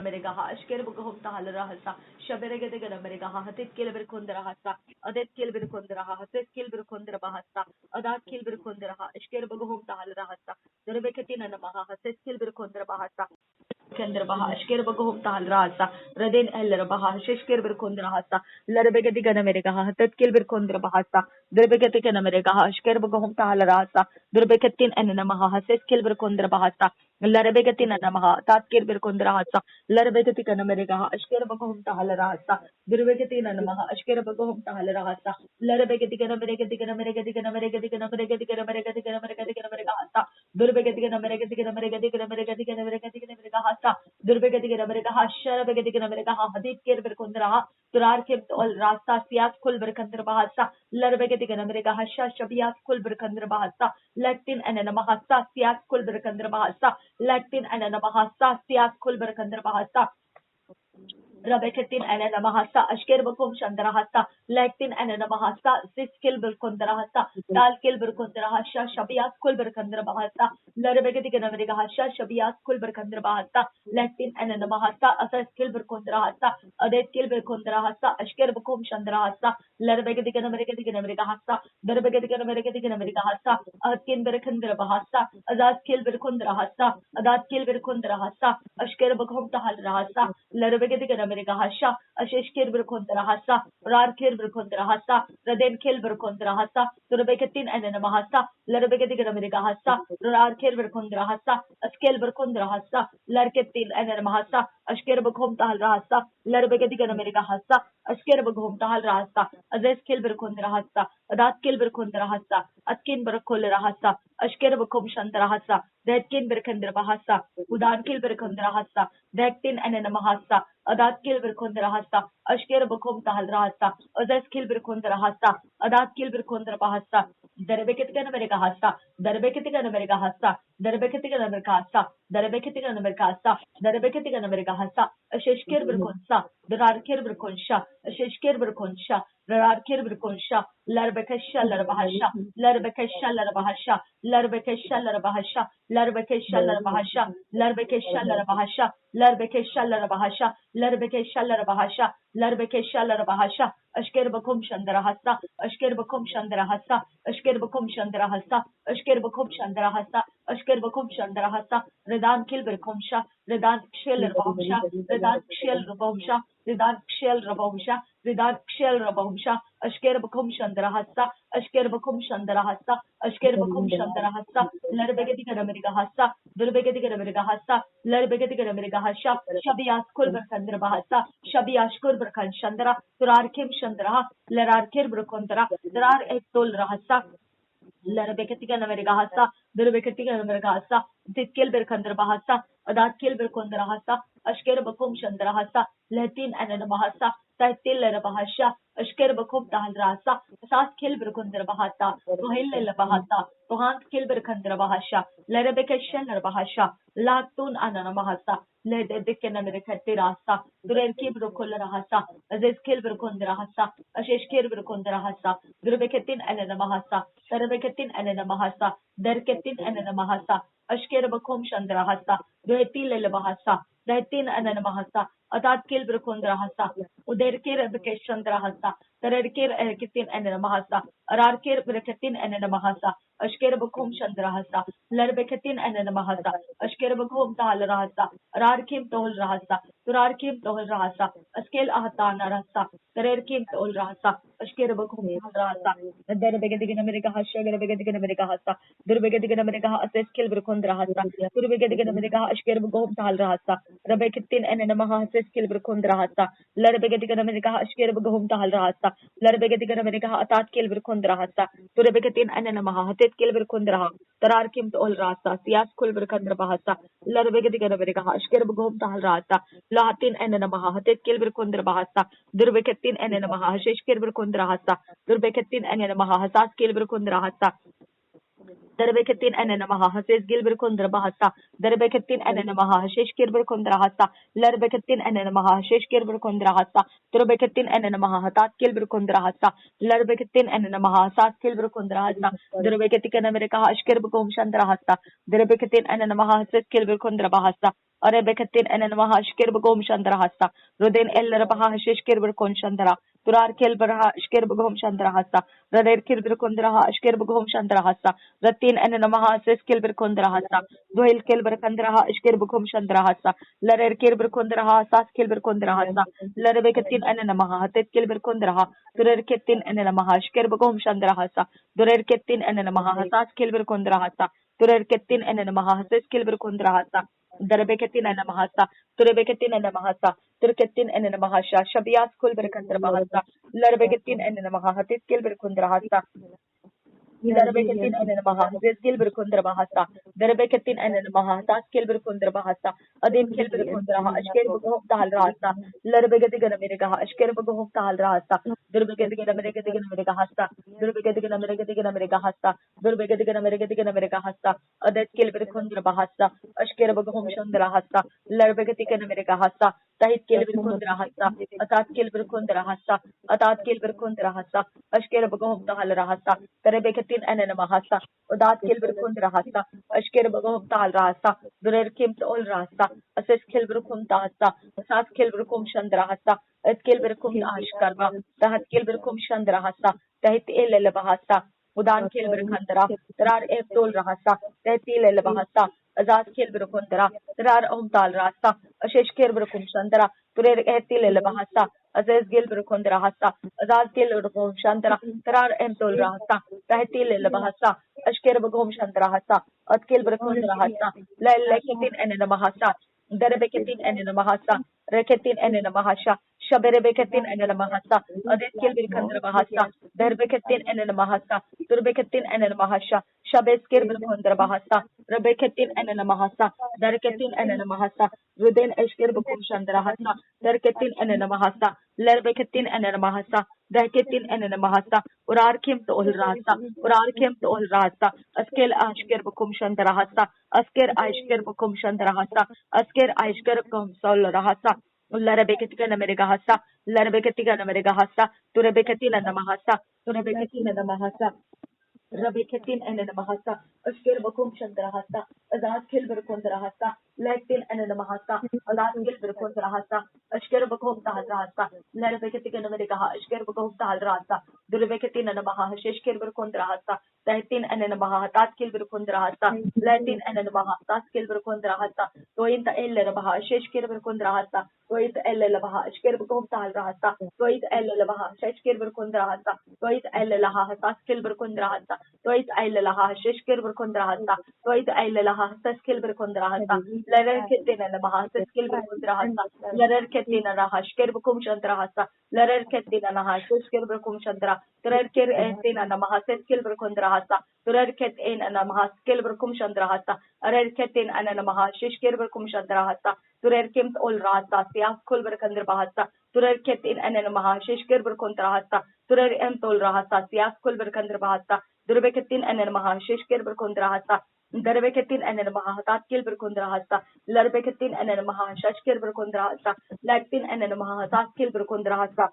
America Ashker Bohom Tahalahasa, Shaberegagan America, Hatit Kilber Kundrahasa, Adet Kilber Kundraha, Hatit Kilber Kundrabahasa, Adat Kilber Kundraha, Ashker Bohom Tahalahasa, the Rebeccatin and Maha, Hatit Kilber Kundrabahasa. Kendrabaha, Ashker Bohom Tahalrasa, Radin El Baha, Shishker Kundrahasa, Larabegatigan America, Hatit Kilber Kundrabahasa, the Rebeccatin America, Ashker Bohom Tahalrasa, the Rebeccatin and Namaha, Hatit Kilber Kundrabahasa. Larabegatin Namaha, Tatkir Berkundrahasa, Larabegatika America, Ashkera Bagum Tahalarasa, Durbegatin Namaha, Ashkera Bagum Tahalarasa, Larabegatika Americatica Americatica Americatica Americatica Americatica Americatica Americasa, Durbegatica Americatica Americatica Americatica Americatica Americasa, Durbegatica America, Sharabegatica America, Hadith Kir Berkundraha, Turar Kip all Rasta, Sias Kul Berkandrabahasa, Larabegatica America, Hasha Shabias Kul Berkandrabahasa, Latin and Namahasa, Sias Kul Berkandrabahasa. Latin and Namahasa, Sias Kulber Kandrabahasa, Rabekatin and Namahasa, Ashker Bakum Shandarahasa, Latin and Namahasa, Siskil Burkundarahasa, Dalkil Burkundarahasha, Shabias Kulber Kandrabahasa, Larabekatik America Hasha, Shabias Kulber Kandrabahasa, Latin and Namahasa, Asas Kilber Kundrahasa, Adet Kilber Kundrahasa, Ashker Bakum Shandarahasa, Larabekatik America Hasa, Darabekatik America Hasa, Atkin Berkandrabahasa, Azaz Kilber Kundrahasa, Adat Kilber Kundrahasa, Ashker Bakum Tahalrahasa, Larabekatik America Hasha, Asheshkir Berkondrahasa, Rarkir Berkondrahasa, Raden Kil Berkondrahasa, Turabekatin and Namahasa, Larabekatik America Hasa, Rarkir Berkondrahasa, Askel Berkondrahasa, Larketin and Namahasa, Ashker Bakum Tahalrasa, Larabekatik America Hasa, Ashker Bakum Tahalrasa, Azes Kil Berkondrahasa, Adat Kil Berkondrahasa, Atkin Berkolrahasa, Ashker Bakum Shantarahasa, Detkin Berkandrabahasa, Udan Kil Berkondrahasa, Dektin and Namahasa, Adat Kilber Kundrahasa, Ashker Bakum Tahalrasa, Azaz Kilber Kundrahasa, Adat Kilber Kundrabahasa, Derebekitikan America Hasa, Derebekitikan America Hasa, Derebekitikan America Hasa, Derebekitikan America Hasa, Derebekitikan America Hasa, Asheshkir Berkunsa, Dararkir Berkunsha, Asheshkir Berkunsha, Dararkir Berkunsha, Larbekesha Larbahasha, Larbekesha Larbahasha, Larbekesha Larbahasha, Larbekesha Larbahasha, Larbekesha Larbahasha, Larbekesha Larbahasha, Larbekesha Larbahasha, Larbekesha Larbahasha, Ashker Bakum Shandarahasa, Ashker Bakum Shandarahasa, Ashker Bakum Shandarahasa, Ashker Bakum Shandarahasa, Ashker Bakum Shandarahasa, Redan Kilber Kumsha, Redan Kshel Rabomsha, Redan Kshel Rabomsha, Redan Kshel Rabomsha, Redan Kshel Rabomsha, Ashker Bakum Shandarahasa, Ashker Bakum Shandarahasa, Ashker Bakum Shandarahasa, Larbegatika America Hasa, Durbegatika America Hasa, Larbegatika America Hasha, Shabias Kulber Kandrabahasa, Shabias Kulber Kan Shandara, Turarkim Shandra, Lararkir Brukondra, Darar Etol Rahasa, Larabekatigan Amerigahasa, Durabekatigan Amerigahasa, Titkil Berkandrabahasa, Adat Kilber Kondrahasa, Ashker Bakum Shandrahasa, Latin and Namahasa, Taitil Rabahasha, Ashker Bakum Tahalrasa, Sas Kilber Kondrabahata, Rohil Labahata, Pohant Kilber Kandrabahasha, Larabekashan Rabahasha, Latun Ananamahasa, Led Dikan Americatirasa, Durelki Brukulahasa, Aziz Kilber Kondrahasa, Asheshkir Brukondrahasa, Durabekatin and Namahasa, Sarabekatin and Namahasa, Derketin and Namahasa, Ashker Bakum Shandrahasa, Duetil Labahasa, Datin and Namahasa, Adat Kilber Kondrahasa, Uderkir Bekeshandrahasa, Tarekir Erkitin and Namahasa, Ararkir Brekatin and Namahasa, Ashker Bakum Shandrahasa, Larbekatin and Namahasa, Ashker Bakum Tahalrahasa, Ararkim Tohul Rahasa, Turarkim Tohul Rahasa, Askel Ahatana Rasa, Tarerkim Tohul Rahasa, Ashker Bakum Rahasa, and then Begadigan America Hasha, Begadigan America Hasa, Durbegadigan America Asses Kilber Kondrahasa, Durbegadigan America Ashker Bakum Tahalrahasa, Rabekitin and Namaha Asses Kilber Kondrahasa, Larbegadigan America Ashker Bakum Tahalrahasa, Larbegadigan America Atat Kilber Kondrahasa, Turbegatin and Namaha, Tet Kilber Kondraha, Tararkim Tohul Rasa, Sias Kulber Kandrabahasa, Larbegadigan America Ashker Bakum Tahalrasa, Latin and Namaha, Tet Kilber Kondrabahasa, Durbekatin and Namaha, Sheshkir Kondrahasa, Durbekatin and Namaha, Sas Kilber Kondrahasa. Darbeketin enenemaha hases gilbir kundra bahasa. Darbeketin enenemaha hashesh kirbir kundra hasa. Larbeketin enenemaha hashesh kirbir kundra hasa. Darbeketin enenemaha hatat kilbir kundra hasa. Larbeketin enenemaha hasat kilbir kundra hasa. Darbeketin enemereka hashkirb kum shandra hasa. Darbeketin enenemaha hases kilbir kundra bahasa. Arebeketin enenemaha hashkirb kum shandra hasa. Rudin ellerbaha hashesh kirbir kun shandra. Turar kilbirha shkirb kum shandra hasa. Rader kirbir kundra hashkirb kum shandra hasa. Ratin enenamaha ses kilbir kondrahasa. Duhil kilbir kondraha ishkir bukum shandrahasa. Larer kilbir kondraha sas kilbir kondrahasa. Larebeketin enenamaha hatet kilbir kondraha. Durer ketin enenamaha ishkir bukum shandrahasa. Durer ketin enenamaha sas kilbir kondrahasa. Durer ketin enenamaha ses kilbir kondrahasa. Darbeketin enenamahasa. Turebeketin enenamahasa. Turketin enenamahasha. Shabias kulbir kondrahasa. Larbeketin enenamaha hatet kilbir kondrahasa. Darbeketin enenamaha zes kilbir kondrahasa. Darbeketin enenamaha sas kilbir kondrahasa. Adin kilbir kondraha ashker bukum tahal rahasa. Larbegeti gana mere kaha ashker bukum tahal rahasa. Durbegeti gana mere kahasa. Durbegeti gana mere kahasa. Durbegeti gana mere kahasa. Adet kilbir kondrahasa. Ashker bukum shandrahasa. Larbegeti gana mere kahasa. Tahit kilbir kondrahasa. Atat kilbir kondrahasa. Atat kilbir kondrahasa. Ashker bukum tahal rahasa. Darbeketin enenamahasa. Adat kilbir kondrahasa. Ashker bukum tahal rahasa. Durer kim ol rahasa. Ases kilbir kum tahasa. Asas kilbir kum shandrahasa. Et kilbir kum ashkarba. Tahat kilbir kum shandrahasa. Tahit el bahasa. Udan kilbir khandra. Tarar eftol rahasa. Tahtil el bahasa. Azaz kilbir kundra. Tarar tal rasa. Ashesh kilbir kum shandra. Turer ehtil el bahasa. Aziz gilbir kundra hasa. Azaz kilbir kum shandra. Tarar emtol rahasa. Tahtil el bahasa. Ashkir bugum shandra hasa. At kilbir kundra hasa. La leketin enenamahasa. Darbeketin enenamahasa. Reketin enenamahasha. Shaberebeketin enenamahasa. Adet kilbir kundra bahasa. Darbeketin enenamahasa. Turbeketin enenamahasha. Shabes kilbir kundra bahasa. Rebeketin enenamahasa. Darketin enenamahasa. Ruden eshkir bugum shandra hasa. Darketin enenamahasa. Lerbeketin enenamahasa. Darketin enenamahasa. Urarkim to ol rasa. Urarkim to ol rasa. Askel ashkir bugum shandra hasa. Asker aishkir bukum shandra hasa. Asker aishkir bukum sol rahasa. Larabeketi na mere gahasa. Larabeketi na mere gahasa. Turebeketi na namahasa. Turebeketi na namahasa. Rabeketin enenamahasa. Ashkir bukum shandra hasa. Azaz kilbir kundra hasa. Lektin enenamahasa. Azaz kilbir kundra hasa. Ashkir bukum tahal rahasa. Larabeketi na mere gaha. Ashkir bukum tahal rahasa. Durebeketin enenamaha. Sheshkir bir kundra hasa. Tahtin enenamaha. Tat kilbir kundra hasa. Latin enenamaha. Tat kilbir kundra hasa. Toit ellerabaha. Sheshkir bir kundra hasa. Toit ellelabaha. Ashkir bukum tahal rahasa. Toit ellelabaha. Sheshkir bir kundra hasa. Toit ellelaha. Tat kilbir kundra hasa. Toit ellelaha. Sheshkir bir kundra hasa. Toit ellelaha. Taskil bir kundra hasa. Lerer ketin enenamaha. Taskil bir kundra hasa. Lerer ketin enenamaha. Shkir bukum shandra hasa. Lerer ketin enenamaha. Shkir bukum shandra. Turer ker ketin enenamaha. Taskil bir kundra hasa. Turer ketin enenamaha. Skil bukum shandra hasa. Arer ketin enenamaha. Shkir bukum shandra hasa. Turer kimt ol rahasa. Siyah kul bir kundra bahasa. Turer ketin enenamaha. Shkir bir kundra hasa. Turer emtol rahasa. Siyah kul bir kundra bahasa. Durbeketin enenamaha. Shkir bir kundra hasa. Darbeketin enenamaha. Tatkil bir kundra hasa. Larbeketin enenamaha. Shkir bir kundra hasa. Laktin enenamaha. Tatkil bir kundra hasa.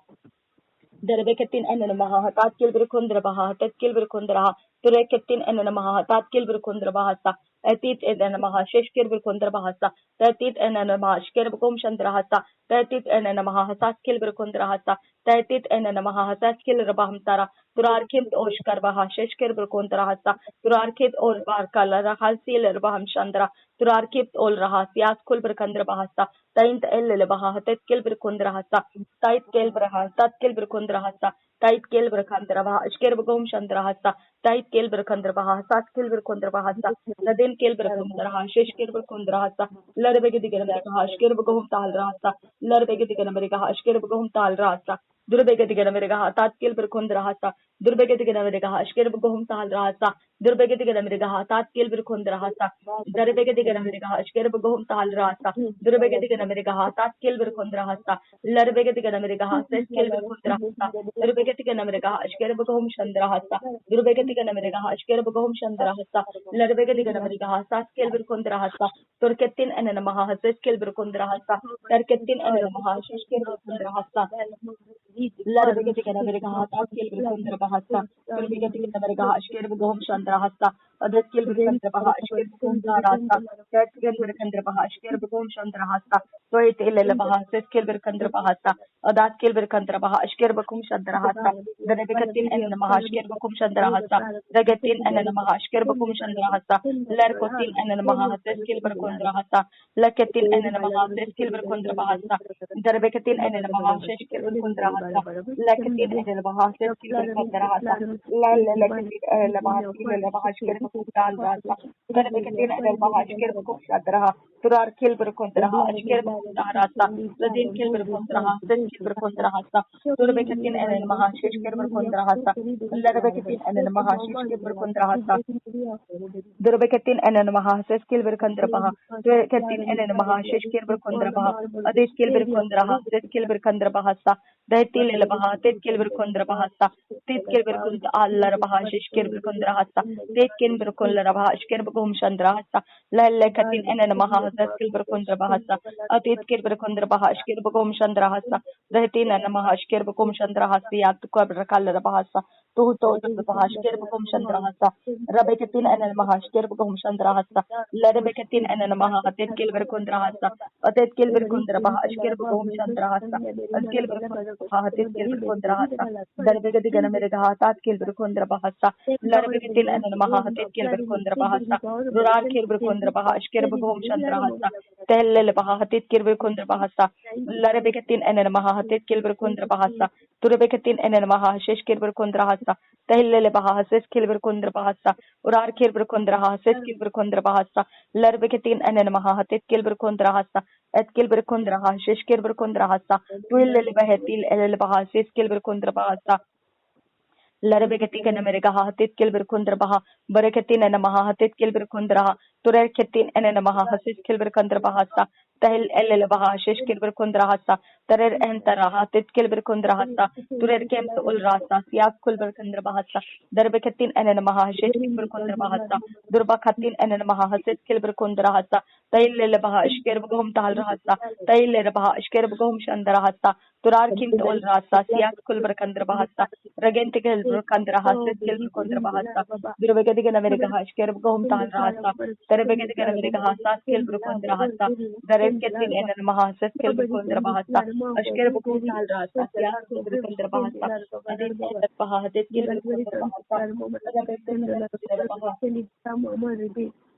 Darbeketin enenamaha. Tatkil bir kundra baha. Tatkil bir kundra. Tureketin enenamaha. Tatkil bir kundra bahasa. Etit enenamaha. Shkir bir kundra bahasa. Tatit enenamaha. Shkir bukum shandra hasa. Tatit enenamaha. Tatkil bir kundra hasa. Tatit enenamaha. Tatkil rabaham tara. Turarkim oshkar baha. Shkir bir kundra hasa. Turarkit or barkala rahalsil rabaham shandra. Turarkit ol raha. Siyas kul bir kundra bahasa. Taint el baha. Tatkil bir kundra hasa. Tait kel braha. Tatkil bir kundra hasa. Tait kel bir kundra baha. Shkir bukum shandra hasa. Tait kel bir kundra baha. Tatkil bir kundra bahasa. Ladin kel bir kundra ha. Shkir bir kundra hasa. Larbege digana mere kaha. Shkir bukum tal rahasa. Larbege digana mere kaha. Shkir bukum tal rahasa. Durbegedigan America, Tatkil Berkundrahasa, Durbegedigan America, Ashkerbuhum Talrasa, Durbegedigan America, Tatkil Berkundrahasa, Darbegedigan America, Ashkerbuhum Talrasa, Durbegedigan America, Tatkil Berkundrahasa, Larbegedigan America, Seskil Berkundrahasa, Durbegedigan America, Ashkerbuhum Chandrahasa, Durbegedigan America, Ashkerbuhum Chandrahasa, Larbegedigan America, Saskil Berkundrahasa, Turketin and Namaha, Seskil Berkundrahasa, Tarketin and Namaha, Shishkil Berkundrahasa, Larbegedigan America, Tatkil Berkundrahasa, Durbegedigan America, Ashkerbuhum Chandrahasa, Adakil Berkundraha, Ashkerbuhum Tarasa, Tatkil Berkundraha, Ashkerbuhum Chandrahasa, Toit Ilelabaha, Seskil Berkundrahasa, Adakil Berkundraha, Ashkerbuhum Chandrahasa, the Rebekatin and Namaha, Ashkerbuhum Chandrahasa, the Gatin and Namaha, Ashkerbuhum Chandrahasa, Larkotin and Namaha, Seskil Berkundrahasa, Lakatin and Namaha, Seskil Berkundrahasa, the Rebekatin and Namaha, Sheshkil Berkundrahasa, Lakatin and Namaha, Seskil Berkundrahasa, Lakatin and Namaha, Ashkerbuhum Talrasa, the Rebekatin and Namaha, Ashkerbuhum Shadraha, Turar Kil Berkundraha, Ashkerbuhum Tarasa, the Din Kil Berkundraha, Seskil Berkundrahasa, Turbekatin and Namaha, Sheshkil Berkundrahasa, Larabekatin and Namaha, Sheshkil Berkundrahasa, Durbekatin and Namaha, Seskil Berkundrabaha, Turkatin and Namaha, Sheshkil Berkundrabaha, Adishkil Berkundraha, Seskil Berkundrabahasa, Daitil Elabaha, Tetkil Berkundrabahasa, Tetkil Berkunda Allarabaha, Sheshkil Berkundrahasa, Tetkin Berkundrabaha, Shkerbuhum Chandrahasa, Lalekatin and Namaha, Seskil Berkundrabahasa, Atitkil Berkundrabaha, Shkerbuhum Chandrahasa, Daitin and Namaha, Shkerbuhum Chandrahasi, Atukabrakalabahasa, Tuto Shkerbuhum Chandrahasa, Rabekatin and Namaha, Shkerbuhum Chandrahasa, Ladabekatin and Namaha, Tetkil Berkundrahasa, Atetkil Berkundrabaha, Shkerbuhum Chandrahasa, Atkil Berkundrabaha, Tetkil Berkundrahasa, Darbegadigan America, Tatkil Berkundrabahasa, Larabekatin and Namaha, Tetkil Berkundrabahasa, Rurakil Berkundrabaha, Shkerbuhum Chandrahasa, Tellebaha, Tetkil Berkundrabahasa, Larabekatin and Namaha, Tetkil Berkundrabahasa, Turbekatin and Namaha, Sheshkil Berkundrahasa, Tehlebaha, Seskil Berkundrabahasa, Urakil Berkundraha, Seskil Berkundrabahasa, Larbekatin and Namaha, Tetkil Berkundrahasa, Etkil Berkundraha, Sheshkil Berkundrahasa, Twillebahetil Elbaha, Seskil Berkundrabahasa, Larabekatin and America, Titkil Berkundrabaha, Barakatin and Namaha, Titkil Berkundraha, Turerketin and Namaha, Siskil Berkundrabahasa, Tahil Elbaha, Sheshkil Berkundrahasa, Tarer and Taraha, Titkil Berkundrahasa, Turerkem Ulrasa, Siakul Berkundrabahasa, Darbekatin and Namaha, Sheshkil Berkundrabahasa, Durbakatin and Namaha, Siskil Berkundrahasa, Tahil Elbaha, Shkerbugum Talrahasa, Tahil Elbaha, Shkerbugum Shandarahasa, Turarkim Ulrasa, Siakul Berkundrabahasa, Regentikil Berkundrahasa, Skill Berkundrabahasa, Durvegadigan America, Shkerbugum Talrahasa, Terebegadigan America, Skill Berkundrahasa, Dareketin and Mahasa, Skill Berkundrabahasa, Ashkerbugum Talrasa, Siakul Berkundrabahasa, Adit Skill Berkundrabahasa,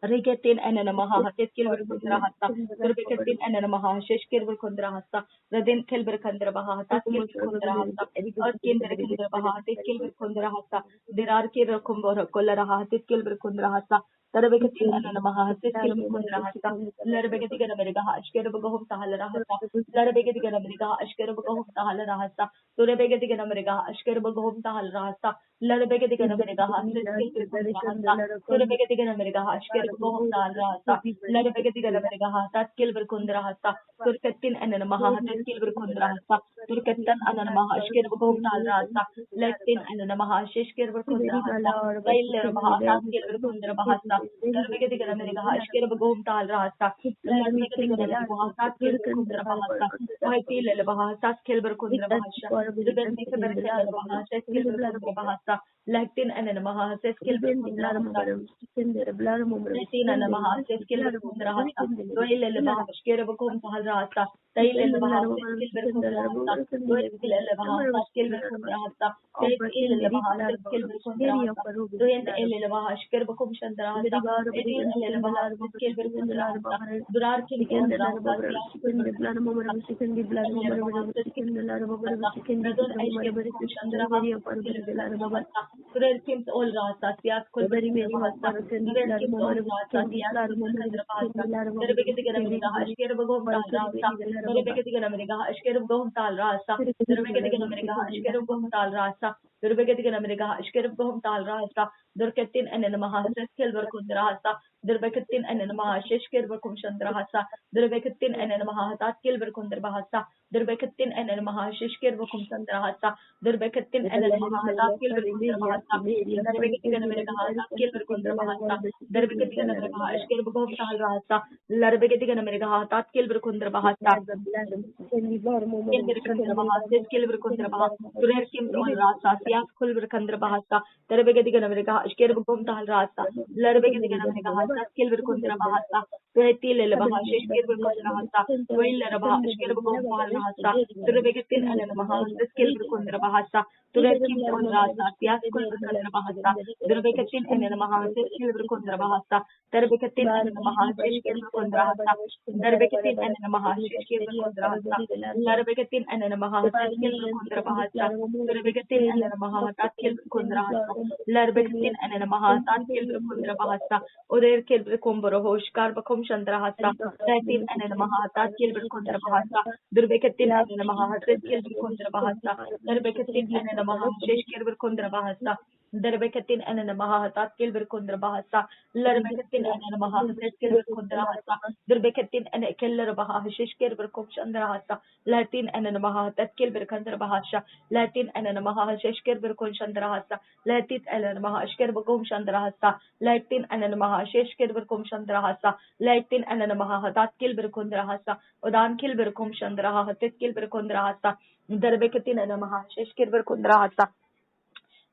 Regetin and Namaha, Tetkil Berkundrahasa, Turbeketin and Namaha, Sheshkil Berkundrahasa, Radin Kilberkundrabaha, Taskil Berkundrahasa, Erkin Berkundrabaha, Tetkil Berkundrahasa, Dirarki Rakumbora, Kolaraha, Tetkil Berkundrahasa, Tarabeketin and Namaha, Tetkil Berkundrahasa, Larabeketin America, Ashkerabahum Tahalarahasa, Larabeketin America, Ashkerabahum Tahalarahasa, Turabeketin America, Ashkerabahum Tahalarahasa, Larabeketin America, Tetkil Berkundrahasa, Turabeketin America, Ashkerabahum Tahalarahasa, Larabeketin America, Taskil Berkundrahasa, Turketin and Namaha, Tetkil Berkundrahasa, Turketan and Namaha, Ashkerabahum Tahalarahasa, Latin and Namaha, Sheshkir Berkundrahasa, Kailerabaha, Taskil Berkundrabahasa, Larabeketin America, Ashkerabahum Tahalarahasa, Larabeketin America, Taskil Berkundrabahasa, Haiti Lelabaha, Taskil Berkundrabahasa, Rebentik Berkundrabaha, Sheshkil Berkundrabahasa, Latin and Namaha, Sheshkil Berkundrahasa, Latin and Namaha, Sheshkil Berkundrahasa, Royal Ashkerabahum Tahalarahasa, Tailelabaha, Sheshkil Berkundrahasa, Royal Ashkil Berkundrahasa, Tailelabaha, Sheshkil Berkundrahasa, Royal Elelabaha, Ashkerabahum Shandrahasa, Elelabaha, Sheshkil Berkundrahasa, Durar Kim all Rasa, Siat Kulberi Mahasa, Kim all Rasa, Siat Kulberi Mahasa, Terebekit America, Ashkerabahum Rasa, Berebeketi gana mereka ashkerum gohum tal rasa. Berebeketi gana mereka ashkerum gohum tal rasa. Berebeketi gana mereka ashkerum gohum tal rasa. Durketin enen mahasas kelber kundrasa. Durbeketin enen mahashesh kelber kum chandrasa. Durbeketin enen mahatat kelber kundrasa. Durbeketin enen mahashesh kelber kum chandrasa. Durbeketin enen mahatat kelber kundrasa. Durbeketi gana mereka hatat kelber kundrasa. Durbeketi gana mereka ashkerum gohum tal rasa. Larbeketi gana mereka hatat kelber kundrasa. Kelbir bahasa, kelbir kontra bahasa, turer kim on rasa, sias kelbir kontra bahasa, terbegedi gana mereka, şker bu kom tahal rasa, larbegedi gana mereka hasa, kelbir kontra bahasa, tuheti lele bahasa, şker bu kontra bahasa, tuhil lele bahasa, şker bu kom tahal rasa, terbegedin enen bahasa, kelbir kontra bahasa, turer kim on rasa, sias kelbir kontra bahasa, terbegedin enen bahasa, kelbir kontra bahasa, terbegedin enen bahasa, şker bu kontra bahasa, terbegedin enen bahasa, şker bu kontra bahasa. Larbegatin anana mahatat kelbir kundra bahasa. Larbegatin anana mahatat kelbir kundra bahasa. Larbegatin anana mahatat kelbir kundra bahasa. Oder kelbir kumbro hoşkar bakom chandra hasa. Latin anana mahatat kelbir kundra bahasa. Durbegatin anana mahatat kelbir kundra bahasa. Larbegatin anana mahatat kelbir kundra bahasa. Darbekatin anana mahatat kelbir kundra bahasa. Larbegatin anana mahatat kelbir kundra bahasa. Durbekatin anana keller bahashish kelbir kum chandra hasa. Latin anana mahatat kelbir kundra bahasa. Latin anana mahashish kelbir kum chandra hasa. Latin anana mahashker bakum chandra hasa. Latin anana mahashish kelbir kum chandra hasa. Latin anana mahatat kelbir kundra hasa. Udan kelbir kum chandra hatat kelbir kundra hasa. Darbekatin anana mahashish kelbir kundra hasa.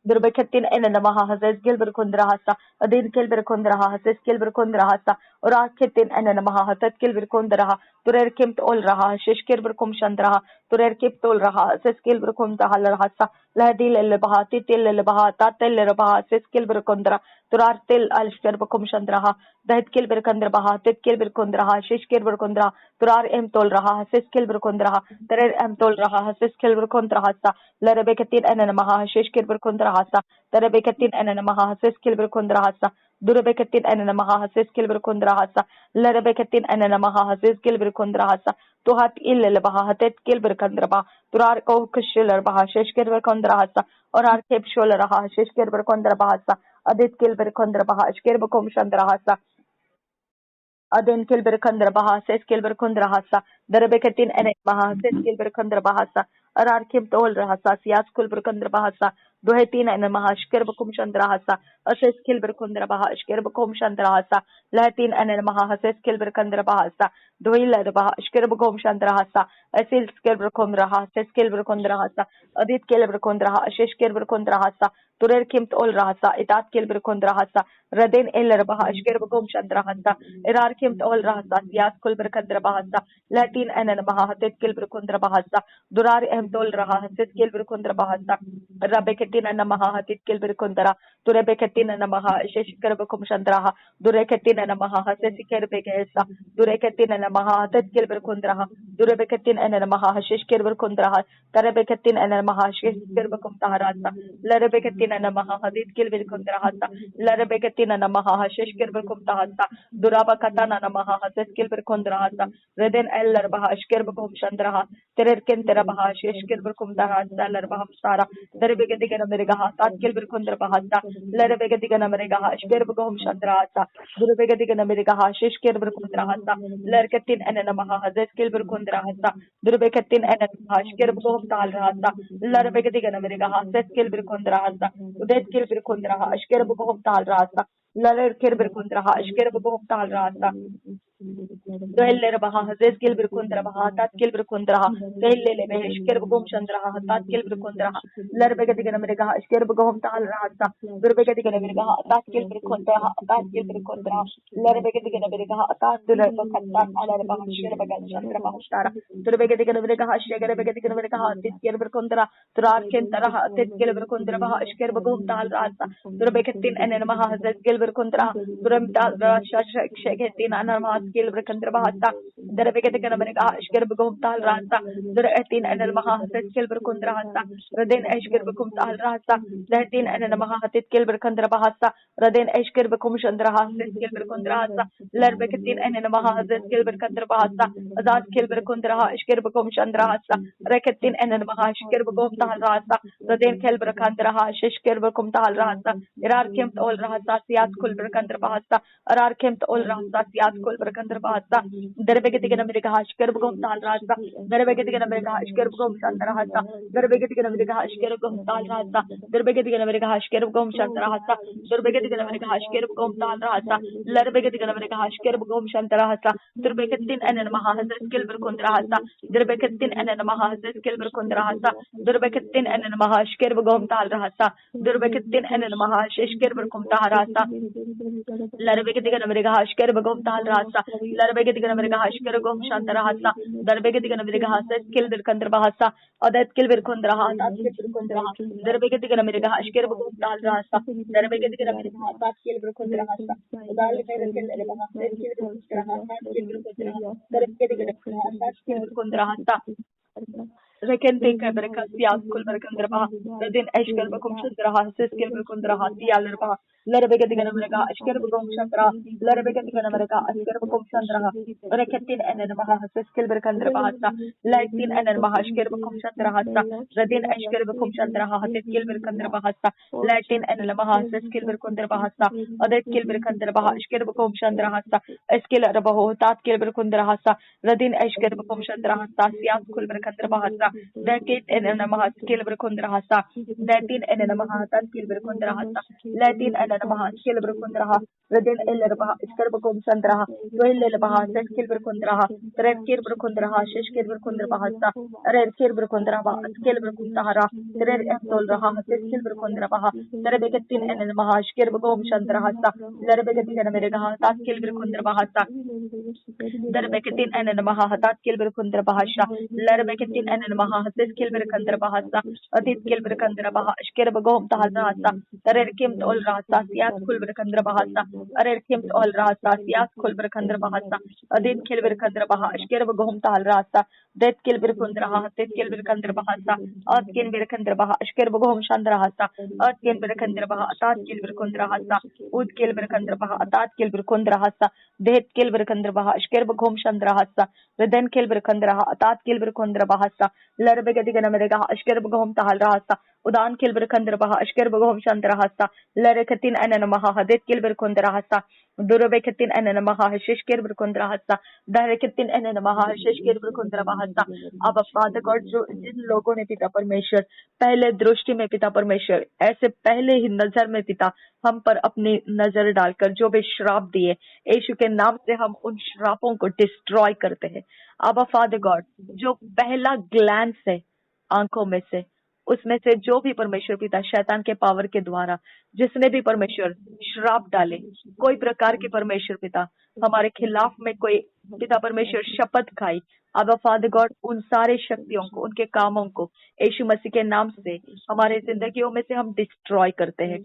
Durbekatin enana mahahazes gilbir kundrahasa, adin kilbir kundrahasa, skilbir kundrahasa, or arketin enana mahahatat kilbir kundraha, turer kimt ol raha, shishkilbir kum chandraha, turer kipt ol raha, skilbir kum tahalarhasa, ladil elbahati til elbahata, tel elbaha, skilbir kundra, turar til alshkilbir kum chandraha, dahit kilbir kundraha, tit kilbir kundraha, shishkilbir kundra, turar em tol raha, skilbir kundraha, turer em tol raha, skilbir kundrahasa, larabekatin enana maha, shishkilbir kundraha. Terebekatin enana mahasis kilbir kundrahasa. Durebekatin enana mahasis kilbir kundrahasa. Lerebekatin enana mahasis kilbir kundrahasa. Tuhat illel bahatet kilbir kundraba. Turar ko kushiller bahashish kilbir kundrahasa. Or ar kep sholler bahashish kilbir kundrabahasa. Adit kilbir kundrabahash kilbir kum chandrahasa. Adin kilbir kundrabahasa kilbir kundrahasa. Derebekatin enana mahasis kilbir kundrabahasa. Arar kim tol rahasa. Siyas kilbir kundrabahasa. Duhetin en mahashkir bakum chandrahasa, ases kilbir kundra bahashkir bakum chandrahasa, latin en mahases kilbir kundra bahasa, duhila bahashkir bakum chandrahasa, asil kilbir kundraha, ses kilbir kundrahasa, adit kilbir kundraha, ashish kilbir kundrahasa, turer kimt ol rahasa, itat kilbir kundrahasa, radin eller bahashkir bakum chandrahasa, irar kimt ol rahasa, siyas kilbir kundra bahasa, latin en mahaset kilbir kundra bahasa, durar em tol raha, ses kilbir kundra bahasa, Rabekatin and Mahatit Kilbir Kundara, Durebekatin and Maha, Sheshikarabakum Chandraha, Durekatin and Maha, Sesikar Begesa, Durekatin and Maha, Tet Kilbir Kundraha, Durebekatin and Maha, Sheshkirber Kundraha, Tarabekatin and Maha, Sheshkirbakum Taharasa, Larabekatin and Maha, Hadit Kilbir Kundrahasa, Larabekatin and Maha, Sheshkirbakum Tahasa, Durabakatan and Maha, Seskilbir Kundrahasa, Reden Eller Baha, Shkirbakum Chandraha, Tererkin Terabaha, Sheshkirbakum Tahasa, Larbaham Sara. Derebegedigan Amerigaha, Tatkilbir Kundrabahasa, Lerebegedigan Amerigaha, Shkerbugum Chandrasa, Durbegedigan Amerigaha, Shishkerbur Kundrahasa, Lerkatin and Namaha, Zeskilbur Kundrahasa, Durbekatin and Shkerbugum Talrasa, Lerebegedigan Amerigaha, Zeskilbur Kundrahasa, Udeskilbur Kundraha, Shkerbugum Talrasa, Laler Kirbur Kundraha, Shkerbugum Talrasa. Dohelle baha zeskil bir kundra baha tatkil bir kundra dohelle be shker bugum chandra tatkil bir kundra larbe gadi gana merega shker bugum tal rahata durbe gadi gana merega tatkil bir kundra larbe gadi gana merega tatkil bir kundra ala baha shker bagal chandra baha stara durbe gadi gana merega shker gadi gana merega tatkil bir kundra turar ken tarah tatkil bir kundra baha shker bugum tal rahata durbe gatin enen maha zeskil bir berkondra duremta shashekhetina nama skill berkondra bahasa derebekete kana mereka ashker begomtal rasa deretin anel maha skill berkondra hasa raden ashker begomtal rasa deretin anel maha skill berkondra bahasa raden ashker bekom chandra hasa skill berkondra hasa lerbeketin anel maha skill berkondra bahasa azad skill berkondra ashker bekom chandra hasa reketin anel maha ashker begomtal rasa raden kel berkondra hasa ashker bekom tal rasa irar kem tol rasa sias kul berkondra bahasa arar kem tol rasa sias kul berkondra bahasa derebekete kana mereka ashker begom tal rasa derebekete kana mereka ashker begom chandra hasa derebekete kana mereka ashker begom tal rasa derebekete kana mereka ashker begom chandra hasa derebekete kana mereka ashker begom tal rasa lerebekete kana mereka ashker begom chandra hasa derbeketin enen maha hasa skill berkondra hasa derbeketin enen maha hasa skill berkondra hasa derbeketin enen maha ashker begom tal rasa derbeketin enen maha ashker berkom tal rasa lerebekete kana mereka ashker begom tal rasa lerebekete kana mereka ashker begom chandra hasa derebekete kana mereka hasa skill berkondra bahasa adat skill berkondra hasa skill berkondra derebekete kana mereka ashker begom tal rasa derebekete kana mereka hasa skill berkondra hasa dal mere skill ere bahasa skill berkondra hasa skill berkondra derebekete kana mereka hasa skill berkondra hasa rekente ka berka sias kul berkondra bah radin ashker begom chandra hasa skill berkondra hasi aler bah lerebekete kana mereka ashker begom chandra lerebekete kana mereka ashker begom chandra reketin enen maha hasa skill berkondra bahasa laitin enen maha ashker begom chandra hasa radin ashker begom chandra hasa skill berkondra bahasa laitin enen maha hasa skill berkondra bahasa adat skill berkondra bah ashker begom chandra hasa skill arabaho tat skill berkondra hasa radin ashker begom chandra hasa sias kul berkondra bahasa dakit enen maha skill berkondra hasa datin enen maha tat skill berkondra hasa latin enen maha skill berkondra hasa radin eller bah ashker begom chandra toil bah hasa skill berkondra hasa rekir berkondra hasa skill berkondra bahasa rekir berkondra bah skill berkondra hara rer tol raha hasa skill berkondra bah derebeketin enen maha ashker begom chandra hasa derebeketin enen mere gaha tat skill berkondra bahasa derebeketin enen maha tat skill berkondra bahasa derebeketin enen maha hasa skill berkondra bahasa adit skill berkondra bah ashker begom tal rasa rer kim tol rasa sias kul berkondra bahasa rer kim tol rasa sias kul berkondra bahasa adit skill berkondra bah ashker begom tal rasa det skill berkondra hasa skill berkondra bahasa at skill berkondra bah ashker begom chandra hasa at skill berkondra bah atat skill berkondra hasa ud skill berkondra bah atat skill berkondra hasa det skill berkondra bah ashker begom chandra hasa reden skill berkondra atat skill berkondra bahasa lerbegedi gana merega ashker begom tal rasa udan skill berkondra bah ashker begom chandra hasa lereketin anan maha det skill berkondra hasa दुर्बेकतिन अनन महाशिष्केर berkondra hasa dareketin अनन महाशिष्केर berkondra bahasa अब father God जो जिन लोगों ने पिता परमेश्वर पहले दृष्टि में पिता परमेश्वर ऐसे पहले ही नजर में पिता हम पर अपनी नजर डालकर जो भी श्राप दिए यीशु के नाम से हम उन श्रापों को डिस्ट्रॉय करते हैं। अब फादर गॉड जो पहला ग्लैंस है आंखों में से उसमें से जो भी परमेश्वर पिता शैतान के पावर के द्वारा जिसने भी परमेश्वर श्राप डाले कोई प्रकार के परमेश्वर पिता हमारे खिलाफ में कोई पिता परमेश्वर शपथ खाई अब फादर गॉड उन सारे शक्तियों को उनके कामों को यीशु मसीह के नाम से हमारे जिंदगियों में से हम डिस्ट्रॉय करते हैं।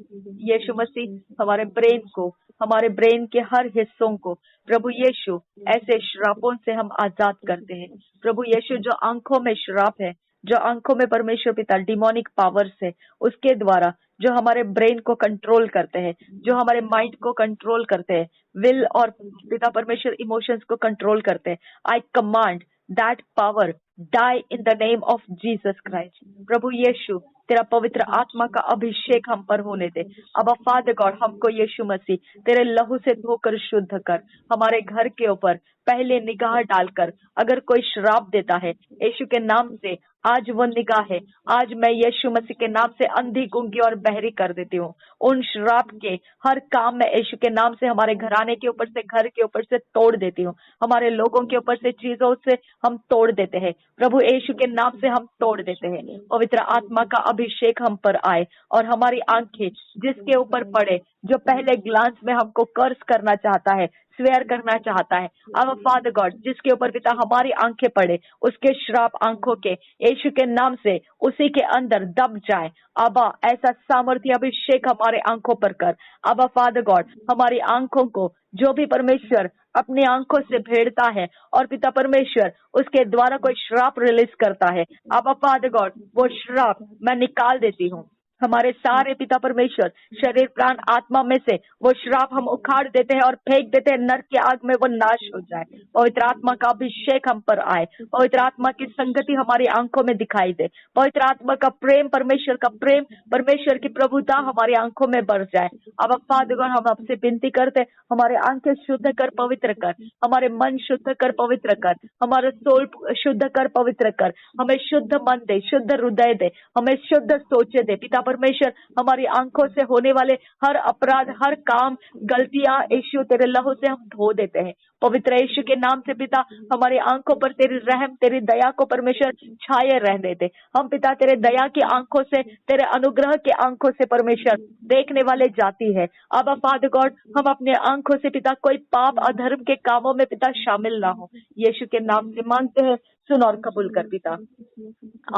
यीशु मसीह हमारे ब्रेन के हर हिस्सों को प्रभु यीशु ऐसे श्रापों से हम आजाद करते हैं। प्रभु यीशु जो आंखों में श्राप है जो आंखों में परमेश्वर पिता डिमोनिक पावर्स है उसके द्वारा जो हमारे ब्रेन को कंट्रोल करते हैं जो हमारे माइंड को कंट्रोल करते हैं विल और पिता परमेश्वर इमोशंस को कंट्रोल करते हैं I command that power die in the name of Jesus Christ. प्रभु यीशु तेरा पवित्र आत्मा का अभिषेक हम पर होने दे। अब फादर गॉड हमको यीशु मसीह तेरे लहू से धोकर शुद्ध कर हमारे घर के ऊपर पहले निगाह डालकर अगर कोई श्राप देता है यीशु के नाम से आज वो निगाह है आज मैं यीशु मसीह के नाम से अंधी गूंगी और बहरी कर देती हूँ। उन श्राप के हर काम में यीशु के नाम से हमारे घराने के ऊपर से घर के ऊपर से तोड़ देती हूँ हमारे लोगों के ऊपर से चीजों से हम तोड़ देते हैं प्रभु यीशु के नाम से हम तोड़ देते हैं। पवित्र आत्मा का अभिषेक हम पर आए और हमारी आंखें जिसके ऊपर पड़े जो पहले ग्लांस में हमको कर्स करना चाहता है, स्वेयर करना चाहता है, अब फादर गॉड जिसके ऊपर पिता हमारी आंखें पड़े, उसके श्राप आंखों के यीशु के नाम से उसी के अंदर दब जाए। अबा ऐसा सामर्थ्य अभिषेक हमारे आंखों पर कर। अबा फादर गॉड हमारी आंखों को जो भी परमेश्वर अपनी आंखों से भेड़ता है और पिता परमेश्वर उसके द्वारा कोई श्राप रिलीज करता है, अब फादर गॉड वो श्राप मैं निकाल देती हूँ। हमारे सारे पिता परमेश्वर शरीर प्राण आत्मा में से वो श्राप हम उखाड़ देते हैं और फेंक देते हैं, नरक की आग में वो नाश हो जाए। पवित्र आत्मा का अभिषेक हम पर आए, पवित्र आत्मा की संगति हमारी आंखों में दिखाई दे, पवित्र आत्मा का प्रेम, परमेश्वर का प्रेम, परमेश्वर की प्रभुता हमारी आंखों में बढ़ जाए। अब फादर गॉड हम आपसे विनती करते, हमारे आंखें शुद्ध कर, पवित्र कर, हमारे मन शुद्ध कर, पवित्र कर, हमारे सोल शुद्ध कर, पवित्र कर, हमें शुद्ध मन दे, शुद्ध हृदय दे, हमें शुद्ध सोचे दे। पिता परमेश्वर हमारी आंखों से होने वाले हर अपराध, हर काम, गलतियां यीशु तेरे लहू से हम धो देते हैं। पवित्र यीशु के नाम से पिता हमारी आंखों पर तेरी रहम, तेरी दया को परमेश्वर छाए रहने दे। हम पिता तेरे दया की आंखों से, तेरे अनुग्रह की आंखों से परमेश्वर देखने वाले जाती है। अब फादर गॉड हम अपने आंखों से पिता कोई पाप अधर्म के कामों में पिता शामिल ना हो, यीशु के नाम से मांगते हैं, सुन और कबूल कर पिता।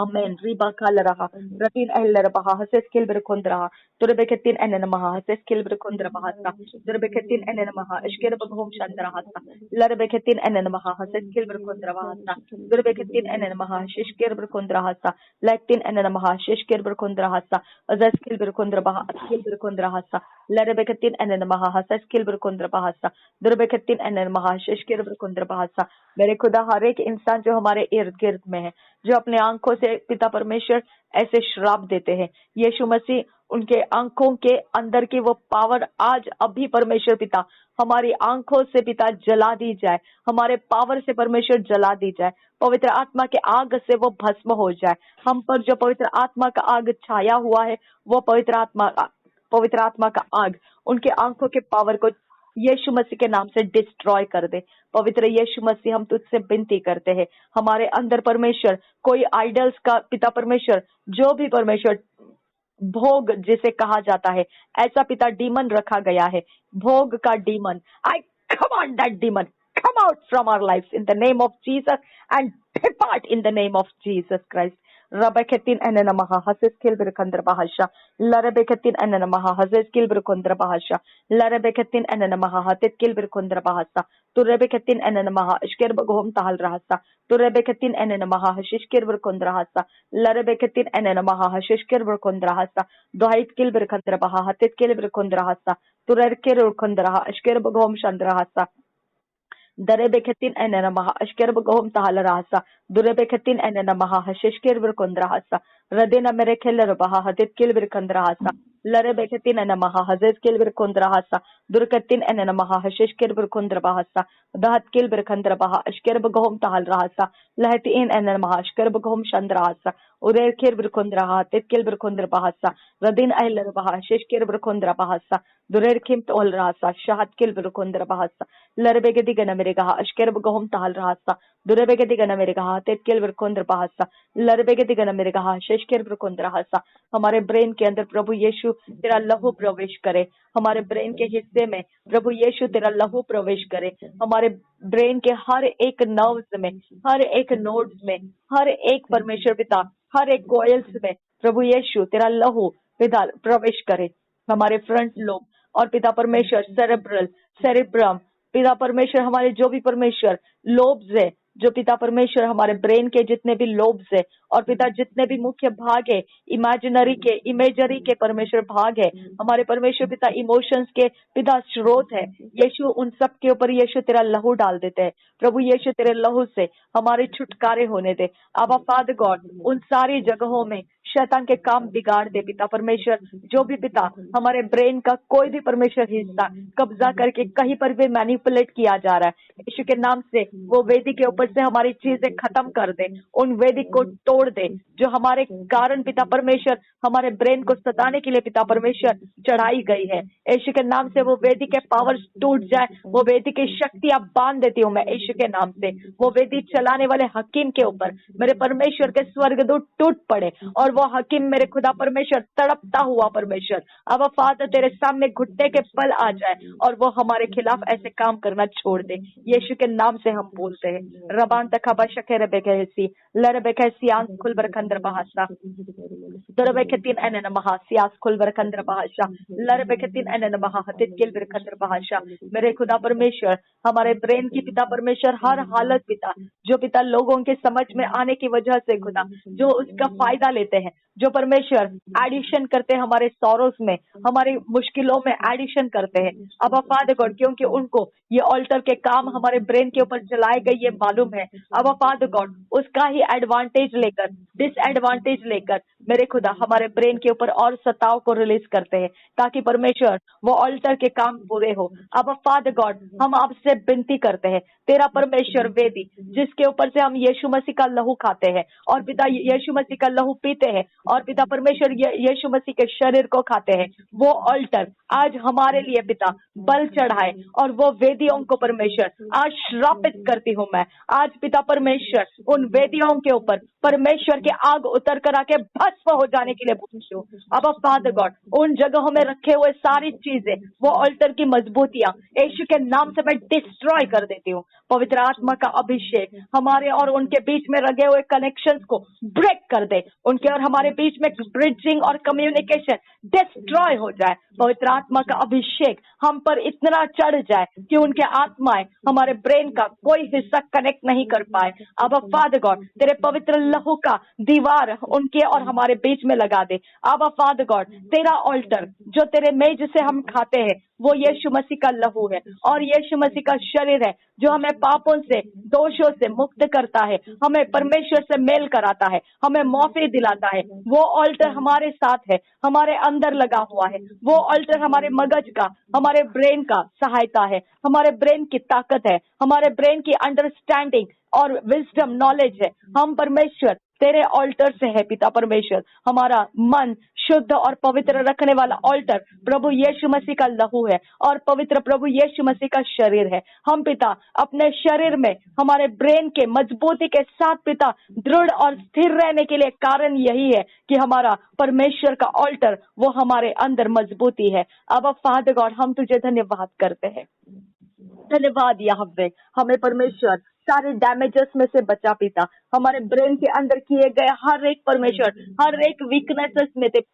आमेन। रिबा काल रहा रतीन अहलर बहा हसेस किल बरखुंद रहा दुरबे के तीन एनन महा हसेस किल बरखुंद रहा सा दुरबे के तीन एनन महा अशकेर बगहोम शांत रहा सा लरबे के तीन एनन महा हसेस किल बरखुंद रहा सा दुरबे के तीन एनन महा शिशकेर बरखुंद रहा सा लाइक तीन एनन महा शिशकेर बरखुंद रहा सा अजस किल बरखुंद रहा किल बरखुंद रहा सा लरबे के तीन एनन महा हसेस किल बरखुंद रहा सा दुरबे के तीन एनन महा शिशकेर बरखुंद रहा सा। मेरे खुदा हर एक इंसान जो हमारे इर्द गिर्द में है, जो अपने आंखों से पिता परमेश्वर ऐसे श्राप देते हैं, यीशु मसीह उनके आंखों के अंदर की वो पावर आज अभी परमेश्वर पिता हमारी आंखों से पिता जला दी जाए, हमारे पावर से परमेश्वर जला दी जाए, पवित्र आत्मा के आग से वो भस्म हो जाए। हम पर जो पवित्र आत्मा का आग छाया हुआ है, वो पवित्र आत्मा का आग उनके आंखों के पावर को यीशु मसीह के नाम से डिस्ट्रॉय कर दे। पवित्र यीशु मसीह हम तुझसे विनती करते हैं, हमारे अंदर परमेश्वर कोई आइडल्स का पिता परमेश्वर जो भी परमेश्वर भोग जिसे कहा जाता है, ऐसा पिता डीमन रखा गया है, भोग का demon, I command that demon come out from our lives in the name of Jesus and depart in the name of Jesus Christ. Rabeketin enenamaha haseskill birkandra bahasha larebeketin enenamaha haseskill birkondra bahasha larebeketin enenamaha hatetkil birkondra bahasa turebeketin enenamaha ishker bagom tahal rahasa turebeketin enenamaha hashishkir birkondra hasa larebeketin enenamaha hashishkir birkondra hasa dohaitkil birkandra baha hatetkil birkondra hasa turerkir birkondra ishker bagom chandra hasa Darebeketin enenamaha ashker bagom tahal rahasa durebeketin enenamaha hashishkir birkondra hasa radina merekeller baha hatetkil birkondra hasa larebeketin enenamaha hazeskil birkondra hasa durketin enenamaha hashishkir birkondra bahasa dahatkil birkondra baha ashker bagom tahal rahasa lahatin enenamaha ashker bagom chandra hasa urerkir birkondra hatetkil birkondra bahasa radin ayler baha hashishkir birkondra bahasa durerkim tol rahasa shahatkil birkondra bahasa larebegedi gana मेरे कहा अशकेर बगहोम ताल रहासा दुरेबेगे दिगना मेरे कहा तेतकेल बरकोंद्र Bahasa लरबेगे दिगना मेरे कहा शेशकेर बरकोंद्र हासा। हमारे brain के अंदर प्रभु यीशु तेरा लहू प्रवेश करे, हमारे ब्रेन के हिस्से में प्रभु यीशु तेरा लहू प्रवेश करे, हमारे ब्रेन के हर एक नर्व्स में, हर एक नोड्स में, हर एक परमेश्वर पिता हर एक कोयल्स में प्रभु यीशु तेरा लहू पिता प्रवेश करे, हमारे फ्रंट लोब और पिता परमेश्वर सेरेब्रम पिता परमेश्वर हमारे जो भी परमेश्वर लोब्स है, जो पिता परमेश्वर हमारे ब्रेन के जितने भी लोब्स है और पिता जितने भी मुख्य भाग है, इमेजरी के परमेश्वर भाग है, हमारे परमेश्वर पिता इमोशंस के पिता स्रोत है, यीशु उन सब के ऊपर यीशु तेरा लहू डाल देते हैं। प्रभु यीशु तेरे लहू से हमारे छुटकारे होने दे। आबा फादर गॉड उन सारी जगहों में शैतान के काम बिगाड़ दे पिता परमेश्वर, जो भी पिता हमारे ब्रेन का कोई भी परमेश्वर हिस्सा कब्जा करके कहीं पर भी मैनिपुलेट किया जा रहा है, यीशु के नाम से वो वेदी के ऊपर ऊपर से हमारी चीजें खत्म कर दे, उन वेदी को तोड़ दे जो हमारे कारण पिता परमेश्वर हमारे ब्रेन को सताने के लिए पिता परमेश्वर चढ़ाई गई है। यीशु के नाम से वो वेदी के पावर टूट जाए, वो वेदी की शक्तियां बांध देती हूँ मैं यीशु के नाम से। वो वेदी चलाने वाले हकीम के ऊपर मेरे परमेश्वर के स्वर्गदूत टूट पड़े और वो हकीम मेरे खुदा परमेश्वर तड़पता हुआ परमेश्वर अब फादर तेरे सामने घुटने के पल आ जाए और वो हमारे खिलाफ ऐसे काम करना छोड़ दे। यीशु के नाम से हम बोलते हैं। रबान तखबा शकेर बेकेसी लरबेकेसी आंस खुलबर खंदर बहासा दरबेकेतिन एनन महासियास खुलबर खंदर बहासा लरबेकेतिन एनन महाहतित किलबर खंदर बहासा। मेरे खुदा परमेश्वर हमारे ब्रेन की पिता परमेश्वर हर हालत पिता जो पिता लोगों के समझ में आने की वजह से खुदा जो उसका फायदा लेते हैं, जो परमेश्वर एडिशन करते हैं हमारे सॉरोस में, हमारी मुश्किलों में एडिशन करते हैं अब फादर गॉड, क्योंकि उनको ये ऑल्टर के काम हमारे ब्रेन के ऊपर चलाए गए ये मालूम है अब फादर गॉड, उसका ही एडवांटेज लेकर डिसएडवांटेज लेकर मेरे खुदा हमारे ब्रेन के ऊपर और सताव को रिलीज करते हैं ताकि परमेश्वर वो ऑल्टर के काम पूरे हो। अब फादर गॉड हम आपसे विनती करते हैं, तेरा परमेश्वर वेदी जिसके ऊपर से हम यीशु मसीह का लहू खाते हैं और पिता यीशु मसीह का लहू पीते हैं और पिता परमेश्वर यीशु मसीह के शरीर को खाते हैं, वो ऑल्टर आज हमारे लिए पिता बल चढ़ाए और वो वेदियों को परमेश्वर आज श्रापित करती हूँ मैं आज पिता परमेश्वर उन वेदियों के ऊपर परमेश्वर के आग उतर कर आके भस्म हो जाने के लिए पूछती हूँ। अब फादर गॉड उन जगहों में रखे हुए सारी चीजें वो ऑल्टर की मजबूतियां यीशु के नाम से मैं डिस्ट्रॉय कर देती हूँ। पवित्र आत्मा का अभिषेक हमारे और उनके बीच में लगे हुए कनेक्शंस को ब्रेक कर दे, उनके और हमारे बीच में ब्रिजिंग और कम्युनिकेशन डिस्ट्रॉय हो जाए। पवित्र आत्मा का अभिषेक हम पर इतना चढ़ जाए कि उनके आत्माएं हमारे ब्रेन का कोई हिस्सा कनेक्ट नहीं कर पाए। अब फादर गॉड तेरे पवित्र लहू का दीवार उनके और हमारे बीच में लगा दे। अब फादर गॉड तेरा ऑल्टर जो तेरे मेज से हम खाते हैं वो यीशु मसीह का लहू है और यीशु मसीह का शरीर है जो हमें पापों से दोषों से मुक्त करता है, हमें परमेश्वर से मेल कराता है, हमें माफी दिलाता है। वो ऑल्टर हमारे साथ है, हमारे अंदर लगा हुआ है। वो ऑल्टर हमारे मगज का हमारे ब्रेन का सहायता है, हमारे ब्रेन की ताकत है, हमारे ब्रेन की अंडरस्टैंडिंग और विजडम नॉलेज है। हम परमेश्वर तेरे ऑल्टर से है पिता परमेश्वर, हमारा मन शुद्ध और पवित्र रखने वाला ऑल्टर प्रभु यीशु मसीह का लहू है और पवित्र प्रभु यीशु मसीह का शरीर है। हम पिता अपने शरीर में हमारे ब्रेन के मजबूती के साथ पिता दृढ़ और स्थिर रहने के लिए कारण यही है कि हमारा परमेश्वर का ऑल्टर वो हमारे अंदर मजबूती है। अब फादर गॉड हम तुझे धन्यवाद करते हैं, धन्यवाद यहोवा, हमें परमेश्वर सारे डैमेजेस में से बचा पिता, हमारे ब्रेन के अंदर किए गए हर एक परमेश्वर हर एक वीकनेसेस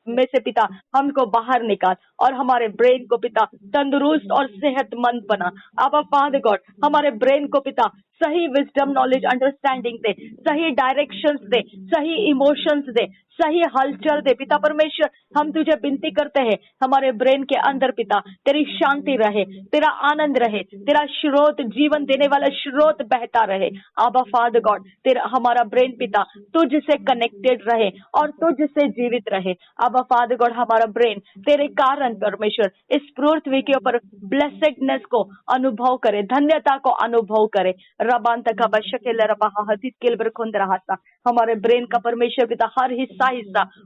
में से पिता हमको बाहर निकाल और हमारे ब्रेन को पिता तंदुरुस्त और सेहतमंद बना। अब फादर गॉड हमारे ब्रेन को पिता सही विजडम नॉलेज अंडरस्टैंडिंग दे, सही डायरेक्शंस दे, सही इमोशंस दे, सही हलचल दे पिता परमेश्वर। हम तुझे विनती करते हैं हमारे ब्रेन के अंदर पिता तेरी शांति रहे, तेरा आनंद रहे, तेरा स्रोत जीवन देने वाला स्रोत बहता रहे। आबा फादर गॉड तेरा हमारा ब्रेन पिता तुझसे कनेक्टेड रहे और तुझसे जीवित रहे। आबा फादर गॉड हमारा ब्रेन तेरे कारण परमेश्वर इस पृथ्वी के ऊपर ब्लेसेडनेस को अनुभव करे, धन्यता को अनुभव करे। रबान तक हमारे ब्रेन का परमेश्वर पिता हर हिस्सा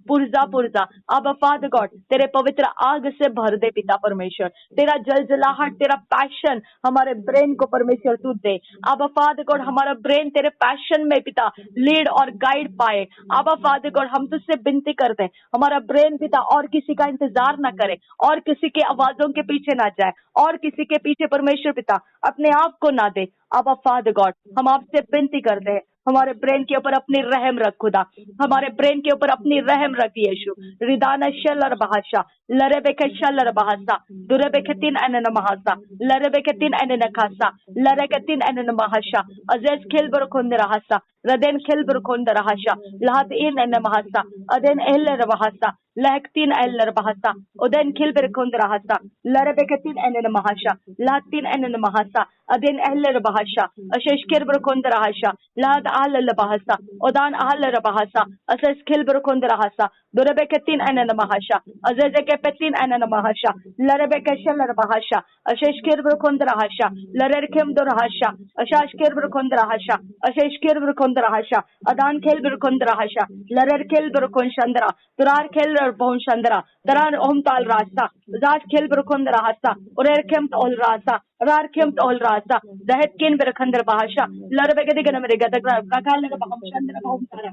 पुर्जा अब फादर गॉड तेरे पवित्र आग से भर दे पिता परमेश्वर, तेरा जलजलाहट तेरा पैशन हमारे ब्रेन को परमेश्वर तू दे। अब फादर गॉड हमारा ब्रेन तेरे पैशन में पिता लीड और गाइड पाए। अब फादर गॉड हम तुझसे विनती करते हैं हमारा ब्रेन पिता और किसी का इंतजार ना करे और किसी के आवाजों के पीछे ना जाए और किसी के पीछे परमेश्वर पिता अपने आप को ना दे। अब फादर गॉड हम आपसे विनती करते हैं हमारे ब्रेन के ऊपर अपनी रहम रख खुदा, हमारे ब्रेन के ऊपर अपनी रहम रख यीशु। रिदाना शलर बहाशा लरेबेके शलर बहासा दुरेबेके तीन अनन महासा लरेबेके तीन अनन खासा लरेके तीन अनन महाशा अजेज खेलबर खोंद रहसा रदेन खेलबर खोंद रहसा लहात इन अनन महासा अदेन एहलर Bahasa Lahtin eller bahasa, Oden kilber kondrahasa, Larabecatin and Mahasha, Latin and Mahasa, Adin eller bahasha, Ashesh kilber kondrahasha, Lad al bahasa, Odan al bahasa, Ashes kilber kondrahasa, Durabecatin and Mahasha, Azezekepetin and Mahasha, Larabeca sheller bahasha, Ashesh kilber kondrahasha, Larerkim dorahasha, Ashash kilber kondrahasha, Ashesh kilber kondrahasha, Adan kilber kondrahasha, Larer kilber konshandra, Durar kilber bonshandra, Daran omtal rasa, Zat kilber kondrahasa, Urer kemt ol rasa, Rar kemt ol rasa, Dahet kin berkhandra bahasha, Larabegadiganamriga, the Kakal Bhamshandra Bhamtara.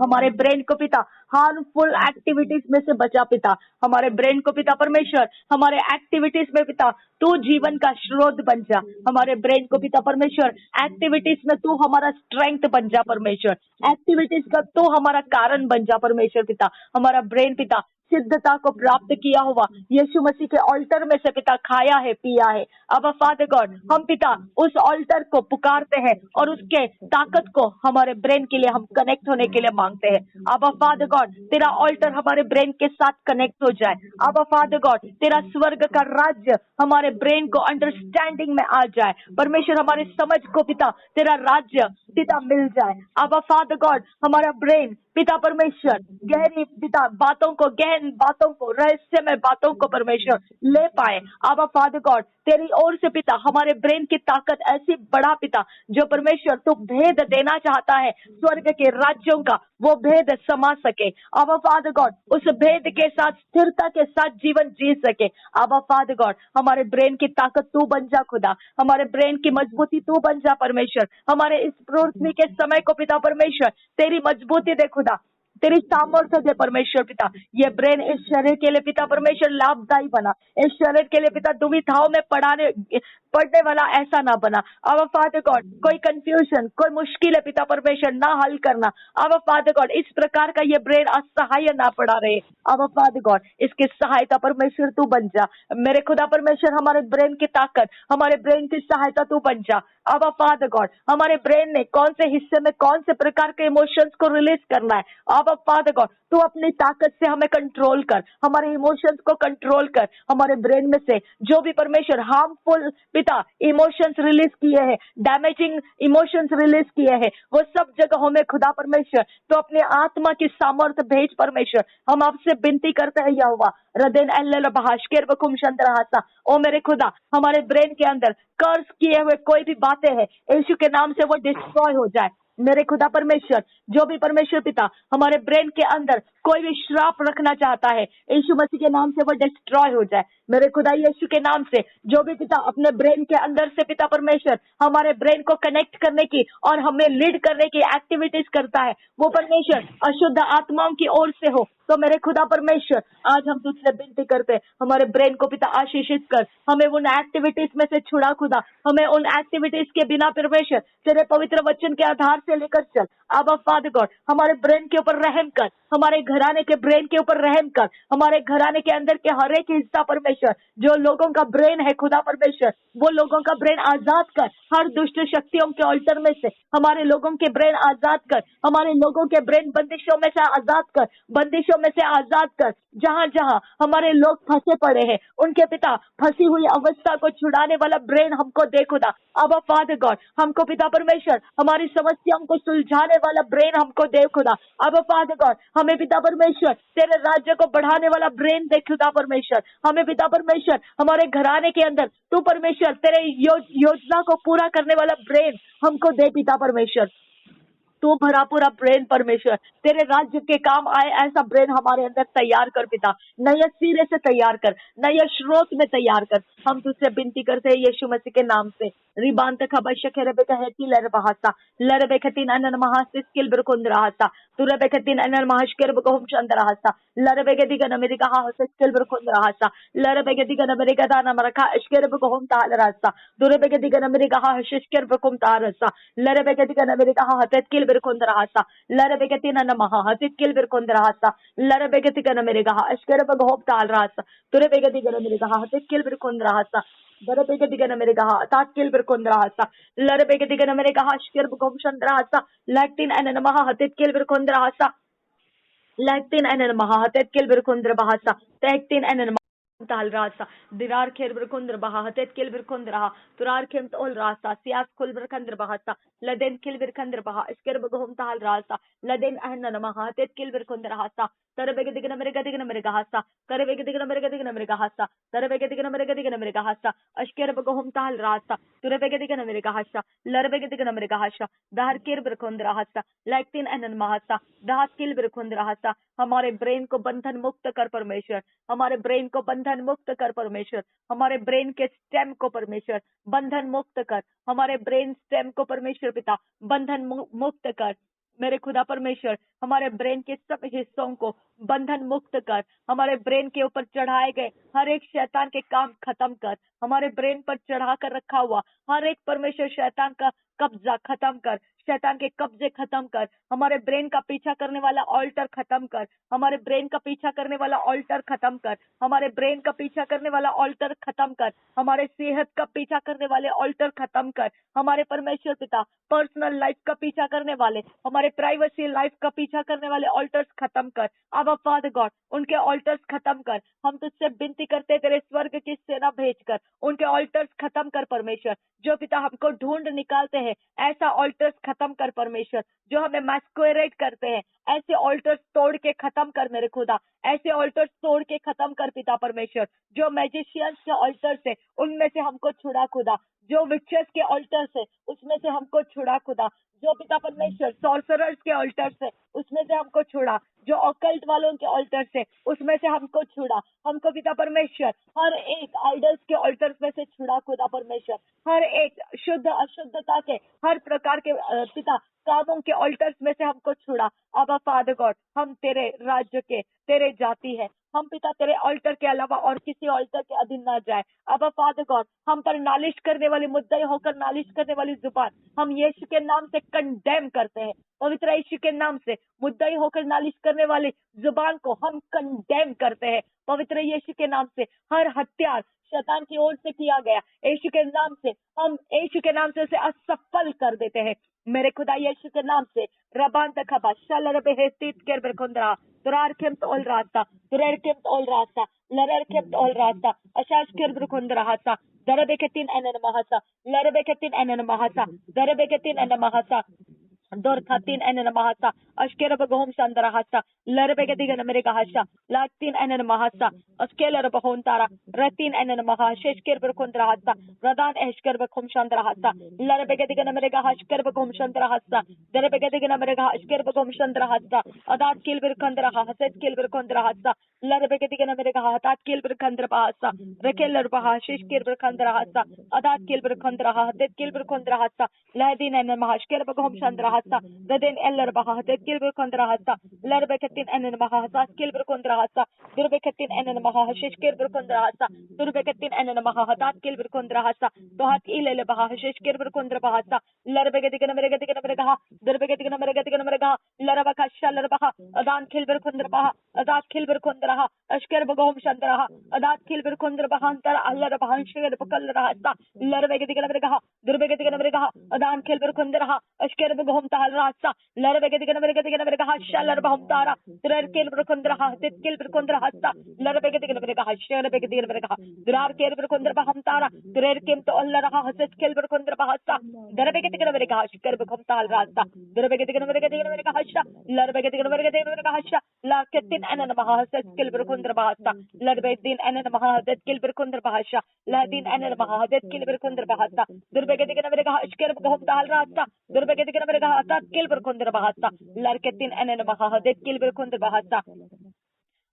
हमारे brain को पिता harmful activities में से बचा पिता, हमारे brain को पिता परमेश्वर हमारे एक्टिविटीज में पिता तू जीवन का स्रोत बन जा, हमारे ब्रेन को पिता परमेश्वर एक्टिविटीज में तू हमारा स्ट्रेंथ बन जा परमेश्वर, एक्टिविटीज का तू हमारा कारण बन जा परमेश्वर पिता, हमारा ब्रेन पिता सिद्धता को प्राप्त किया हुआ यीशु मसीह के ऑल्टर में से पिता खाया है पिया है। अब फादर गॉड हम पिता उस ऑल्टर को पुकारते हैं और उसके ताकत को हमारे ब्रेन के लिए हम कनेक्ट होने के लिए मांगते हैं। अब फादर गॉड तेरा ऑल्टर हमारे ब्रेन के साथ कनेक्ट हो जाए। अब फादर गॉड तेरा स्वर्ग का राज्य हमारे ब्रेन को अंडरस्टैंडिंग में आ जाए परमेश्वर, हमारे समझ को पिता तेरा राज्य पिता मिल जाए। अब फादर गॉड हमारा ब्रेन पिता परमेश्वर गहरी पिता बातों को, गहन बातों को, रहस्यमय बातों को परमेश्वर ले पाए। अब फादर गॉड तेरी ओर से पिता हमारे ब्रेन की ताकत ऐसी बढ़ा पिता जो परमेश्वर तू भेद देना चाहता है स्वर्ग के राज्यों का, वो भेद समा सके। अब फादर गॉड उस भेद के साथ स्थिरता के साथ जीवन जी सके। अब फादर गॉड हमारे ब्रेन की ताकत तू बन जा खुदा, हमारे ब्रेन की मजबूती तू बन जा परमेश्वर, हमारे इस पृथ्वी के समय को पिता परमेश्वर तेरी मजबूती दे खुदा, तेरी सामर्थ्य दे परमेश्वर पिता। ये ब्रेन इस शरीर के लिए पिता परमेश्वर लाभदायी बना, इस शरीर के लिए पिता दुविधाओं में पड़ने वाला ऐसा ना बना। अब फादर गॉड कोई कंफ्यूजन, कोई मुश्किल है पिता परमेश्वर ना हल करना। अब फादर गॉड इस प्रकार का ये ब्रेन असहाय ना पड़ा रहे। अब फादर गॉड इसकी सहायता परमेश्वर तू बन जा मेरे खुदा परमेश्वर, हमारे ब्रेन की ताकत, हमारे ब्रेन की सहायता तू बन जा। अब फादर गॉड हमारे ब्रेन ने कौन से हिस्से में कौन से प्रकार के इमोशंस को रिलीज करना है, अब फादर गॉड तू अपनी ताकत से हमें कंट्रोल कर, हमारे इमोशंस को कंट्रोल कर। हमारे ब्रेन में से जो भी परमेश्वर हार्मफुल पिता इमोशंस रिलीज किए हैं, डैमेजिंग इमोशंस रिलीज किए हैं, वो सब जगहों में खुदा परमेश्वर तो अपनी आत्मा की सामर्थ्य भेज परमेश्वर। हम आपसे विनती करते हैं यहोवा रदेन एल्ल बहाशकेर बकुम शंद्रहासा, ओ मेरे खुदा हमारे ब्रेन के अंदर कर्ज किए हुए कोई भी बातें हैं यीशु के नाम से वो डिस्ट्रॉय हो जाए। मेरे खुदा परमेश्वर जो भी परमेश्वर पिता हमारे ब्रेन के अंदर कोई भी श्राप रखना चाहता है यीशु मसीह के नाम से वो डिस्ट्रॉय हो जाए। मेरे खुदा यीशु के नाम से जो भी पिता अपने ब्रेन के अंदर से पिता परमेश्वर हमारे ब्रेन को कनेक्ट करने की और हमें लीड करने की एक्टिविटीज करता है वो परमेश्वर अशुद्ध आत्माओं की ओर से हो। तो मेरे खुदा परमेश्वर आज हम तुझसे विनती करते हैं हमारे ब्रेन को पिता आशीषित कर, हमें उन एक्टिविटीज में से छुड़ा खुदा, हमें उन एक्टिविटीज के बिना परमेश्वर तेरे पवित्र वचन के आधार से लेकर चल। अब फादर गॉड हमारे ब्रेन के ऊपर रहम कर, हमारे घराने के ब्रेन के ऊपर रहम कर, हमारे घराने के अंदर के हर एक हिस्सा परमेश्वर जो लोगों का ब्रेन है खुदा परमेश्वर वो लोगों का ब्रेन आजाद कर, हर दुष्ट शक्तियों के ऑल्टर में से हमारे लोगों के ब्रेन आजाद कर, हमारे लोगों के ब्रेन बंदिशों में से आजाद कर, बंदिशों में से आजाद कर। जहां जहां हमारे लोग फंसे पड़े हैं उनके पिता फंसी हुई अवस्था को छुड़ाने वाला ब्रेन हमको दे खुदा। अब फादर गॉड हमको पिता परमेश्वर हमारी समस्याओं को सुलझाने वाला ब्रेन हमको दे खुदा। अब फादर गॉड हमें पिता परमेश्वर तेरे राज्य को बढ़ाने वाला ब्रेन दे खुदा परमेश्वर, हमें पिता परमेश्वर हमारे घराने के अंदर तू परमेश्वर तेरे योजना को पूरा करने वाला ब्रेन हमको दे पिता परमेश्वर। तू भरा पूरा ब्रेन परमेश्वर तेरे राज्य के काम आए ऐसा ब्रेन हमारे अंदर तैयार कर पिता, नए सिरे से तैयार कर, नए स्रोत में तैयार कर। हम तुझसे विनती करते हैं यीशु मसीह के नाम से। रिबांत खबशक रबे कहती लर बहासा लर बेखतीन अनन महासिस किल बिरकुंद रहसा तुरे बेखतीन अनन महाशकर बकोम चंद रहसा लर बेगदी गन अमेरिका हासिस किल बिरकुंद रहसा लर बेगदी गन अमेरिका दाना मरखा अशकर बकोम ताल रहसा तुरे बेगदी गन अमेरिका हासिस्कर बकोम तारसा लर बेगदी गन अमेरिका हातत किल बिरकुंद रहसा लर बेगतीन अनन महासिस किल बिरकुंद रहसा लर बेगदी गन अमेरिका अशकर बकोम ताल रहसा तुरे बेगदी gun America हासिस kill बिरकुंद रहसा Darabegadigan America, Tatkil Berkondrasa, Larabegadigan America, Hashkir Bukomshandrasa, Latin and Namaha Hatit Kilberkondrasa. Lactin and Mahatet Kilbur Kundra Bahasa, Tectin and Tal Rasa, Dirar Kirbur Kundra Baha, Tet Kilbur Kundra, Turar Kimt Ol Rasa, Sias Kulbur Kandra Bahasa, Laden Kilbur Kandra Baha, Skerbugum Tal Rasa, Laden and Maha, Tet Kilbur Kundra Hasa, Tarabegadigan American America Hasa, Tarabegadigan American America Hasa, Tarabegadigan American America Hasa, Ashkerbugum Tal Rasa, Turabegadigan America Hasa, Larabegadigan America Hasa, Dar Kirbur Kundra Hasa, Lactin and Mahasa, दास किल बिरखुंद्रासा हमारे brain को बंधन मुक्त कर परमेश्वर, हमारे brain को बंधन मुक्त कर परमेश्वर, हमारे ब्रेन के स्टेम को परमेश्वर बंधन मुक्त कर, हमारे ब्रेन स्टेम को परमेश्वर पिता बंधन मुक्त कर मेरे खुदा परमेश्वर, हमारे ब्रेन के सब हिस्सों को बंधन मुक्त कर, हमारे ब्रेन के ऊपर चढ़ाए गए हर एक शैतान के काम खत्म कर, हमारे ब्रेन पर चढ़ा कर रखा हुआ हर एक परमेश्वर शैतान का कब्जा खत्म कर, शैतान के कब्जे खत्म कर, हमारे ब्रेन का पीछा करने वाला ऑल्टर खत्म कर, हमारे ब्रेन का पीछा करने वाला ऑल्टर खत्म कर, हमारे ब्रेन का पीछा करने वाला ऑल्टर खत्म कर, हमारे सेहत का पीछा करने वाले ऑल्टर खत्म कर, हमारे परमेश्वर पिता पर्सनल लाइफ का पीछा करने वाले, हमारे प्राइवेसी लाइफ का पीछा करने वाले ऑल्टर्स खत्म कर, अब फादर गॉड उनके ऑल्टर्स खत्म कर, हम तुझसे विनती करते तेरे स्वर्ग की सेना भेजकर उनके ऑल्टर्स खत्म कर परमेश्वर, जो पिता हमको ढूंढ निकालते हैं ऐसा ऑल्टर्स खत्म कर परमेश्वर, जो हमें मैस्कुरेट करते हैं ऐसे ऑल्टर्स तोड़ के खत्म कर मेरे खुदा, ऐसे ऑल्टर्स तोड़ के खत्म कर पिता परमेश्वर, जो मैजिशियंस के ऑल्टर्स है उनमें से हमको छुड़ा खुदा, जो विचर्स के ऑल्टर्स है उसमें से हमको छुड़ा खुदा, जो पिता परमेश्वर सॉर्सरर्स के ऑल्टर्स है उसमें से हमको छुड़ा, जो ऑकल्ट वालों के ऑल्टर्स है उसमें से हमको छुड़ा, हमको पिता परमेश्वर हर एक आइडल्स के ऑल्टर्स में से छुड़ा खुदा परमेश्वर, हर एक शुद्ध अशुद्धता के हर प्रकार के पिता कामों के ऑल्टर्स में से हमको छुड़ा। अब फादर गॉड हम तेरे राज्य के तेरे जाति है, हम पिता तेरे ऑल्टर के अलावा और किसी ऑल्टर के अधीन ना जाए। अब फादर गॉड हम पर नालिश करने वाली मुद्दई होकर नालिश करने वाली जुबान हम यीशु के नाम से कंडेम करते हैं, पवित्र यीशु के नाम से मुद्दई होकर नालिश करने वाली जुबान को हम कंडेम करते हैं, पवित्र यीशु के नाम से हर हत्यार शैतान की ओर से किया गया यीशु के नाम से हम यीशु के नाम से उसे असफल कर देते हैं मेरे खुदा यीशु के नाम से। रबांत खबा शलरबे हेस्तित केर बरखुंदरा तुरार केम्त ओल रास्ता तुरर केम्त ओल रास्ता लरर केम्त ओल रास्ता अशाश केर बरखुंदरा हासा दरबे केतिन एनन महासा लरबे केतिन एनन महासा दरबे केतिन एनन महासा दor khatin enen mahasa ashkera bagom sandara hasa larbege digan amerika hasha latin enen mahasa ashkela bahon tara ratin enen mahashesh ker berkondra hasa radan eshker bakom sandara hasa larbege digan amerika hashker bagom sandara hasa darbege digan amerika ashker bagom sandara hasa adat kil berkondra haset kil berkondra hasa larbege digan amerika hatat kil berkondra hasa rekeller bahashesh kir berkondra hasa adat kil berkondra haset kil berkondra hasa ladin enen mahashker bagom sandara Dadin eller bahasa kilber kontrahasa larbekatin enen mahasa kilber kontrahasa durbekatin enen mahashish kilber kontrahasa durbekatin enen mahahatat kilber kontrahasa tohat ilele bahashish kilber kontrahasa larbekatin merekatin mereka durbekatin merekatin mereka larabakasha larbaha adan kilber kontraha adat kilber kontraha ashker bagom shandraha adat kilber kontraha antar allah bahanshir bakal rahasa larbekatin mereka durbekatin mereka adan kilber kontraha ashker bagom Rasa, Larabegadigan Hasha, Larbahumtara, Turkel Berkondra, Titkil Berkondra Hasta, Larabegadigan Hasha, Begadigan Berga, Durar Kel Berkondra Bahamtara, Turkel to Olaraha, Kel Berkondra Bahasa, Darabegadigan America, Kerbekomtal Rasa, Durabegadigan Hasha, Larabegadigan Hasha, La Ketin and Maha, Kel Berkondra Bahasa, Larbedin and Maha, Kel Berkondra Bahasha, Ladin and Maha, Kel Berkondra Bahasa, Durbegadigan America, Kerbekomtal Rasa, Durbegadigan America. Kilber kondra bahasa larketin enen mahadet kilber kondra bahasa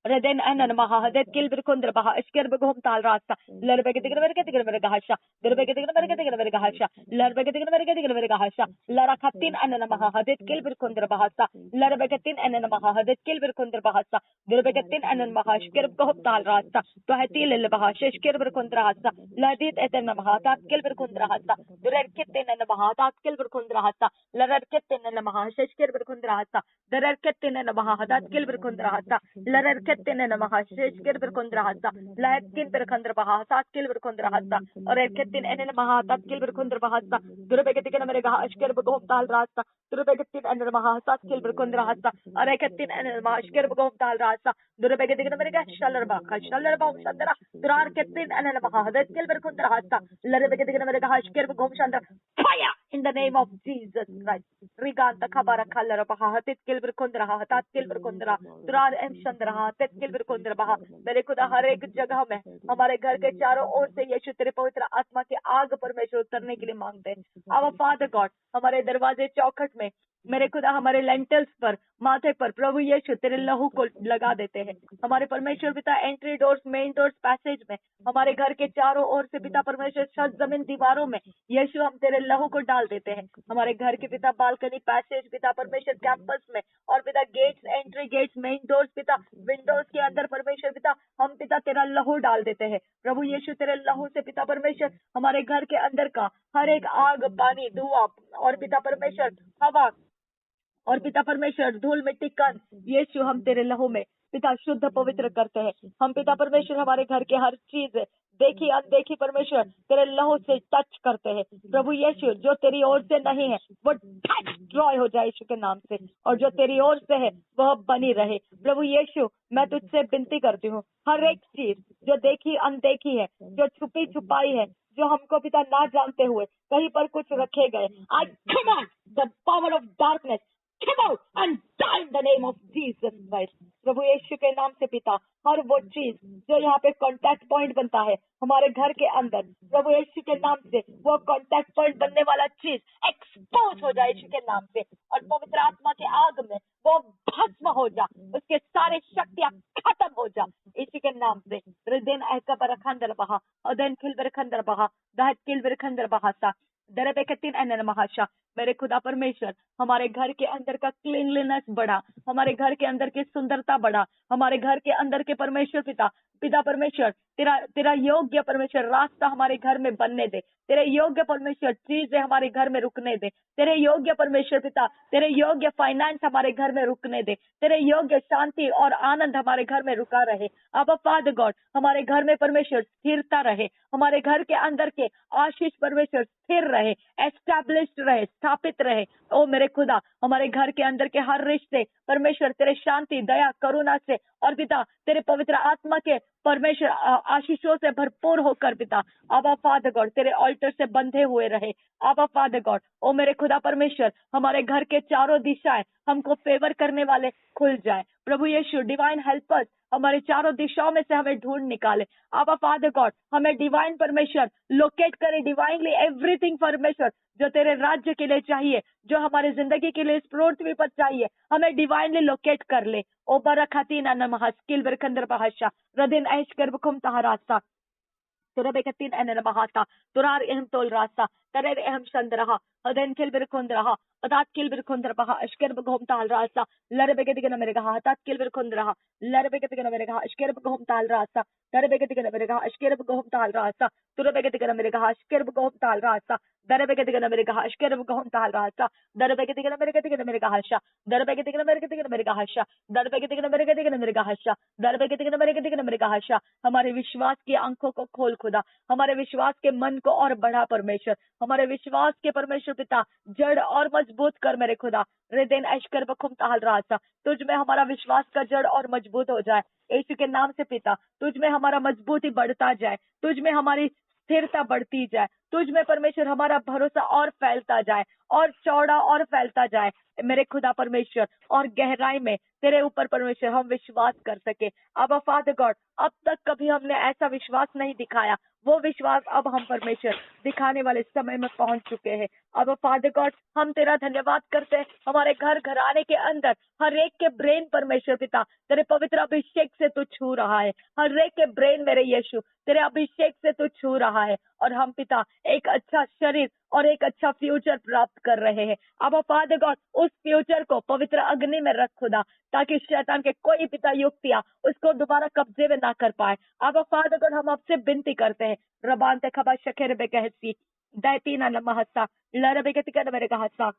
Reden anan mahadet kilber kondra baha esker begom tal rasa larbegedigan merga hasha durbegedigan merga hasha larbegedigan merga hasha larakatin anan mahadet kilber kondra bahasa larbegetin anan mahadet kilber kondra bahasa Durbegatin anan maha shkir kohop tal rasa to hatil el baha shkir ber kundra hasa ladit eten maha tatkil ber kundra hasa durerketin an maha tatkil ber kundra hasa larerketin an maha shkir ber kundra hasa durerketin an maha tatkil ber kundra hasa larerketin an maha shkir ber kundra hasa lakin ber kundra baha tatkil ber kundra hasa और erketin an maha tatkil ber kundra bahasa durbegatin mere gaha shkir ber kohop tal rasa durbegatin an maha tatkil ber kundra hasa और erketin an maha shkir ber kohop tal rasa durbegatin mere gaha shalarba shandra durar ketin an maha tatkil ber kundra hasa larbegatin mere gaha shkir ber kohop shandra fire in the name of Jesus Christ riganta khabara khallara baha tatkil ber kundra ha tatkil ber kundra दुरार एम चंद्रहा तेत्किल बिरकुंद्र बहा मेरे खुदा हर एक जगह में हमारे घर के चारों ओर से यीशु तेरे पवित्र आत्मा की आग परमेश्वर उतरने के लिए मांगते हैं। आवर फादर गॉड हमारे दरवाजे चौखट में मेरे खुदा हमारे लेंटल्स पर माथे पर प्रभु यीशु तेरे लहू को लगा देते हैं। हमारे परमेश्वर पिता entry doors main doors passage में हमारे घर के चारों ओर से पिता परमेश्वर छत जमीन दीवारों में यीशु हम तेरे लहू को डाल देते हैं। हमारे घर के पिता बालकनी पैसेज पिता परमेश्वर कैंपस में और पिता gates entry gates main doors पिता विंडोज के अंदर परमेश्वर पिता हम पिता तेरा लहू डाल देते हैं। प्रभु यीशु तेरे लहू से पिता परमेश्वर हमारे घर के अंदर का हर एक आग पानी धुआं और पिता परमेश्वर हवा और पिता परमेश्वर धूल मिट्टी कण यीशु हम तेरे लहू में पिता शुद्ध पवित्र करते हैं। हम पिता परमेश्वर हमारे घर के हर चीज देखी अनदेखी परमेश्वर तेरे लहू से टच करते हैं। प्रभु यीशु जो तेरी ओर से नहीं है वो डिस्ट्रॉय हो जाए यीशु के नाम से और जो तेरी ओर से है वह बनी रहे। प्रभु यीशु मैं तुझसे विनती करती हूँ हर एक चीज जो देखी अनदेखी है जो छुपी छुपाई है जो हमको पिता ना जानते हुए कहीं पर कुछ रखे गए आई command the power of darkness come out and die in the name of Jesus Christ। प्रभु यीशु के नाम से पिता हर वो चीज जो यहाँ पे कांटेक्ट पॉइंट बनता है हमारे घर के अंदर प्रभु यीशु के नाम से वो कांटेक्ट पॉइंट बनने वाला चीज एक्सपोज हो जाए यीशु के नाम से और पवित्र आत्मा के आग में वो भस्म हो जा उसके सारे शक्तियां खत्म हो जा यीशु के नाम से। हृदय ऐका बरखंदर बहा अदन खिल बरखंदर बहा दहत किल बरखंदर बहा सा दरबेकतीन अनन महाशा मेरे खुदा परमेश्वर हमारे घर के अंदर का क्लीनलीनेस बढ़ा हमारे घर के अंदर की सुंदरता बढ़ा हमारे घर के अंदर के परमेश्वर पिता परमेश्वर तेरा योग्य परमेश्वर रास्ता हमारे घर में बनने दे तेरे योग्य परमेश्वर चीजें हमारे घर में रुकने दे तेरे योग्य परमेश्वर पिता तेरे योग्य फाइनेंस हमारे घर में रुकने दे तेरे योग्य शांति और आनंद हमारे घर में रुका रहे। अब फादर गॉड हमारे घर में परमेश्वर स्थिरता रहे हमारे घर के अंदर के आशीष परमेश्वर स्थिर रहे एस्टैब्लिश्ड रहे स्थापित रहे। ओ मेरे खुदा हमारे घर के अंदर के हर रिश्ते परमेश्वर तेरे शांति दया करुणा से और पिता तेरे पवित्र आत्मा के परमेश्वर आशीषों से भरपूर होकर पिता आबा फादर गॉड तेरे ऑल्टर से बंधे हुए रहे। आबा फादर गॉड ओ मेरे खुदा परमेश्वर हमारे घर के चारों दिशाएं हमको फेवर करने वाले खुल जाए। प्रभु यीशु डिवाइन हेल्पर्स हमारे चारों दिशाओं में से हमें ढूंढ निकाले। आबा फादर गॉड हमें डिवाइन परमेश्वर लोकेट करे डिवाइनली एवरीथिंग परमेश्वर जो तेरे राज्य के लिए चाहिए जो हमारे जिंदगी के लिए इस पृथ्वी पर चाहिए हमें डिवाइनली लोकेट कर ले। ओ बरखातीन नमः स्किल बरखंदर भाषा रदिन ऐश कर बखुम तहरासा तुरबेकतीन अनन महाता तुरार एहम तोल रास्ता तरेर एहम चंद्रहा अदन किल बिरकुंद्रहा अदात किल बिरकुंद्रहा अश्कर बघोम ताल रास्ता लरबेगतिगन मेरे कहा अदात किल बिरकुंद्रहा लरबेगतिगन मेरे कहा अश्कर बघोम ताल रास्ता दरबेगतिगन मेरे कहा अश्कर बघोम ताल रास्ता तुरबेगतिगन मेरे कहा अश्कर बघोम ताल रास्ता दरबेगतिगन मेरे कहा अश्कर बघोम ताल रास्ता दरबेगतिगन मेरे कहा शा दरबेगतिगन मेरे कहा शा दरबेगतिगन मेरे कहा शा दरबेगतिगन मेरे कहा शा हमारे विश्वास की आंखों को खोल खुदा हमारे विश्वास के मन को और बढ़ा परमेश्वर हमारे विश्वास के परमेश्वर पिता जड़ और मजबूत कर मेरे खुदा रेदेन ऐशकर बखुम ताल रास्ता तुझ में हमारा विश्वास का जड़ और मजबूत हो जाए यीशु के नाम से पिता तुझ में हमारा मजबूती बढ़ता जाए तुझ में हमारी स्थिरता बढ़ती जाए तुझ में परमेश्वर हमारा भरोसा और फैलता जाए और चौड़ा और फैलता जाए मेरे खुदा परमेश्वर और गहराई में तेरे ऊपर परमेश्वर हम विश्वास कर सके। अब फादर गॉड अब तक कभी हमने ऐसा विश्वास नहीं दिखाया वो विश्वास अब हम परमेश्वर दिखाने वाले समय में पहुंच चुके हैं। अब फादर गॉड हम तेरा धन्यवाद करते हैं हमारे घर घराने के अंदर हर एक के ब्रेन परमेश्वर पिता तेरे पवित्र अभिषेक से तू छू रहा है हर एक के ब्रेन मेरे यीशु तेरे अभिषेक से तू छू रहा है और हम पिता एक अच्छा शरीर और एक अच्छा फ्यूचर प्राप्त कर रहे हैं। अब फादर गॉड उस फ्यूचर को पवित्र अग्नि में रख खुदा, ताकि शैतान के कोई पिता युक्तियां उसको दोबारा कब्जे में ना कर पाए। अब फादर गॉड हम आपसे विनती करते हैं, रबान ते खबा शखेर बे कहसी दैतीना नमहसा लरबे के तिकर मेरे कहा,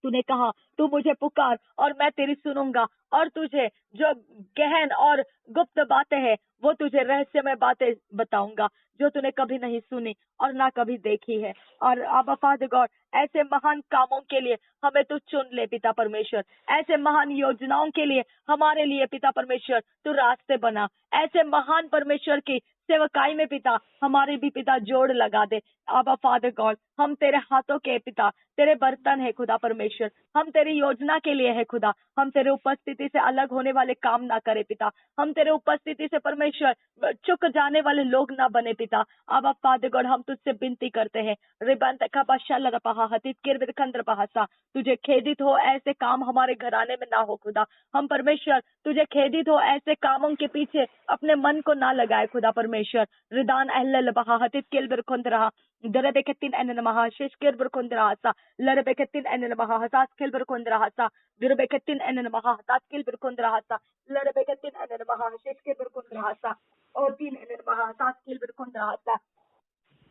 तूने कहा तू मुझे पुकार और मैं तेरी सुनूंगा, और तुझे जो गहन और गुप्त बातें हैं वो तुझे रहस्यमय बातें बताऊंगा, जो तूने कभी नहीं सुनी और ना कभी देखी है। और अब फादर गॉड ऐसे महान कामों के लिए हमें तू चुन ले पिता परमेश्वर, ऐसे महान योजनाओं के लिए हमारे लिए पिता परमेश्वर तू रास्ते बना, ऐसे महान परमेश्वर की सेवकाई में पिता हमारे भी पिता जोड़ लगा दे। अब फादर गॉड हम तेरे हाथों के पिता तेरे बर्तन है खुदा परमेश्वर, हम तेरी योजना के लिए है खुदा, हम तेरे उपस्थिति से अलग होने वाले काम ना करे पिता, हम तेरे उपस्थिति से परमेश्वर चुक जाने वाले लोग ना बने पिता। अब फादर गॉड हम तुझसे विनती करते हैं, रिबन तका बशल रपहा हतित किरबिर खंद्र पहासा, तुझे खेदित हो ऐसे काम हमारे घराने में ना हो खुदा, हम परमेश्वर तुझे खेदित हो ऐसे कामों के पीछे अपने मन को ना लगाए खुदा परमेश्वर। रिदान अहल बहा हतित किरबिर खंद्र दरबेकतिन एन महा शेष किरबिर खंद्र हासा लरबेकतिन एन महा हसास किरबिर खंद्र हासा दरबेकतिन एन महा हसास किरबिर खंद्र हासा लरबेकतिन एन महा शेष किरबिर खंद्र हासा और तीन एन महा हसास किरबिर खंद्र हासा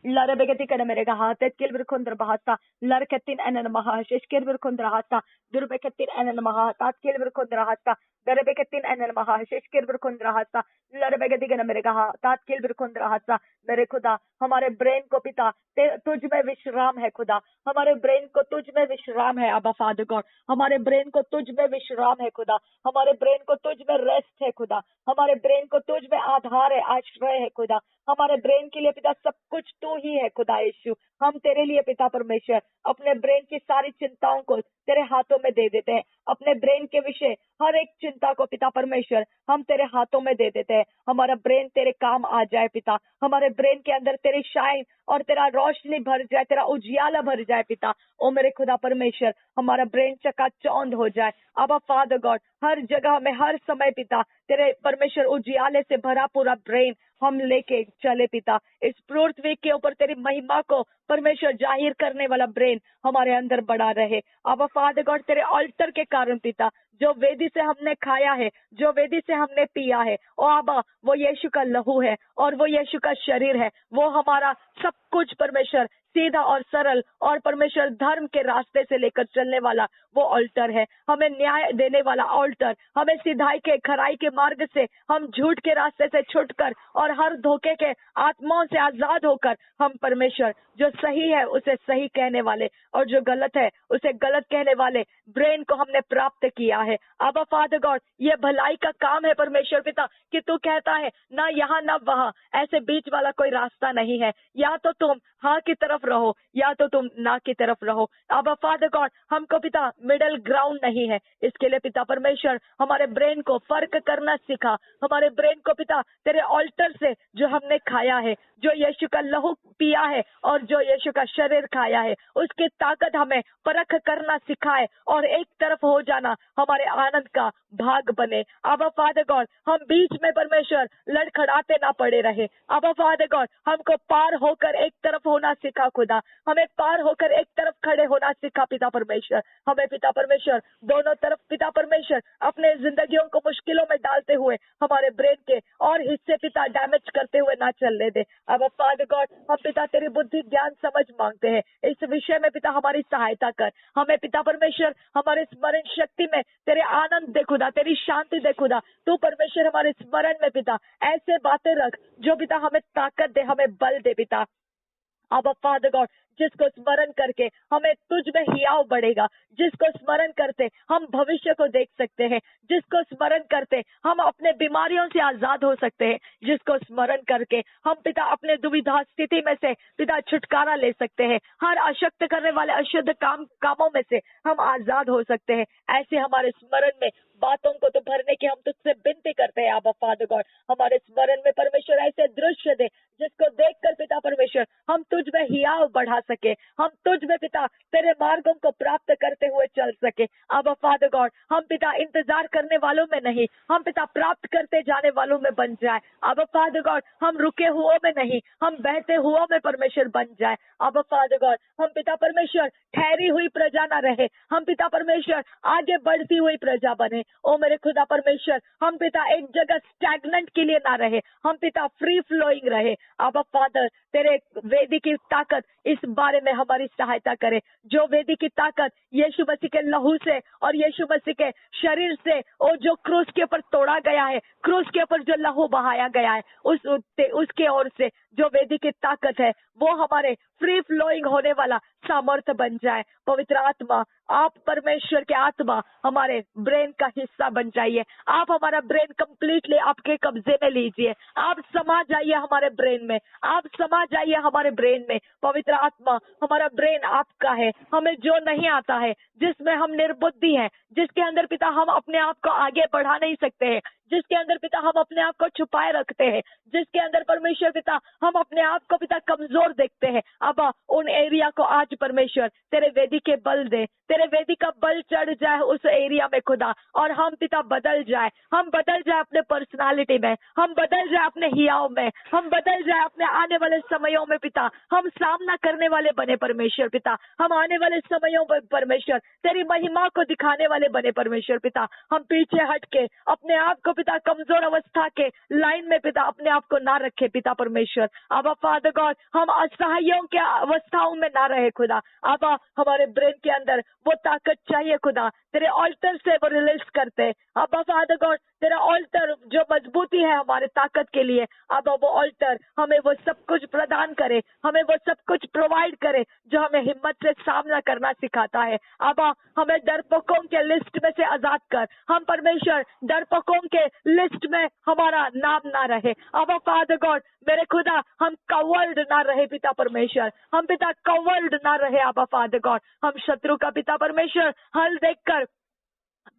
लरबेगति कने मेरे कहा तेकिल बिरखुंद्र बहासा लरकतिन एनन महा शेषकिल बिरखुंद्र हासा दुर्बेकतिन एनन महा तातकिल बिरखुंद्र हासा दरबेकतिन एनन महा शेषकिल बिरखुंद्र हासा लरबेगति कने मेरे कहा तातकिल बिरखुंद्र हासा। मेरे खुदा हमारे ब्रेन को पिता तुझ में विश्राम है खुदा, हमारे ब्रेन को तुझ में विश्राम है। अबा फादर गॉड हमारे ब्रेन को तुझ में विश्राम है खुदा, हमारे ब्रेन को तुझ में रेस्ट है खुदा, हमारे ब्रेन को तुझ में आधार है, आश्रय है खुदा, हमारे ब्रेन के लिए पिता सब कुछ तू ही है खुदा यीशु। हम तेरे लिए पिता परमेश्वर अपने ब्रेन की सारी चिंताओं को तेरे हाथों में दे देते हैं, अपने ब्रेन के विषय हर एक चिंता को पिता परमेश्वर हम तेरे हाथों में दे देते हैं। हमारा ब्रेन तेरे काम आ जाए पिता, हमारे ब्रेन के अंदर तेरी शाइन और तेरा रोशनी भर जाए, तेरा उजियाला भर जाए पिता। ओ मेरे खुदा परमेश्वर हमारा ब्रेन चकाचौंध हो जाए। अब फादर गॉड हर जगह में हर समय पिता तेरे परमेश्वर उजियाले से भरा पूरा ब्रेन हम लेके चले पिता, इस पृथ्वी के ऊपर तेरी महिमा को परमेश्वर जाहिर करने वाला ब्रेन हमारे अंदर बड़ा रहे। अब फादर गॉड तेरे ऑल्टर के कारण पिता जो वेदी से हमने खाया है, जो वेदी से हमने पिया है, ओ आबा वो यीशु का लहू है और वो यीशु का शरीर है, वो हमारा सब कुछ परमेश्वर सीधा और सरल और परमेश्वर धर्म के रास्ते से लेकर चलने वाला वो ऑल्टर है, हमें न्याय देने वाला ऑल्टर, हमें सिधाई के खराई के मार्ग से हम झूठ के रास्ते से छुटकर और हर धोखे के आत्माओं से आजाद होकर हम परमेश्वर जो सही है उसे सही कहने वाले और जो गलत है उसे गलत कहने वाले ब्रेन को हमने प्राप्त किया है। अब फादर गॉड ये भलाई का काम है परमेश्वर पिता कि तू कहता है ना यहाँ ना वहाँ, ऐसे बीच वाला कोई रास्ता नहीं है, या तो तुम हाँ की तरफ रहो या तो तुम ना की तरफ रहो। अब फादर गॉड हमको पिता मिडिल ग्राउंड नहीं है, इसके लिए पिता परमेश्वर हमारे ब्रेन को फर्क करना सिखा, हमारे ब्रेन को पिता तेरे ऑल्टर से जो हमने खाया है, जो यीशु का लहू पिया है और जो यीशु का शरीर खाया है, उसकी ताकत हमें परख करना सिखाए और एक तरफ हो जाना हमारे आनंद का भाग बने। अब फादर गॉड हम बीच में परमेश्वर लड़खड़ाते ना पड़े रहे। अब फादर गॉड हमको पार होकर एक तरफ होना सिखा खुदा, हमें पार होकर एक तरफ खड़े होना सिखा पिता परमेश्वर, हमें पिता परमेश्वर दोनों तरफ पिता परमेश्वर अपने जिंदगियों को मुश्किलों में डालते हुए हमारे ब्रेन के और हिस्से पिता डैमेज करते हुए ना चलने दे। अब फादर गॉड हम पिता तेरी बुद्धि ज्ञान समझ मांगते हैं, इस विषय में पिता हमारी सहायता कर, हमें पिता परमेश्वर हमारे स्मरण शक्ति में तेरे आनंद दे खुदा, तेरी शांति दे खुदा, तू परमेश्वर हमारे स्मरण में पिता ऐसे बातें रख जो पिता हमें ताकत दे, हमें बल दे पिता। अब फादर गॉड जिसको स्मरण करके हमें तुझ में हियाव बढ़ेगा, जिसको स्मरण करते हम भविष्य को देख सकते हैं, जिसको स्मरण करते हम अपने बीमारियों से आजाद हो सकते हैं, जिसको स्मरण करके हम पिता अपने दुविधा स्थिति में से पिता छुटकारा ले सकते हैं, हर अशक्त करने वाले अशुद्ध कामों में से हम आजाद हो सकते हैं। ऐसे हमारे स्मरण में बातों को तो भरने की हम तुझसे विनती करते हैं। अब फादर गॉड हमारे स्मरण में परमेश्वर ऐसे दृश्य दे जिसको देखकर पिता परमेश्वर हम तुझ में हियाव बढ़ा सके, हम तुझ में पिता तेरे मार्गों को प्राप्त करते हुए चल सके। अब फादर गॉड हम पिता इंतजार करने वालों में नहीं, हम पिता प्राप्त करते जाने वालों में बन जाए। अब फादर गॉड हम रुके हुओं में नहीं, हम बहते हुओं में परमेश्वर बन जाए। अब फादर गॉड हम पिता परमेश्वर ठहरी हुई प्रजा ना रहे, हम पिता परमेश्वर आगे बढ़ती हुई प्रजा बने। ओ मेरे खुदा परमेश्वर हम पिता एक जगह स्टैग्नेंट के लिए ना रहे, हम पिता फ्री फ्लोइंग रहे। अब फादर तेरे वेदी की ताकत इस बारे में हमारी सहायता करे, जो वेदी की ताकत यीशु मसीह के लहू से और यीशु मसीह के शरीर से और जो क्रूस के ऊपर तोड़ा गया है, क्रूस के ऊपर जो लहू बहाया गया है, उसके ओर से जो वेदी की ताकत है वो हमारे फ्री फ्लोइंग होने वाला सामर्थ्य बन जाए। पवित्र आत्मा आप परमेश्वर के आत्मा हमारे ब्रेन का हिस्सा बन जाइए, आप हमारा ब्रेन कंप्लीटली आपके कब्जे में लीजिए, आप समा जाइए हमारे ब्रेन में, आप समा जाइए हमारे ब्रेन में। पवित्र आत्मा हमारा ब्रेन आपका है, हमें जो नहीं आता है, जिसमें हम निर्बुद्धि हैं, जिसके अंदर पिता हम अपने आप को आगे बढ़ा नहीं सकते हैं, जिसके अंदर पिता हम अपने आप को छुपाए रखते हैं, जिसके अंदर परमेश्वर पिता हम अपने आप को पिता कमजोर देखते हैं। अब उन एरिया को आज परमेश्वर तेरे वेदी के बल दे, तेरे वेदी का बल चढ़ जाए उस एरिया में खुदा, और हम पिता बदल जाए, हम बदल जाए अपने पर्सनालिटी में, हम बदल जाए अपने हियाव में, हम बदल जाए अपने आने वाले समयों में पिता, हम सामना करने वाले बने परमेश्वर पिता, हम आने वाले समयों में परमेश्वर तेरी महिमा को दिखाने वाले बने परमेश्वर पिता। हम पीछे हट के अपने आप को पिता कमजोर अवस्था के लाइन में पिता अपने आप को ना रखे पिता परमेश्वर। अब फादर गॉड हम असहायों के अवस्थाओं में ना रहे खुदा, अब हमारे ब्रेन के अंदर वो ताकत चाहिए खुदा, तेरे ऑल्टर से वो रिलीज करते। अब फादर गॉड तेरा ऑल्टर जो मजबूती है हमारे ताकत के लिए, अब वो ऑल्टर हमें वो सब कुछ प्रदान करे, हमें वो सब कुछ प्रोवाइड करे जो हमें हिम्मत से सामना करना सिखाता है। अब हमें डरपोकों के लिस्ट में से आजाद कर, हम परमेश्वर डरपोकों के लिस्ट में हमारा नाम ना रहे। अब फादर गॉड मेरे खुदा हम कवर्ड ना रहे पिता परमेश्वर, हम पिता कवर्ड ना रहे। अब फादर गॉड हम शत्रु का पिता परमेश्वर हल देखकर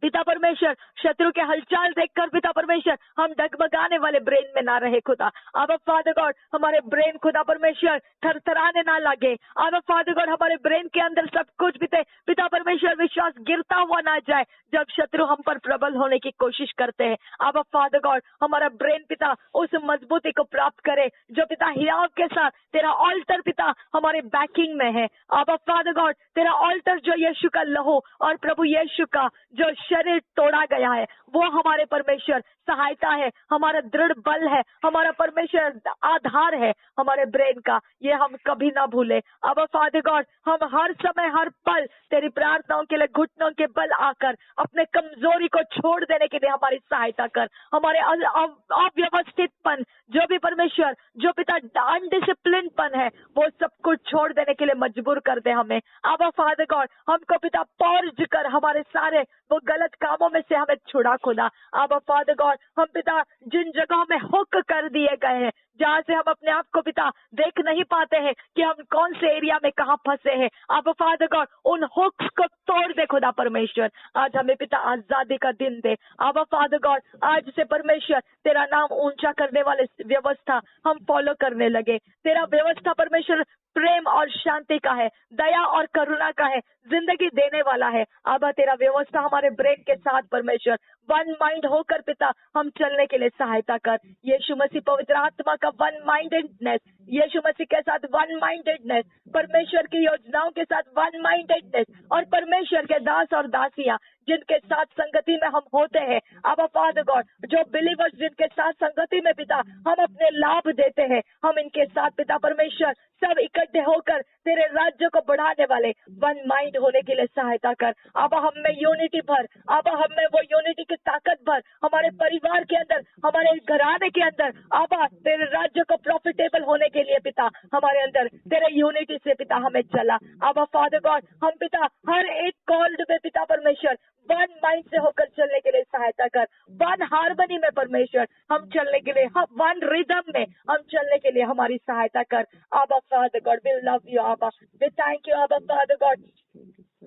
पिता परमेश्वर, शत्रु के हलचल देखकर पिता परमेश्वर हम डगमगाने वाले ब्रेन में ना रहे खुदा। अब फादर गॉड हमारे ब्रेन खुदा परमेश्वर थरथराने ना लगे। अब फादर गॉड हमारे ब्रेन के अंदर सब कुछ पिता परमेश्वर विश्वास गिरता हुआ ना जाए जब शत्रु हम पर प्रबल होने की कोशिश करते हैं। अब फादर गॉड हमारा ब्रेन पिता उस मजबूती को प्राप्त करे जो पिता हियाव के साथ तेरा ऑल्टर पिता हमारे बैकिंग में है। अब फादर गॉड तेरा ऑल्टर जो यीशु का लहू और प्रभु यीशु का जो शरीर तोड़ा गया है वो हमारे परमेश्वर सहायता है, हमारा दृढ़ बल है, हमारा परमेश्वर आधार है हमारे ब्रेन का, ये हम कभी ना भूले। अब फादर गॉड हम हर समय हर पल तेरी प्रार्थनाओं के लिए घुटनों के बल आकर अपने कमजोरी को छोड़ देने के लिए हमारी सहायता कर। हमारे अव्यवस्थितपन जो भी परमेश्वर जो पिता अनडिसिप्लिनपन है वो सब कुछ छोड़ देने के लिए मजबूर कर दे हमें। अब फादर गॉड हमको पिता पौर्ज कर हमारे सारे वो गलत कामों में से हमें छुड़ा खुदा। अब फादर गॉड हम पिता जिन जगहों में हुक कर दिए गए हैं जहाँ से हम अपने आप को पिता देख नहीं पाते हैं कि हम कौन से एरिया में कहाँ फंसे हैं, अब फादर गॉड उन हुक्स को तोड़ दे खुदा परमेश्वर। आज हमें पिता आजादी का दिन दे। अब फादर गॉड आज से परमेश्वर तेरा नाम ऊंचा करने वाले व्यवस्था हम फॉलो करने लगे। तेरा व्यवस्था परमेश्वर प्रेम और शांति का है, दया और करुणा का है, जिंदगी देने वाला है। अब तेरा व्यवस्था हमारे ब्रेन के साथ परमेश्वर वन माइंड होकर पिता हम चलने के लिए सहायता कर। यीशु मसीह पवित्र आत्मा का वन माइंडेडनेस, यीशु मसीह के साथ वन माइंडेडनेस, परमेश्वर की योजनाओं के साथ वन माइंडेडनेस, और परमेश्वर के दास और दासियां जिनके साथ संगति में हम होते हैं, अब फादर गॉड जो बिलीवर्स जिनके साथ संगति में पिता हम अपने लाभ देते हैं, हम इनके साथ पिता परमेश्वर सब इकट्ठे होकर तेरे राज्य को बढ़ाने वाले वन माइंड होने के लिए सहायता कर। अब हम में यूनिटी भर, अब हम में वो यूनिटी की ताकत भर, हमारे परिवार के अंदर, हमारे घराने के अंदर, अब तेरे राज्य को प्रॉफिटेबल होने के लिए पिता हमारे अंदर तेरे यूनिटी से पिता हमें चला। अब फादर गॉड हम पिता हर एक कॉल्ड में पिता परमेश्वर वन माइंड से होकर चलने के लिए सहायता कर, वन हार्मनी में परमेश्वर हम चलने के लिए, वन रिदम में हम चलने के लिए हमारी सहायता कर। आबा father God we love you, आबा वी थैंक यू आबा फादर गॉड।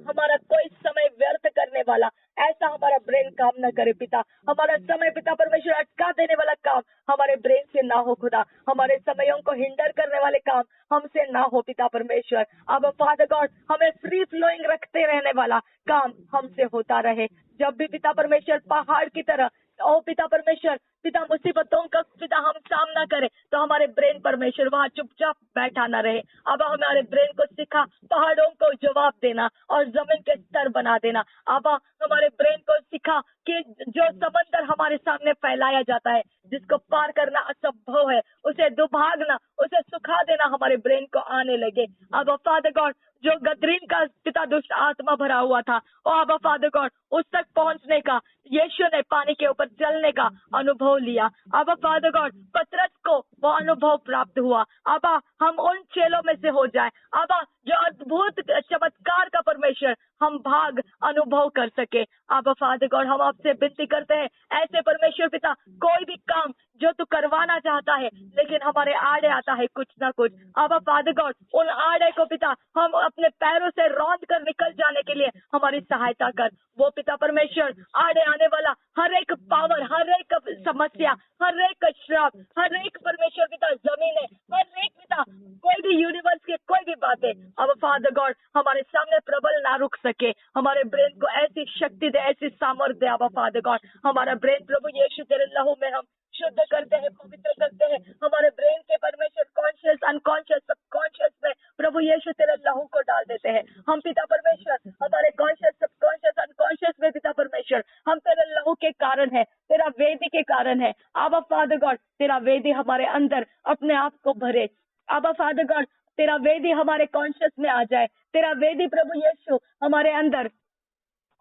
हमारा कोई समय व्यर्थ करने वाला ऐसा हमारा ब्रेन काम न करे पिता, हमारा समय पिता परमेश्वर अटका देने वाला काम हमारे ब्रेन से ना हो खुदा, हमारे समयों को हिंडर करने वाले काम हमसे ना हो पिता परमेश्वर। अब फादर गॉड हमें फ्री फ्लोइंग रखते रहने वाला काम हमसे होता रहे। जब भी पिता परमेश्वर पहाड़ की तरह ओ पिता परमेश्वर पिता मुसीबतों का पिता हम सामना करें तो हमारे ब्रेन परमेश्वर वहाँ चुपचाप बैठा ना रहे। अब हमारे ब्रेन को सिखा पहाड़ों को जवाब देना और जमीन के स्तर बना देना। अब हमारे ब्रेन को सिखा कि जो समंदर हमारे सामने फैलाया जाता है जिसको पार करना असंभव है उसे दुभागना उसे सुखा देना हमारे ब्रेन को आने लगे। अब फादर गॉड जो गदरीन का पिता दुष्ट आत्मा भरा हुआ था और अब फादर गॉड उस तक पहुंचने का यीशु ने पानी के ऊपर चलने का अनुभव लिया। अब फादर गॉड पतरस को वो अनुभव प्राप्त हुआ। अब हम उन चेलों में से हो जाए अब जो अद्भुत चमत्कार का परमेश्वर हम भाग अनुभव कर सके। अब फादर गॉड हम आपसे विनती करते हैं ऐसे परमेश्वर पिता कोई भी काम जो तू करवाना चाहता है लेकिन हमारे आड़े आता है कुछ ना कुछ। अब फादर गॉड उन आड़े को पिता हम अपने पैरों से रौंद कर निकल जाने के लिए हमारी सहायता कर। वो पिता परमेश्वर आड़े आने वाला हर एक पावर हर एक समस्या हर एक श्राप हर एक परमेश्वर पिता जमीन है हर एक पिता कोई भी यूनिवर्स के कोई भी बातें अब फादर गॉड हमारे सामने प्रबल ना रुक सके। हमारे ब्रेन को ऐसी शक्ति दे ऐसी सामर्थ्य दे। अब फादर गॉड हमारा ब्रेन प्रभु यीशु तेरे लहू में हम शुद्ध करते हैं पवित्र करते हैं। हमारे ब्रेन के परमेश्वर कॉन्शियस अनकॉन्शियस सबकॉन्शियस में प्रभु यीशु तेरे लहू को डाल देते हैं। हम पिता परमेश्वर हमारे कॉन्शियस सबकॉन्शियस अनकॉन्शियस में पिता परमेश्वर हम तेरे लहू के कारण है तेरा वेदी के कारण है। अब फादर गॉड तेरा वेदी हमारे अंदर अपने आप को भरे। अब फादर गॉड तेरा वेदी हमारे कॉन्शियस में आ जाए। तेरा वेदी प्रभु यीशु हमारे अंदर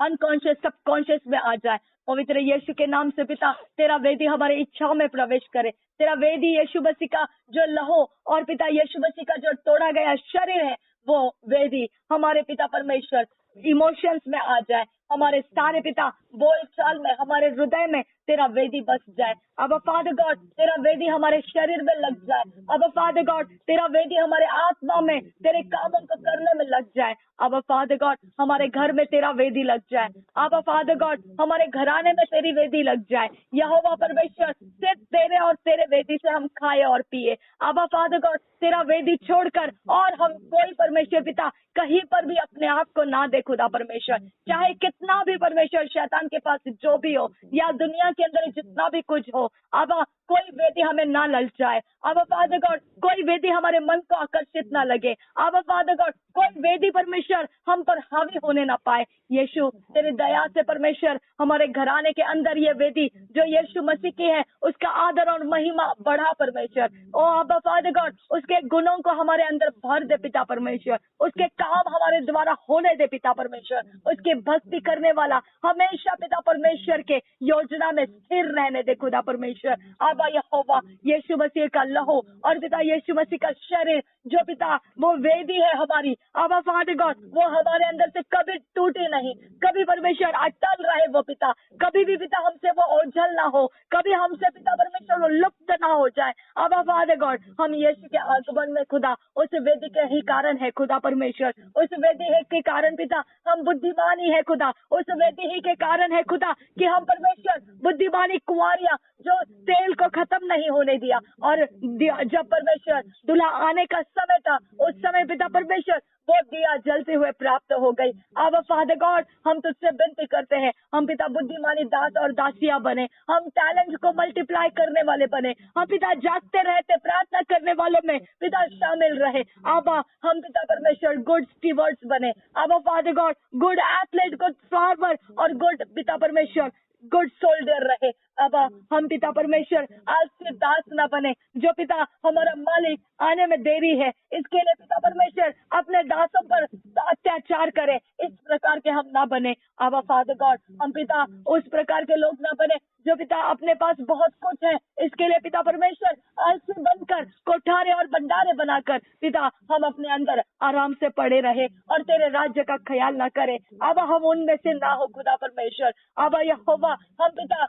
अनकॉन्शियस सबकॉन्शियस में आ जाए। पवित्र यीशु के नाम से पिता तेरा वेदी हमारे इच्छाओं में प्रवेश करे। तेरा वेदी यीशु मसीह का जो लहू और पिता यीशु मसीह का जो तोड़ा गया शरीर है वो वेदी हमारे पिता परमेश्वर इमोशंस में आ जाए। हमारे सारे पिता बोल चाल में हमारे हृदय में तेरा वेदी बस जाए। अब फादर गॉड तेरा वेदी हमारे शरीर में लग जाए। अब फादर गॉड तेरा वेदी हमारे आत्मा में तेरे कामों को करने में लग जाए। अब फादर गॉड हमारे घर में तेरा वेदी लग जाए। अब फादर गॉड हमारे घराने में तेरी वेदी लग जाए। यहोवा परमेश्वर सिर्फ तेरे और तेरे वेदी से हम खाए और पिए। अब फादर गॉड तेरा वेदी छोड़कर और हम कोई परमेश्वर पिता कहीं पर भी अपने आप को ना दे खुदा परमेश्वर। चाहे कितना भी परमेश्वर शैतान के पास जो भी हो या दुनिया के अंदर जितना भी कुछ हो अब कोई वेदी हमें ना ललचाए। अब फादर गॉड कोई वेदी हमारे मन को आकर्षित ना लगे। अब फादर गॉड कोई वेदी परमेश्वर हम पर हावी होने ना पाए। यीशु तेरी दया से परमेश्वर हमारे घराने के अंदर ये वेदी जो यीशु मसीह की है उसका आदर और महिमा बढ़ा परमेश्वर। ओ अब फादर गॉड उसके गुणों को हमारे अंदर भर दे पिता परमेश्वर। उसके काम हमारे द्वारा होने दे पिता परमेश्वर। उसकी भक्ति करने वाला हमेशा पिता परमेश्वर के योजना में स्थिर रहने दे खुदा परमेश्वर। अब यहोवा यीशु मसीह का लहू और पिता यीशु मसीह का शरीर जो पिता वो वेदी है हमारी। अब फादर गॉड वो हमारे अंदर से कभी टूटे नहीं कभी परमेश्वर अटल रहे वो पिता कभी भी पिता हमसे वो ओझल ना हो कभी हमसे पिता परमेश्वर वो लुप्त ना हो जाए। अब फादर गॉड हम यीशु के आगमन में खुदा उस वेदी के ही कारण है खुदा परमेश्वर। उस वेदी है के कारण पिता हम बुद्धिमानी है खुदा। उस वेदी ही के कारण है खुदा कि हम परमेश्वर बुद्धिमानी कुंवारियां जो तेल को खत्म नहीं होने दिया और जब परमेश्वर दूल्हा आने का समय था उस समय पिता परमेश्वर वो दिया जलते हुए प्राप्त हो गई। अब फादर गॉड हम तुझसे विनती करते हैं हम पिता बुद्धिमानी दास और दासियां बने। हम टैलेंट को मल्टीप्लाई करने वाले बने। हम पिता जागते रहते प्रार्थना करने वालों में पिता शामिल रहे। अब हम पिता परमेश्वर गुड स्टीवर्ड्स बने। अब father God good athlete good farmer और गुड पिता परमेश्वर गुड सोल्जर रहे। अब हम पिता परमेश्वर आलसी दास न बने जो पिता हमारा मालिक आने में देरी है इसके लिए पिता परमेश्वर अपने दासों पर अत्याचार करे इस प्रकार के हम ना बने। अब फादर गॉड हम पिता उस प्रकार के लोग ना बने जो पिता अपने पास बहुत कुछ है इसके लिए पिता परमेश्वर आलसी बनकर कोठारे और भंडारे बनाकर पिता हम अपने अंदर आराम से पड़े रहे और तेरे राज्य का ख्याल ना करे। अब हम उनमें से ना हो खुदा परमेश्वर। अब यहोवा हम पिता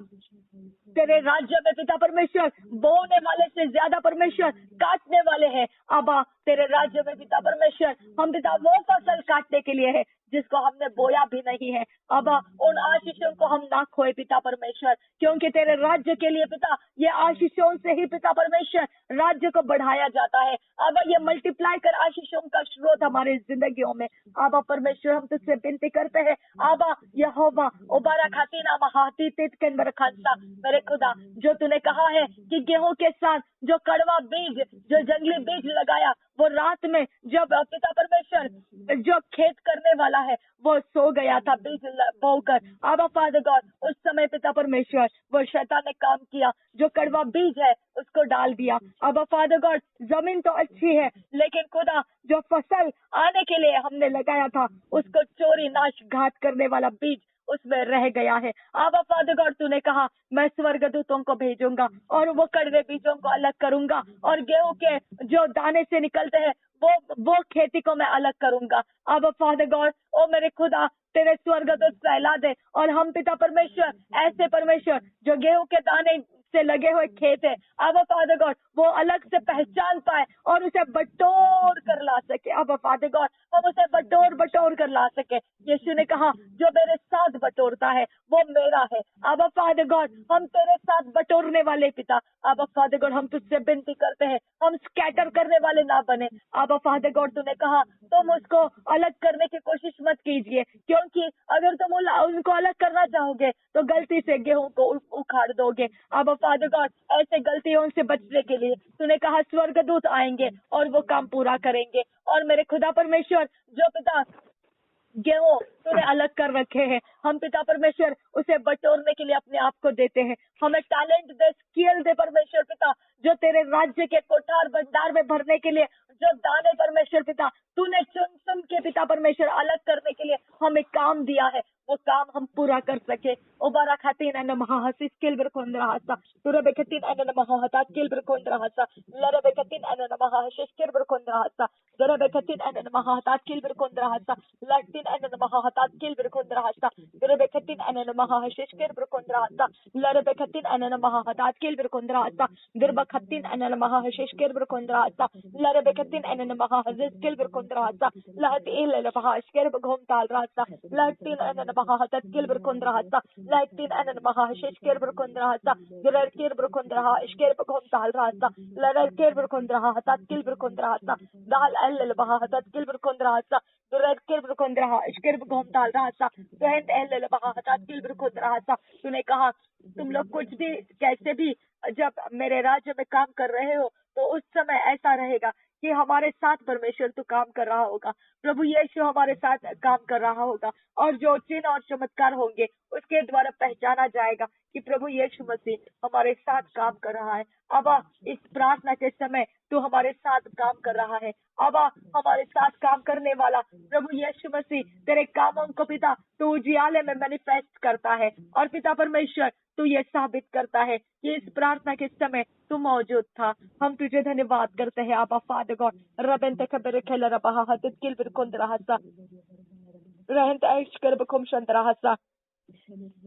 तेरे राज्य में पिता परमेश्वर बोने वाले से ज्यादा परमेश्वर काटने वाले हैं। अब तेरे राज्य में पिता परमेश्वर हम पिता वो फसल काटने के लिए है जिसको हमने बोया भी नहीं है। अब उन आशीषों को हम ना खोए पिता परमेश्वर, क्योंकि तेरे राज्य के लिए पिता ये आशीषों से ही पिता परमेश्वर राज्य को बढ़ाया जाता है। अब ये मल्टीप्लाई कर आशीषों का स्रोत हमारे जिंदगियों में। अब परमेश्वर हम तुझसे विनती करते हैं, अब यहोवा उबारा खातीना महाती तित केंद्र खानसा, मेरे खुदा जो तूने कहा है कि गेहूं के साथ जो कड़वा बीज, जो जंगली बीज लगाया, वो रात में जब पिता परमेश्वर जो खेत करने वाला है वो सो गया था बीज बोकर। अब फादर गॉड उस समय पिता परमेश्वर वो शैतान ने काम किया, जो कड़वा बीज है उसको डाल दिया। अब फादर गॉड जमीन तो अच्छी है, लेकिन खुदा जो फसल आने के लिए हमने लगाया था उसको चोरी नाश घात करने वाला बीज उसमें रह गया है। अब फादर गॉड तूने कहा मैं स्वर्गदूतों को भेजूंगा और वो कड़वे बीजों को अलग करूंगा और गेहूं के जो दाने से निकलते हैं वो खेती को मैं अलग करूंगा। अब फादर गॉड ओ मेरे खुदा तेरे स्वर्गदूत फैला दे और हम पिता परमेश्वर ऐसे परमेश्वर जो गेहूं के दाने से लगे हुए खेत है, अब फादर गॉड वो अलग से पहचान पाए और उसे बटोर कर ला सके। अब फादर गॉड हम उसे बटोर कर ला सके। यीशु ने कहा जो मेरे साथ बटोरता है वो मेरा है। अब फादर गॉड हम तेरे साथ बटोरने वाले पिता, अब फादर गॉड हम तुझसे विनती करते हैं, हम स्कैटर करने वाले ना बने। अब फादर गॉड तूने कहा तुम उसको अलग करने की कोशिश मत कीजिए, क्योंकि अगर तुम उनको अलग करना चाहोगे तो गलती से गेहूं को उखाड़ दोगे। अब फादर गॉड ऐसे गलतियों से बचने के लिए तूने कहा स्वर्गदूत आएंगे और वो काम पूरा करेंगे। और मेरे खुदा परमेश्वर जो पिता गेहूं तूने अलग कर रखे हैं, हम पिता परमेश्वर उसे बटोरने के लिए अपने आप को देते हैं। हमें टैलेंट दे, स्किल दे परमेश्वर पिता, जो तेरे राज्य के कोठार भंडार में भरने के लिए जो दाने परमेश्वर पिता तूने चुन के पिता परमेश्वर अलग करने के लिए हमें काम दिया है, वो काम हम पूरा कर सके। ओबारा खातीन एंड महाहसी स्किल ब्रकोंद्रा हसा तुरे बेकतीन एंड महाहता स्किल ब्रकोंद्रा हसा लरे बेकतीन एंड महाहसी स्किल ब्रकोंद्रा हसा दरे बेकतीन एंड महाहता स्किल ब्रकोंद्रा हसा लट्टीन एंड महाहता स्किल ब्रकोंद्रा हसा दरे बेकतीन एंड महाहसी स्किल ब्रकोंद्रा हसा लरे बेकतीन एंड महाहता स्किल ब्रकोंद्रा हसा दरबा खतीन एंड महाहसी स्किल ब्रकोंद्रा हसा लरे बेकतीन एंड महाहसी स्किल ब्रकोंद्रा हसा लहती ले महाहस्किल बघोम ताल हसा लट्टीन एंड महाहता स्किल ब्रकोंद्रा हसा लट्टीन एंड महाहसी स्किल ब्रकोंद्रा हसा दरकेर ब्रकोंद्रा स्किल बघोम ताल हसा लरकेर ब्रकोंद्रा हसा स्किल ब्रकोंद्रा हसा दाल एल महाहता स्किल ब्रकोंद्रा हसा दरकेर ब्रकोंद्रा स्किल बघोम ताल हसा तहत एल महाहता स्किल ब्रकोंद्रा हसा। तूने कहा तुम लोग कुछ भी कैसे भी जब मेरे राज्य में काम कर रहे हो तो उस समय ऐसा रहेगा कि हमारे साथ परमेश्वर तू काम कर रहा होगा, प्रभु यीशु हमारे साथ काम कर रहा होगा और जो चिन्ह और चमत्कार होंगे उसके द्वारा पहचाना जाएगा कि प्रभु यीशु मसीह हमारे साथ काम कर रहा है। अब इस प्रार्थना के समय तू हमारे साथ काम कर रहा है। अब हमारे साथ काम करने वाला प्रभु यीशु मसीह तेरे कामों को पिता तू उजियाले में मैनिफेस्ट करता है और पिता परमेश्वर तू ये साबित करता है कि इस प्रार्थना के समय तू मौजूद था। हम तुझे धन्यवाद करते हैं आबा फादर गॉड रबन ते खबर खेल रहा हत किल बिरकुंद रहसा रहंत ऐश कर बखुम शंत रहसा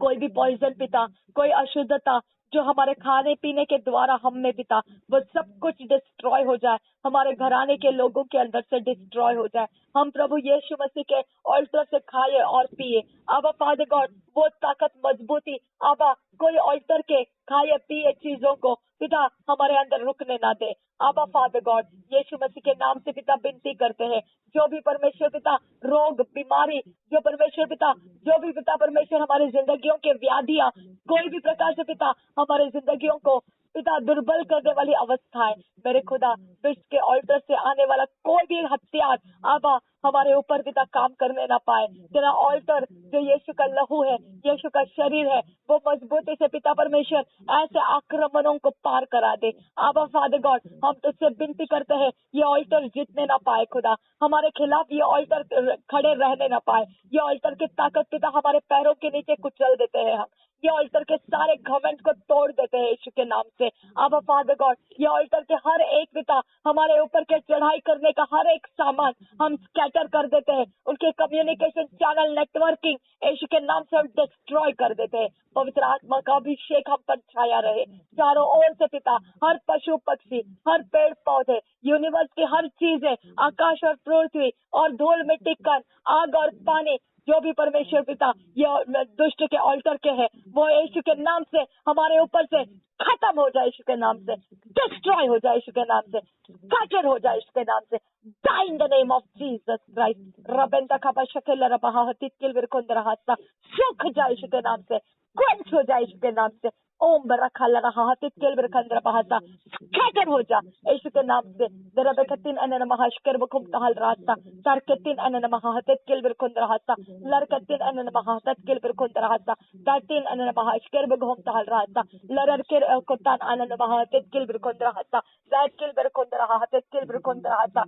कोई भी पॉइजन पिता, कोई अशुद्धता जो हमारे खाने पीने के द्वारा हम में पिता वो सब कुछ डिस्ट्रॉय हो जाए, हमारे घराने के लोगों के अंदर से डिस्ट्रॉय हो जाए। हम प्रभु यीशु मसीह के ऑल्टर से खाए और पिए। आबा फादर गॉड वो ताकत मजबूती आबा कोई ऑल्टर के खाए पिए चीजों को पिता हमारे अंदर रुकने ना दे। आबा फादर गॉड यीशु मसीह के नाम से पिता विनती करते हैं, जो भी परमेश्वर पिता रोग बीमारी जो परमेश्वर पिता जो भी पिता परमेश्वर हमारी जिंदगियों के व्याधियां कोई भी प्रकार से पिता हमारे जिंदगियों को पिता दुर्बल करने वाली अवस्थाएं मेरे खुदा विश्व के ऑल्टर से आने वाला कोई भी हथियार आबा हमारे ऊपर पिता काम करने ना पाए। तेरा ऑल्टर जो यीशु का लहू है, यीशु का शरीर है, वो मजबूती से पिता परमेश्वर ऐसे आक्रमणों को पार करा दे। आबा फादर गॉड हम तुझसे विनती करते हैं ये ऑल्टर जीतने ना पाए खुदा, हमारे खिलाफ ये ऑल्टर खड़े रहने ना पाए, ये ऑल्टर की ताकत पिता हमारे पैरों के नीचे कुचल देते हैं हम ये ऑल्टर के सारे घमंड को तोड़ देते हैं यीशु के नाम से। अब फादर गॉड, ये ऑल्टर के हर एक पिता हमारे ऊपर के चढ़ाई करने का हर एक सामान हम स्कैटर कर देते हैं, उनके कम्युनिकेशन चैनल नेटवर्किंग यीशु के नाम से हम डिस्ट्रॉय कर देते हैं। पवित्र आत्मा का अभिषेक हम पर छाया रहे चारों ओर से पिता, हर पशु पक्षी, हर पेड़ पौधे, यूनिवर्स की हर चीजें, आकाश और पृथ्वी और धूल मिट्टी कण, आग और पानी, जो भी परमेश्वर पिता ये दुष्ट के ऑल्टर के है, वो यीशु के नाम से हमारे ऊपर से खत्म हो जाए, यीशु के नाम से डिस्ट्रॉय हो जाए, यीशु के नाम से स्कैटर हो जाए, यीशु के नाम से die in the name of Jesus Christ। रबेंदा खबा शकेल रबहा हतित किल बिरकुंद रहता सूख जाए यीशु के नाम से, क्वेंच हो जाए यीशु के नाम से। ओम बरखा लगा हतित किल बिरकुंद रहता स्कैटर हो जा यीशु के नाम से। दरबकतिन अनन महाशकर बकुम तहल रास्ता सरकतिन अनन महाहतित किल बिरकुंद रहता लरकतिन अनन महाहतित किल बिरकुंद रहता दातिन अनन महाशकर बकुम तहल रास्ता लरकर कुतान अनन महाहतित किल बिरकुंद रहता दैट किल बिरकुंद रहता किल बिरकुंद रहता।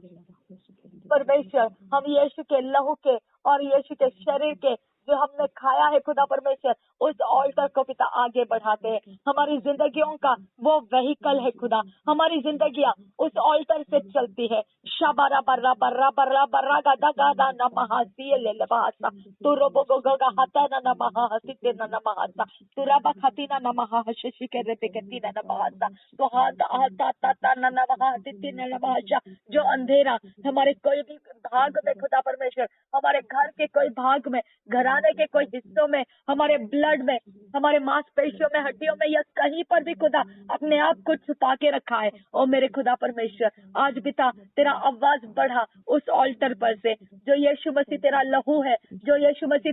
परमेश्वर, हम यीशु के लहू के और यीशु के शरीर के जो हमने खाया है खुदा परमेश्वर, उस ऑल्टर को पिता आगे बढ़ाते हैं। हमारी जिंदगियों का वो वेहिकल है खुदा, हमारी जिंदगियां उस ऑल्टर से चलती है। शबरा बर्रा बर्रा बर्रा बर्रा गदा गदा नमहासी ले लबासा तू रोबो गो गगा हता न नमहासी ते न नमहासा तू रबा खतीना नमहाशी के रे पे कतीना नमहासा तो हाथ आता ता न नमहासी ते न नमहासा। जो अंधेरा हमारे कोई भी भाग में खुदा परमेश्वर, हमारे घर के कोई भाग में, घराने के कोई हिस्सों में, हमारे ब्लड में, हमारे मांसपेशियों में, हड्डियों में, या कहीं पर भी खुदा अपने आप को छुपा के रखा है, ओ मेरे खुदा परमेश्वर, आज पिता तेरा आवाज बढ़ा उस ऑल्टर पर से, जो यीशु मसीह तेरा लहू है, जो यीशु मसीह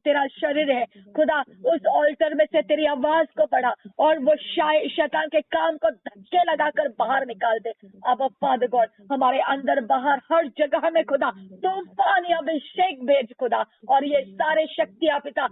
तेरा शरीर है खुदा, उस ऑल्टर में से तेरी आवाज को बढ़ा और वो शैतान के काम को धक्के लगाकर बाहर निकाल दे। अब फादर गॉड, हमारे अंदर बाहर हर जगह में खुदा तूफान या अभिषेक भेज खुदा, और ये सारे शक्तियां पिता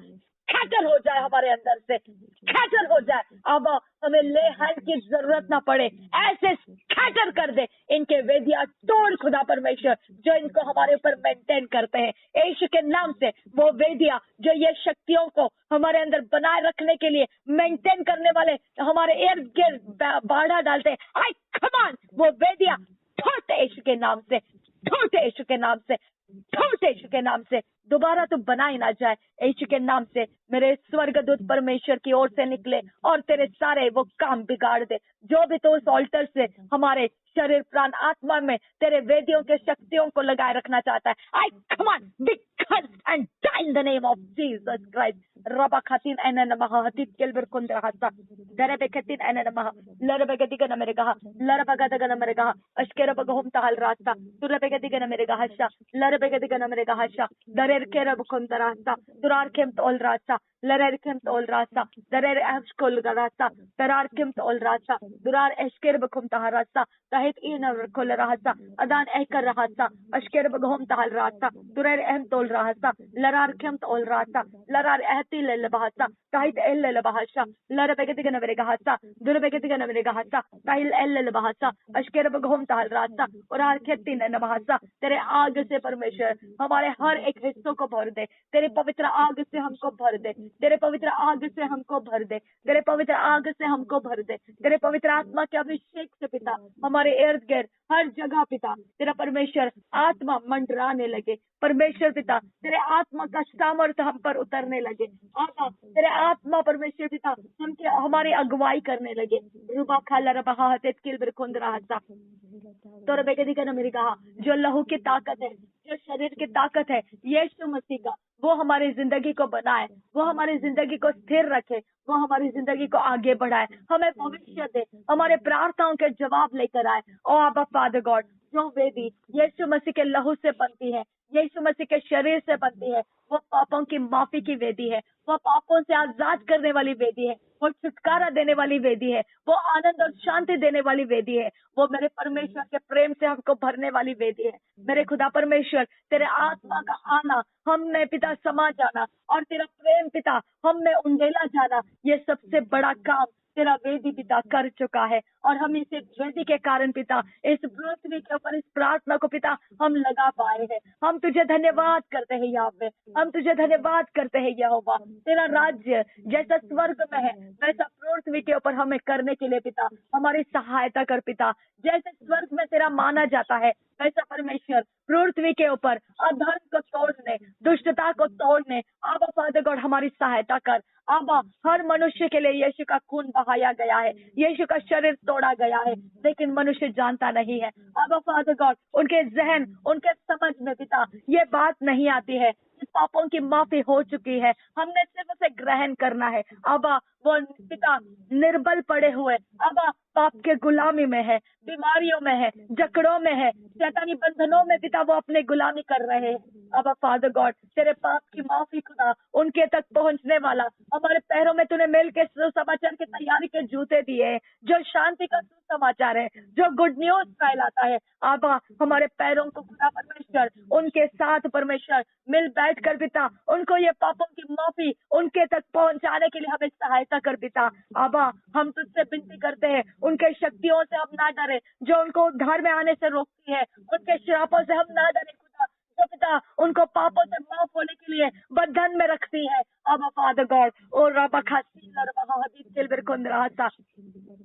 स्कैटर हो जाए, हमारे अंदर से स्कैटर हो जाए। अब हमें ले हैंड की जरूरत ना पड़े, ऐसे स्कैटर कर दे इनके वेदिया तोड़ खुदा परमेश्वर, जो इनको हमारे ऊपर मेंटेन करते हैं यीशु के नाम से। वो वेदिया जो ये शक्तियों को हमारे अंदर बनाए रखने के लिए मेंटेन करने वाले हमारे इर्द गिर्द बाधा डालते हैं, आई कमांड वो वेदिया टूट यीशु के नाम से, टूट यीशु के नाम से, टूट यीशु के नाम से, दोबारा तो बनाई ना जाए यीशु के नाम से। मेरे स्वर्गदूत परमेश्वर की ओर से निकले और तेरे सारे वो काम बिगाड़ दे, जो भी तो उस ऑल्टर से हमारे शरीर प्राण आत्मा में तेरे वेदियों के शक्तियों को लगाए रखना चाहता है, I command be cursed and die in the name of Jesus Christ। रबा खातिन एन नमः हतित केलबर कुंदर हासा दरबे खातिन एन नमः लरबे गति का मेरे कहा लरबा गति का मेरे कहा अश्केर बगहुम ताल रास्ता तुरबे गति का मेरे कहा शा लरबे गति का मेरे कहा शा दरेर के रब कुंदर रास्ता दुरार केम तोल रास्ता लरर केम तोल रास्ता दरेर एस्कोल रास्ता दरार केम तोल रास्ता दुरार एश्केर बगहुम ताल रास्ता ताहित इन कोल रास्ता अदान एकर रास्ता अश्केर बगहुम ताल रास्ता दुरेर एम तोल रास्ता लरार केम तोल रास्ता लरार एहती ले बहासा ताहित एल ले बहासा लरबे गति का मेरे कहा शा दुरबे गति का मेरे कहा शा ताहिल एल ले बहासा अश्केर बगहुम ताल रास्ता और आर खेती ने बहासा। तेरे आग से परमेश्वर हमारे हर एक हिस्सों को भर दे, तेरे पवित्र आग से हमको भर दे, तेरे पवित्र आग से हमको भर दे, तेरे पवित्र आग से हमको भर दे, तेरे पवित्र आत्मा के अभिषेक से पिता हमारे इर्द गिर्द हर जगह पिता तेरा परमेश्वर आत्मा मंडराने लगे। परमेश्वर पिता तेरे आत्मा का सामर्थ्य हम पर उतरने लगे, आत्मा तेरे आत्मा परमेश्वर पिता हमारी अगुवाई करने लगे। रुबा खाला रबा हतेत किल बिरकुंद रास्ता तो रबे के दिखा मेरी कहा जो लहू की ताकत है, जो शरीर की ताकत है यीशु मसीह का, वो हमारी जिंदगी को बनाए, वो हमारी जिंदगी को स्थिर रखे, वो हमारी जिंदगी को आगे बढ़ाए, हमें भविष्य दे, हमारे प्रार्थनाओं के जवाब लेकर आए। ओ आबा फादर गॉड, जो वेदी यीशु मसीह के लहू से बनती है, यीशु मसीह के शरीर से बनती है, वो पापों की माफी की वेदी है, वो पापों से आजाद करने वाली वेदी है, वो छुटकारा देने वाली वेदी है, वो आनंद और शांति देने वाली वेदी है, वो मेरे परमेश्वर के प्रेम से हमको भरने वाली वेदी है। मेरे खुदा परमेश्वर तेरे आत्मा का आना हमने पिता समा जाना और तेरा प्रेम पिता हमने उंडेला जाना, ये सबसे बड़ा काम तेरा वेदी पिता कर चुका है, और हम इस वेदी के कारण पिता इस पृथ्वी के ऊपर इस प्रार्थना को पिता हम लगा पाए हैं। हम तुझे धन्यवाद करते हैं यावे, हम तुझे धन्यवाद करते हैं यहोवा। तेरा राज्य जैसा स्वर्ग में है वैसा पृथ्वी के ऊपर हमें करने के लिए पिता हमारी सहायता कर पिता। जैसे स्वर्ग में तेरा माना जाता है वैसा परमेश्वर पृथ्वी के ऊपर अधर्म को तोड़ने, दुष्टता को तोड़ने, आबा फादर गॉड हमारी सहायता कर। आबा हर मनुष्य के लिए यीशु का खून बहाया गया है, यीशु का शरीर तोड़ा गया है, लेकिन मनुष्य जानता नहीं है। आबा फादर गॉड उनके जहन, उनके समझ में पिता ये बात नहीं आती है कि पापों की माफी हो चुकी है, हमने सिर्फ उसे ग्रहण करना है। आबा वो पिता निर्बल पड़े हुए आबा पाप के गुलामी में है, बीमारियों में है, जकड़ों में है, शैतानी बंधनों में पिता वो अपने गुलामी कर रहे हैं। अब फादर गॉड तेरे पाप की माफी खुदा उनके तक पहुंचने वाला हमारे पैरों में तूने मिल के सुसमाचार की तैयारी के जूते दिए हैं, जो शांति का सुसमाचार है, जो गुड न्यूज फैलाता है। आबा हमारे पैरों को खुदा परमेश्वर उनके साथ परमेश्वर मिल बैठ कर पिता उनको ये पापों की माफी उनके तक पहुंचाने के लिए हमें सहायता कर पिता। आबा हम तुझसे विनती करते हैं उनके शक्तियों से हम ना डरे जो उनको उद्धार में आने से रोकती है, उनके श्रापों से हम ना डरे खुदा जो पिता उनको पापों से माफ होने के लिए बंधन में रखती है। अब फादर गॉड और रबा खासी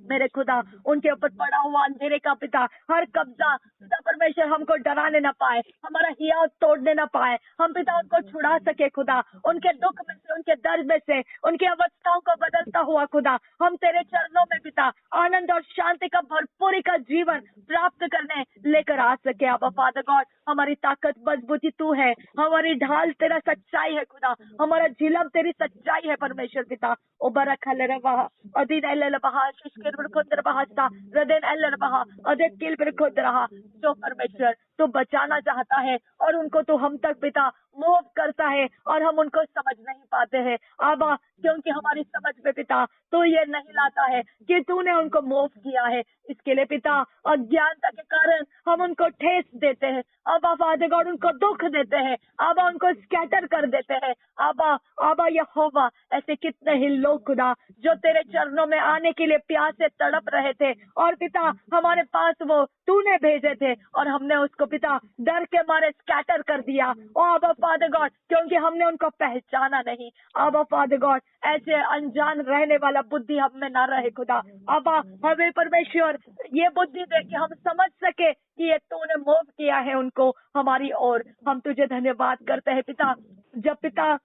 मेरे खुदा उनके ऊपर पड़ा हुआ अंधेरे का पिता हर कब्जा पिता परमेश्वर हमको डराने न पाए, हमारा हिया तोड़ने न पाए, हम पिता उनको छुड़ा सके खुदा उनके दुख में से, उनके दर्द में से, उनकी अवस्थाओं को बदलता हुआ खुदा हम तेरे चरणों में पिता आनंद और शांति का भरपूरी का जीवन प्राप्त करने लेकर आ सके। अब फादर गॉड हमारी ताकत मजबूती तू है, हमारी ढाल तेरा सच्चाई है खुदा, हमारा झिलम तेरी सच्चाई है परमेश्वर पिता। उबरक हलरवा अदीन एलरबहा शिशकिर बिरखुंदर बहासा रदेन एलरबहा अदेत किल बिरखुंदरहा। जो परमेश्वर तू बचाना चाहता है और उनको तू हम तक पिता मूव करता है और हम उनको समझ नहीं पाते हैं आबा, क्योंकि हमारी समझ में पिता तो ये नहीं लाता है कि तूने उनको मूव किया है। इसके लिए पिता अज्ञानता के कारण हम उनको ठेस देते हैं आबा फादर गॉड, उनको दुख देते हैं आबा, उनको स्कैटर कर देते हैं आबा। आबा यहोवा ऐसे कितने ही लोग खुदा जो तेरे चरणों में आने के लिए प्यास से तड़प रहे थे और पिता हमारे पास वो तूने भेजे थे और हमने उसको पिता डर के मारे स्कैटर कर दिया ओ आबा फादर गॉड, क्योंकि हमने उनको पहचाना नहीं। आबा फादर गॉड ऐसे अनजान रहने वाला बुद्धि हम में ना रहे खुदा। आबा हमें परमेश्वर ये बुद्धि दे कि हम समझ सके कि ये तूने मूव किया है उनको हमारी ओर। हम तुझे धन्यवाद करते हैं पिता, जब पिता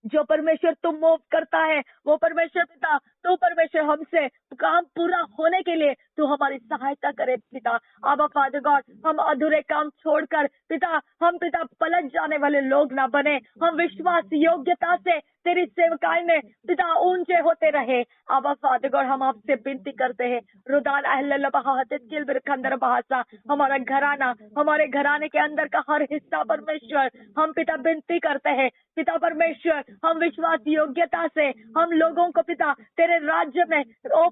जो परमेश्वर तुम मूव करता है वो परमेश्वर पिता तू परमेश्वर हमसे काम पूरा होने के लिए तू हमारी सहायता करे पिता। आबा फादर गॉड हम अधूरे काम छोड़कर पिता हम पिता पलट जाने वाले लोग ना बने, हम विश्वास योग्यता से तेरी सेवकाई में पिता ऊंचे होते रहे। आबा फादर गॉड हम आपसे विनती करते हैं रुदान अहल बहातिल बिरखंदर बहासा हमारा घराना, हमारे घराने के अंदर का हर हिस्सा परमेश्वर हम पिता विनती करते हैं पिता परमेश्वर हम विश्वास योग्यता से हम लोगों को पिता तेरे राज्य में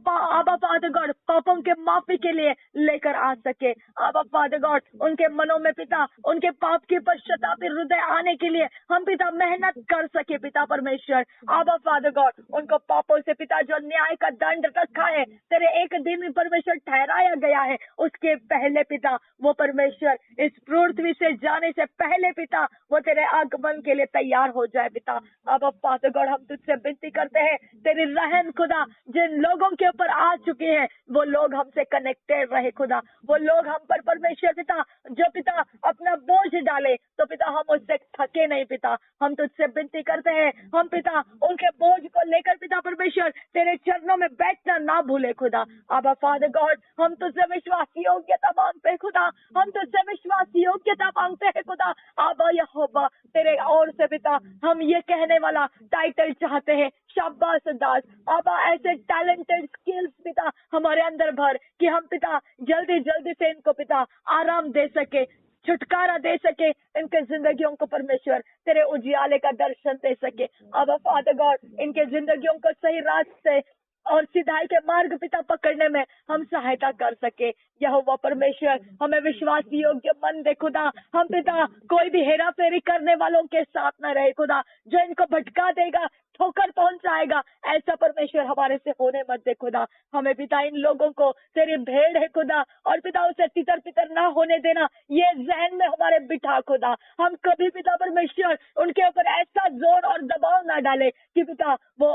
आबा फादर गॉड पापों के माफी के लिए लेकर आ सके। आबा फादर गॉड उनके मनों में पिता उनके पाप की पश्चातापी हृदय आने के लिए हम पिता मेहनत कर सके पिता परमेश्वर। आबा फादर गॉड उनको पापों से पिता जो न्याय का दंड रखा है तेरे एक दिन में परमेश्वर ठहराया गया है उसके पहले पिता वो परमेश्वर इस पृथ्वी से जाने से पहले पिता वो तेरे आगमन के लिए तैयार हो जाए पिता। अब फादर गॉड हम तुझसे विनती करते हैं तेरी रहम खुदा जिन लोगों के ऊपर आ चुके हैं वो लोग हमसे कनेक्टेड रहे खुदा, वो लोग हम पर परमेश्वर पिता जो पिता अपना बोझ डाले तो पिता हम उससे थके नहीं पिता। हम तुझसे विनती करते हैं हम पिता उनके बोझ को लेकर पिता परमेश्वर तेरे चरणों में बैठना ना भूले खुदा। अब फादर गॉड हम तुझसे विश्वास योग्यता मांगते हैं खुदा, हम तुझसे विश्वास योग्यता मांगते हैं खुदा। आबा यहोवा तेरे और से पिता हम ये कहने वाला टाइटल चाहते हैं शाबाश दास। आबा ऐसे टैलेंटेड स्किल्स पिता हमारे अंदर भर कि हम पिता जल्दी जल्दी से इनको पिता आराम दे सके, छुटकारा दे सके, इनके जिंदगियों को परमेश्वर तेरे उजियाले का दर्शन दे सके। अब फादर गॉड इनके जिंदगियों को सही रास्ते और सिधाई के मार्ग पिता पकड़ने में हम सहायता कर सके। यहोवा परमेश्वर हमें विश्वास योग्य मन दे खुदा, हम पिता कोई भी हेरा फेरी करने वालों के साथ न रहे खुदा जो इनको भटका देगा ठोकर पहुंचाएगा, ऐसा परमेश्वर हमारे से होने मत दे खुदा। हमें पिता इन लोगों को तेरी भेड़ है खुदा, और पिता उसे तितर पितर ना होने देना, ये जहन में हमारे बिठा खुदा। हम कभी पिता परमेश्वर उनके ऊपर ऐसा जोर और दबाव ना डाले कि पिता वो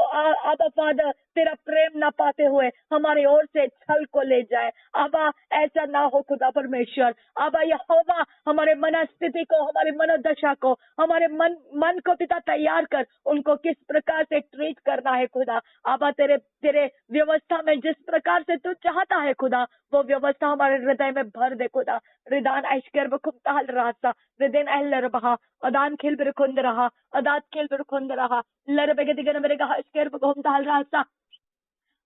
आबा फादर तेरा प्रेम ना पाते हुए हमारी ओर से छल को ले जाए। आबा ऐसा ना हो खुदा परमेश्वर। आबा यहोवा हमारे मनस्थिति को, हमारे मनोदशा को, हमारे मन को पिता तैयार कर, उनको किस प्रकार से ट्रीट करना है खुदा। आबा तेरे तेरे व्यवस्था में जिस प्रकार से तू चाहता है खुदा, वो व्यवस्था हमारे हृदय में भर दे खुदा। रिदान ऐशकर बखुमताल रास्ता रिदेन एहलर बहा अदान खिल बिरखुंद रहा अदात खिल बिरखुंद रहा लर बेगदिगन मेरे कहा ऐशकर बखुमताल रास्ता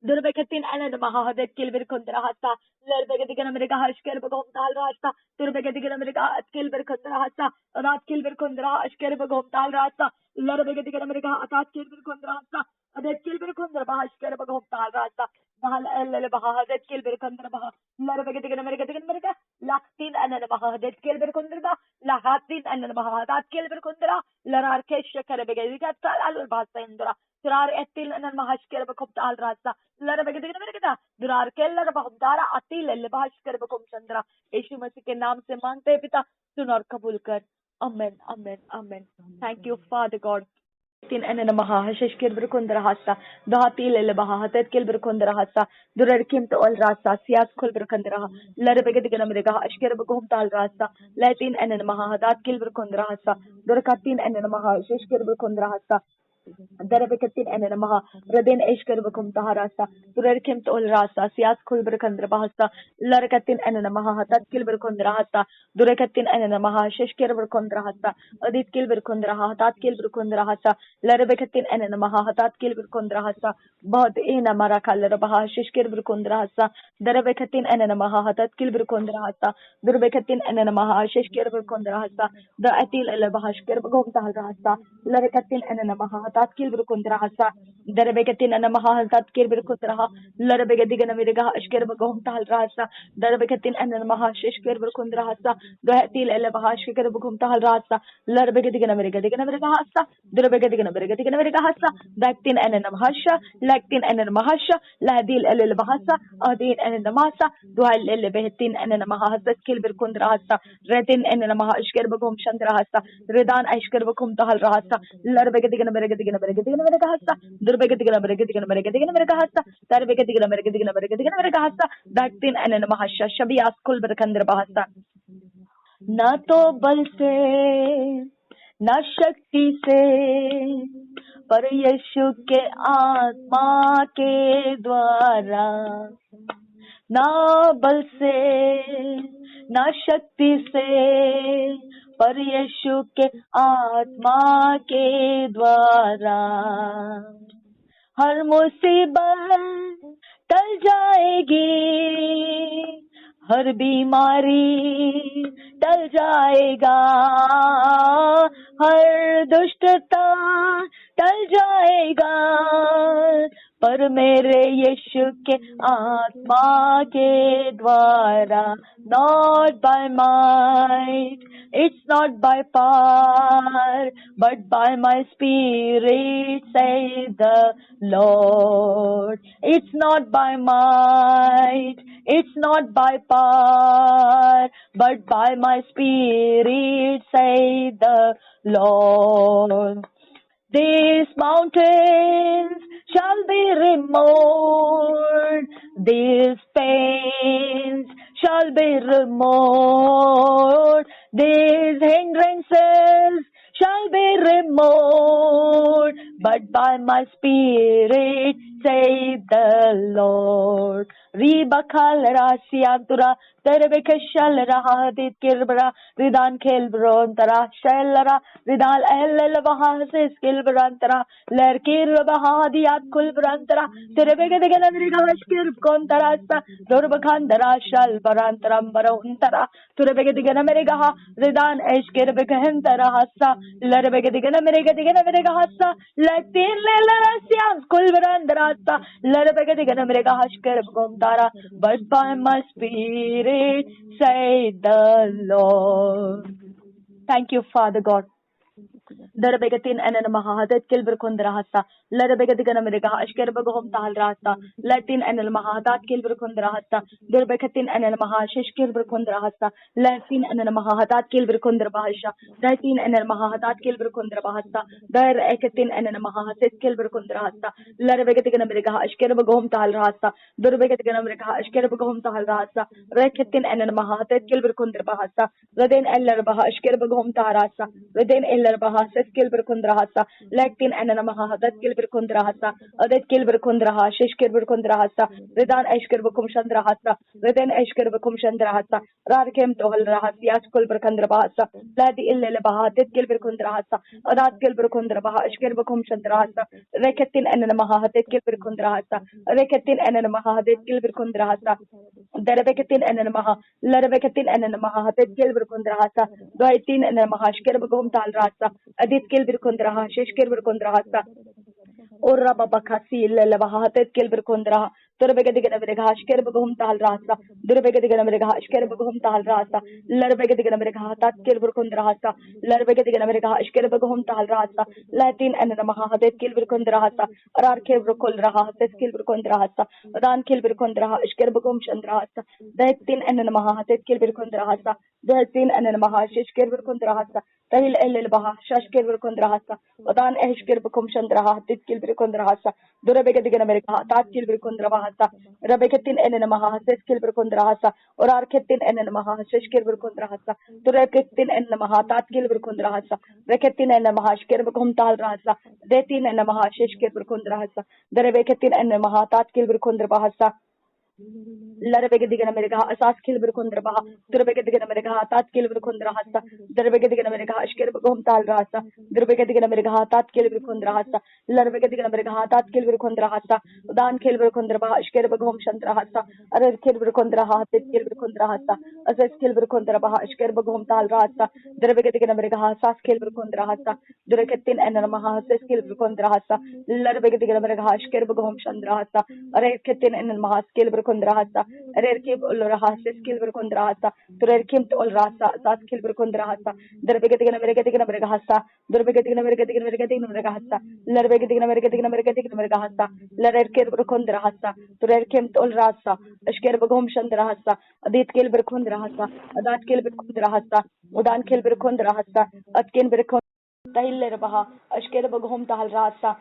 दुर्बेकतिन एलन महाहदत किल बिरखुंद रास्ता लर बेगदिगन मेरे कहा ऐशकर बखुमताल रास्ता दुर्बेगदिगन मेरे कहा अतकिल बिरखुंद रास्ता अदात किल बिरखुंद रहा ऐशकर बखुमताल रास्ता लर बेगदिगन मेरे कहा अतात किल बिरखुंद रास्ता अदत किल बिरखुंद रहा ऐशकर बखुमताल रास्ता bahal el bahadet kil bir kandra bah lar beged gena mere geden mere ka latin anan bahadet kil bir kandra la hatin anan bahadat kil bir kandra lar arkesh shakar beged ka tal al bahasa indra durar etil anan mahashker bakhub tal rasta lar beged gena mere ka durar kel lar bahudara atil el bahashker bakhub chandra यीशु मसीह के नाम से मांगते हैं पिता, सुन और कबूल कर। आमेन आमेन आमेन। Thank you father God. tin enen maha hashishkir birkundra hasta dahati lele baha hatet kil birkundra hasta durarkim to al rasta sias khul birkundra lar beged gena merega ashkir bgum tal rasta latin enen maha hadat kil birkundra hasta durkatin enen maha hashishkir birkundra hasta Darabekatin and Namaha, Radin Eshkar Bakum Taharasa, Turerkim to Rasa, Sias Kulberkandra Bahasa, Larakatin and Namaha, Tat Kilberkundrahasa, Durekatin and Namaha, Sheshkir Berkundrahasa, Adit Kilberkundraha, Tat Kilberkundrahasa, Larabekatin and Namaha, Tat Kilberkundrahasa, Bad in Amarakalabaha, Sheshkir Berkundrahasa, Darabekatin and Namaha, Tat Kilberkundrahasa, Durbekatin and Namaha, Sheshkir Berkundrahasa, the Atil Elabahashkir Bagum Taharasa, Larakatin and Namaha. Tatkil Brukundrahasa, Darabegatin and Namaha, Tatkir Brukutraha, Larabegadigan Ameriga, Ashker Bagom Talrasa, Darabegatin and Namaha, Shishker Brukundrahasa, Gatil Elebaha, Shikar Bukum Talrasa, Larabegadigan America, Hasa, Durabegadigan America, Hasa, Dactin and Namahasha, Lactin and Namahasha, Ladil Elebahasa, Adin and Namasa, Dual Elebetin and Namahasa, Kilberkundrahasa, Retin and Namaha, Ashker Bagom Chandrahasa, Redan Ashker Bukum Talrasa, Larabegadigan America. Hasta, Durbegatigana Beregatigana Beregatigana Hasta, Darbegatigana Beregatigana Beregatigana Hasta, Dactin and Mahasha, Shabia Skul Berkandra Bahasa. Na to bal se, na shakti se, पर यीशु के आत्मा के द्वारा ना बल से ना शक्ति से पर यीशु के आत्मा के द्वारा हर मुसीबत टल जाएगी, हर बीमारी टल जाएगा, हर दुष्टता टल जाएगा, पर मेरे यीशु के आत्मा के द्वारा not by might, it's not by power, but by my spirit, says the Lord. It's not by might, it's not by power, but by my spirit, says the Lord. These mountains shall be removed, these pains shall be removed, these hindrances shall be removed, but by my spirit, says the Lord. Ribakal Rasiantura, Terebekashal Rahadit Kilbra, Ridan Kilbrontara, Shellara, Ridal Elevahas Kilbrantara, Lerkir Bahadiat Kulbrantara, Terebekanash Kirkontarasa, Durbakandara, Shalbarantram Barontara, Turebekadigan America, Ridan Eshkirbekantara Hassa, Lerebekadigan America Hassa, Latin Lelasians Kulbrandarasa, Lerebekadigan America Hashkir. But by my spirit, say the Lord. Thank you, Father God. Darbegatin and Maha, that Kilberkund Rahasa, Ladabegatiganamerica, Ashkerbagom Tal Rasa, Latin and Maha, that Kilberkund Rahasa, Durbegatin and Maha, Shishkirberkund Rahasa, Latin and Maha, that Kilberkund Bahasha, Datin and Maha, that Kilberkund Bahasa, Dar Ekatin and Maha, Set Kilberkund Rahasa, Ladabegatiganamerica, Ashkerbagom Tal Rasa, Durbegatiganamerika, Ashkerbagom Tal Rasa, Rekatin and Maha, that Kilberkund Bahasa, Radin Eller Baha, Ashkerbagom Tarasa, Radin Eller Baha, Kilberkundrahasa, Lactin and Namaha, that Kilberkundrahasa, that Kilberkundraha, Shishkirberkundrahasa, Redan Eshkerbakum Chandrahasa, Redan Eshkerbakum Chandrahasa, Rarkem Tohal Rahasias Kulberkandrabasa, Ladi Illebaha, that Kilberkundrahasa, Adat Kilberkundrabaha, Eshkerbakum Chandrahasa, Rekatin and Namaha, that Kilberkundrahasa, Rekatin and Namaha, that Kilberkundrahasa, Darabekatin and Namaha, Larabekatin and Namaha, that Kilberkundrahasa, Gaitin and Namaha, Shkerbagum Talrasa, Adit Kilberkundraha, Shishkirberkundrahasa, Ora Babakasi, Lelevahatet Kilberkundraha, Turbegadiganamerika, Shkerbagum Tal Rasa, Durbegadiganamerika, Shkerbagum Tal Rasa, Larbegadiganamerika, Tat Kilberkundrahasa, Larbegadiganamerika, Shkerbagum Tal Rasa, Latin and Namahadet Kilberkundrahasa, Arar Kilberkundraha, Kilberkundrahasa, Adan Kilberkundraha, Shkerbagum Chandrahasa, Datin and Namahatet Kilberkundrahasa, Datin and Namaha, Shishkirberkundrahasa, Tahil El Baha, Shashkirberkundrahasa, Adan Eshkirbakum Chandraha, Kilberkundrahasa, Durabegadiganamerica, Tat Kilberkundrahasa, Rabekatin and Namaha, Kilberkundrahasa, or Arketin and Namaha, Shishkirberkundrahasa, Dureketin and Namaha, Tat Kilberkundrahasa, Reketin and Namaha, Shkirbakum Tal Rasa, Detin and Namaha, Shishkirberkundrahasa, the Rebekatin and Namaha, Tat Kilberkundrahasa, Larabegadiganamerica, Asas Kilberkundrabaha, Turabegadiganamerica, Tat Kilberkundrahasa, Darabegadiganamerica, Shkerbagum Tal Rasa, Durabegadiganamerica, Tat Kilberkundrahasa, Larabegadiganamerica, Tat Kilberkundrahasa, Dan Kilberkundrabaha, Shkerbagum Chandrahasa, Arar Kilberkundraha, Kilberkundrahasa, Asas Kilberkundrabaha, Shkerbagum Tal Rasa, Darabegadiganamerica, Sas Kilberkundrahasa, Durakatin and Namaha, Kilberkundrahasa, Larabegadiganamerica, Shkerbagum Chandrahasa, Areketin and Maha Kilberkundrahasa, Rerkib Ulrahas, Kilberkundrahasa, Turerkim Ulrasa, Sas Kilberkundrahasa, Derbegatiganamericatiganamericahasa, Derbegatiganamericatiganamericahasa, Larbegatiganamericatiganamericatiganamericahasa, Larerkirberkundrahasa, Turerkim Ulrasa, Ashkerbagum Chandrahasa, Adit Kilberkundrahasa, Adat Kilberkundrahasa, Udan Kilberkundrahasa, Atkin Berkun. Tahillerbaha, Ashkerbagum Tahalrasa,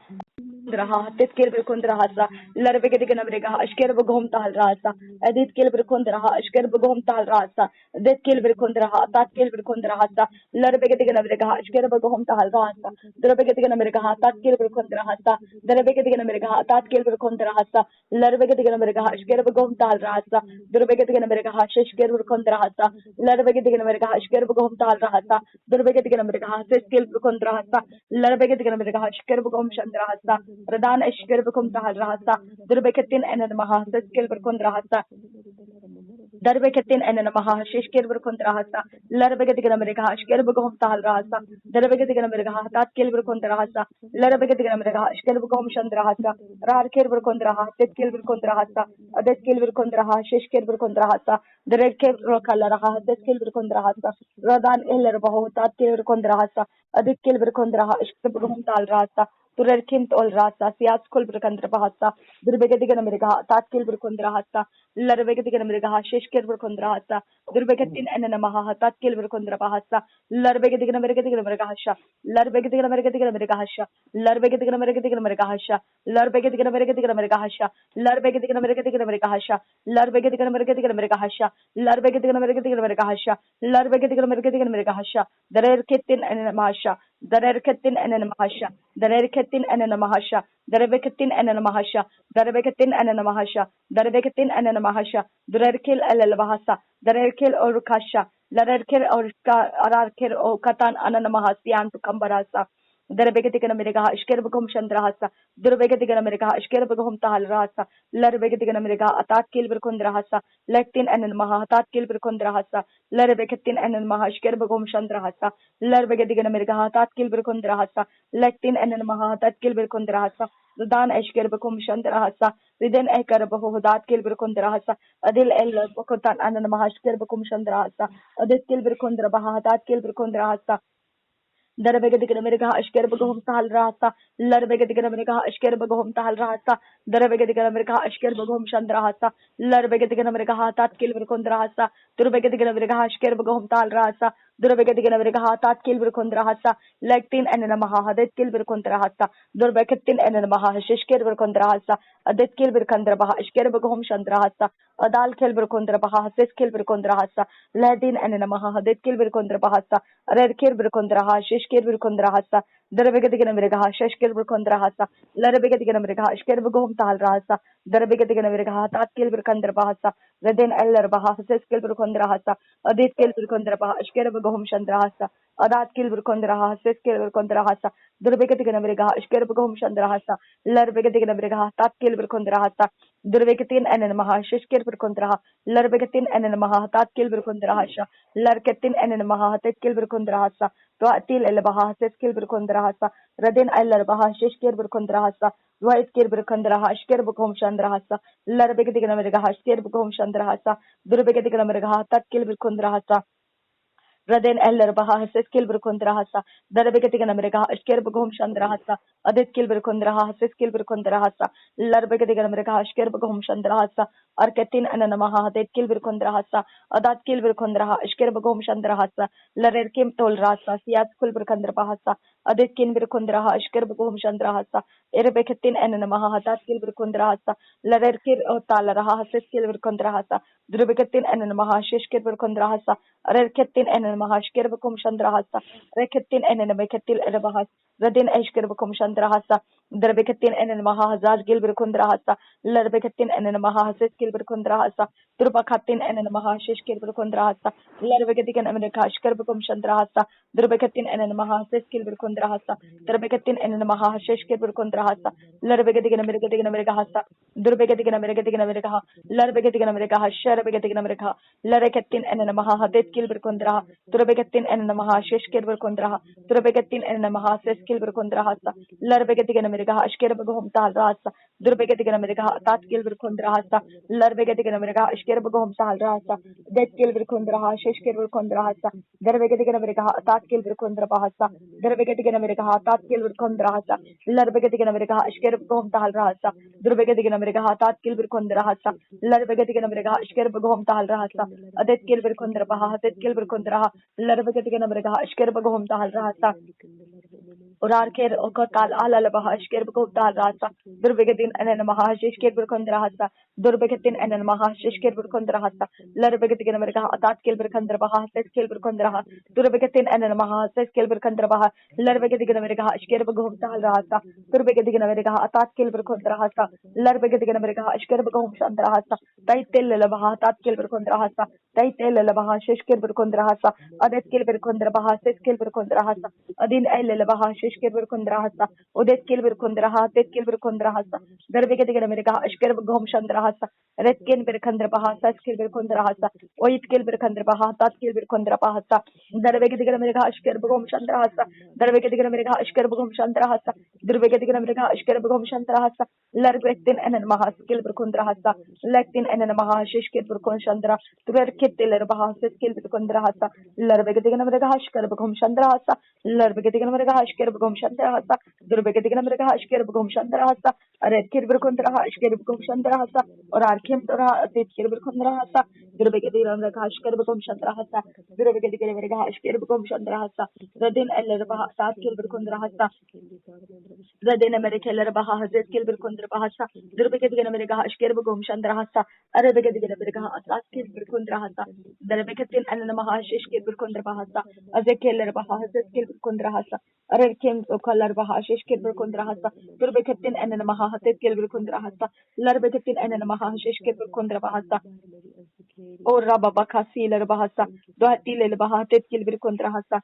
Raha, Tiskilberkundrahasa, Larbegatiganamerika, Ashkerbagum Tahalrasa, Edit Kilberkundraha, Ashkerbagum Tahalrasa, Det Kilberkundraha, Tat Kilberkundrahasa, Larbegatiganamerika, Ashkerbagum Tahalrasa, Drabegatiganamerica, Tat Kilberkundrahasa, Drabegatiganamerica, Tat Kilberkundrahasa, Larbegatiganamerika, Ashkerbagum Tahalrasa, Drabegatiganamerica, Shishkirberkundrahasa, Larbegatiganamerika, Ashkerbagum Tahalrasa, Drabegatiganamerica, Tiskilberkundrahasa, Larbegatiganamerika, Ashkerbagum Chandrahasa, Radan Eshkirbakum Tahalrasa, Durbekatin and Namaha, Kilberkundrahasa, Darbekatin and Namaha, Shishkirberkundrahasa, Larabegatiganamerica, Shkerbagum Tahalrasa, Darbegatiganamerica, Tat Kilberkundrahasa, Larabegatiganamerica, Shkerbagum Chandrahasa, Rar Kirberkundraha, Tiskilberkundrahasa, Adet Kilberkundraha, Shishkirberkundrahasa, the Red Kilberkalaha, Tiskilberkundrahasa, Radan Illerbaho, Tat Kilberkundrahasa, Adit Kilberkundraha, Shkerbagum Talrasa, Turerkim Tol Rasa, Sias Kulberkandrahasa, Durbegatiganamerica, Tat Kilberkundrahasa, Larabegatiganamerica, Shishkirberkundrahasa, Durbekatin and Namaha, Tat Kilberkundrahasa, Larabegatiganamerica, Larabegatiganamerica, Larabegatiganamerica, Larabegatiganamerica, Larabegatiganamerica, Larabegatiganamerica, Larabegatiganamerica, Larabegatiganamerica, the Rerkitin and Namasha, the Rerkatin and Namasha, the Rerkatin and Namahasha, the Rebekatin and Namahasha, the Rebekatin and Namahasha, the Rebekatin and Namahasha, the Rerkil Alabahasa, the Rerkil or Kasha, the Rerkil or Ararkil or Katan Anamahasian to Kambarasa. Darabegatiganamerica, Shkerbagum Chandrahasa, Durbegatiganamerica, Shkerbagum Tahalrasa, Larabegatiganamerica, Atat Kilberkundrahasa, Lectin and Maha, Tat Kilberkundrahasa, Larabekatin and Maha, Shkerbagum Chandrahasa, Larabegatiganamerica, Tat Kilberkundrahasa, Lectin and Maha, Tat Kilberkundrahasa, Rudan Eshkerbagum Chandrahasa, Within Ekarabahu, Tat Kilberkundrahasa, Adil El Bokotan and Maha, Shkerbagum Chandrahasa, Adit Kilberkundrabaha, Tat Kilberkundrahasa, Darabegadigan America, Ashkerbogum Tal Rasa, Larbegadigan America, Ashkerbogum Tal Rasa, Darabegadigan America, Ashkerbogum Chandrahasa, Larbegadigan America, Tat Kilverkondrahasa, Durbegadigan America, Ashkerbogum Tal Rasa, Durbegadigan America, Tat Kilverkondrahasa, Lectin and Namaha, that Kilverkondrahasa, Durbeketin and Namaha, Shishkerverkondrahasa, Adet Kilverkandrabaha, Ashkerbogum Chandrahasa, Adal Kilverkondrabaha, Sis Kilverkondrahasa, Ladin and Namaha, that Kilverkondrabahasa, Red Kilverkondraha, Shishkerverkondrahasa, Darabegadigan America, Sheshkerverkondrahasa, Larabegadigan America, Ashkerbogum Tal Rasa, Darabegadigan America, Tat Kilverkandrabahasa, Redin Eller Baha, Sis Kilverkondrahasa, Adit Kilverkondrabaha, Ashkerbogum Chandrahasa, Adat Kilverkondraha, Sis Kilverkondrahasa, Durbegadigan America, Ashkerbogum Chandrahasa, Larbegadigan America, Tat Kilverkondrahasa, Durbegatin and Namaha, Shishkerverkondraha, Larbegatin and Namaha, Tat Kilverkondrahasa, Larketin and Namaha, Tet Kilverkondrahasa, Tuatil Elbaha, Sis Kilverkondrahasa, Radin Allerbaha, Shishkerverkondrahasa, Dwight Kirberkondraha, Shkerbokom Chandrahasa, Larbegadigan America, Shkerbokom Chandrahasa, Durbegadigan America, Tat Kilverkondrahasa, Raden Eller Baha, Kilberkondrahasa, Darabegatigan America, Shkerbogum Chandrahasa, Adit Kilberkondraha, Kilberkondrahasa, Larbegatigan America, Shkerbogum Chandrahasa, Arketin and Namaha, Det Kilberkondrahasa, Adat Kilberkondraha, Shkerbogum Chandrahasa, Larerkim Tol Rasa, Siat Kulberkandrahasa, Adit Kinberkondraha, Shkerbogum Chandrahasa, Erebeketin and Namaha, Dat Kilberkondrahasa, Larerkir Otalaha, Kilberkondrahasa, Drubeketin and Namaha, Shishkirberkondrahasa, Reketin and Mahashkirbakum Chandrahasa, Reketin and Meketil Erebahas, Radin Eshkirbakum Chandrahasa, Derbeketin and Mahazaj Gilberkundrahasa, Lerbeketin and Mahazis Gilberkundrahasa, Drupakatin and Mahashish Gilberkundrahasa, Lerbeketin and America Shkirbakum Chandrahasa, Drubeketin and Mahazis Gilberkundrahasa, Derbeketin and Mahashish Gilberkundrahasa, Lerbeketin America Hasa, Durbeketin America, Lerbeketin America, Sherbeketin America, Lereketin and Mahadit Gilberkundraha, Turbegatin and Namaha, Sheshkirberkundraha, Turbegatin and Namaha, Seskilberkundrahasa, Larbegatin America, Ashkerbogum Tal Rasa, Durbegatin America, Tat Kilberkundrahasa, Larbegatin America, Ashkerbogum Tal Rasa, Det Kilberkundraha, Sheshkirberkundrahasa, Derbegatin America, Tat Kilberkundrahasa, Derbegatin America, Tat Kilberkundrahasa, Larbegatin America, Ashkerbogum Tal Rasa, Durbegatin America, Tat Kilberkundrahasa, Larbegatin America, Ashkerbogum Tal Rasa, Adet Kilberkundraha, Tet Kilberkundraha, Larbegatin America, Ashkerbogum Tal Rasa, Urarker Okotal Alabaha, Ashkerbogum Tal Rasa, Durbegatin and Namaha, Sheshkirberkundrahasa, Durbegatin and Namaha, Sheshkirberkundrahasa, Larbegatin America, Tat Kilberkundraha, Tet Kilberkundraha, Durbegatin and Namaha, Tet Kilberkundraha, Larbegatin America, Ashkerbogum Tal Rasa, Durbegatin America, Tat Kilberkundrahasa, Larbegatin America, Ashkerbogum Chandrahasa, Taitel Labaha, Tat Kilberkundrahasa, Taitel Labaha, Sheshkirberkundrahasa, Adet Kilberkundraha, Tet Kilberkundrahasa, Adin El Labaha, Sheshkirberkundrahasa, Udet Kilberkundraha, Tet Kilberkundrahasa, Darbegatin America, Ashkerbogum Chandrahasa, Red Kilberkundraha, Sas Kilberkundrahasa, Oit Kilberkundraha, Tat Kilberkundrahasa, Darbegatin America, Ashkerbogum Chandrahasa, Darbegatin America, Ashkerbogum Chandrahasa, Darbegatin America, Ashkerbogum Chandrahasa, Larbegatin and Mahas Kilberkundrahasa, Lectin and Maha Sheshkirberkun Chandra, Turkitil Bahas Kilberkundrahasa, Larbegatin America, Ashkerbogum Chandrahasa, Larbegatin America, Ashkerbogum Chandrahasa, Durbegatin America, Ashkerbogum Chandrahasa, Red Kilberkundraha, Ashkerbogum Chandrahasa, or Arkim Tora, Tit Kilberkundrahasa, Durbegatin America, Ashkerbogum Chandrahasa, Durbegatin America, Ashkerbogum Chandrahasa, Radin Ellerbaha, Tat Kilberkundrahasa, Radin America Lerbaha, Zet Kilberkundrahasa, Durbegatin America, Ashkerbogum Chandrahasa, Arabegatin America, Tat Kilberkundrahasa, Darbegatin and Namaha, Sheshkirberkundrahasa, Azekelerbaha, Zet Kilberkundrahasa, Arkim Okalarbaha, Sheshkirberkundrahasa, Durbegatin and Namaha, Tet Kilberkundrahasa, Larbegatin and Namaha, Sheshkirberkundrahasa, O Rababaka Sealer Dohati Lelbaha, Tet Kilberkundrahasa,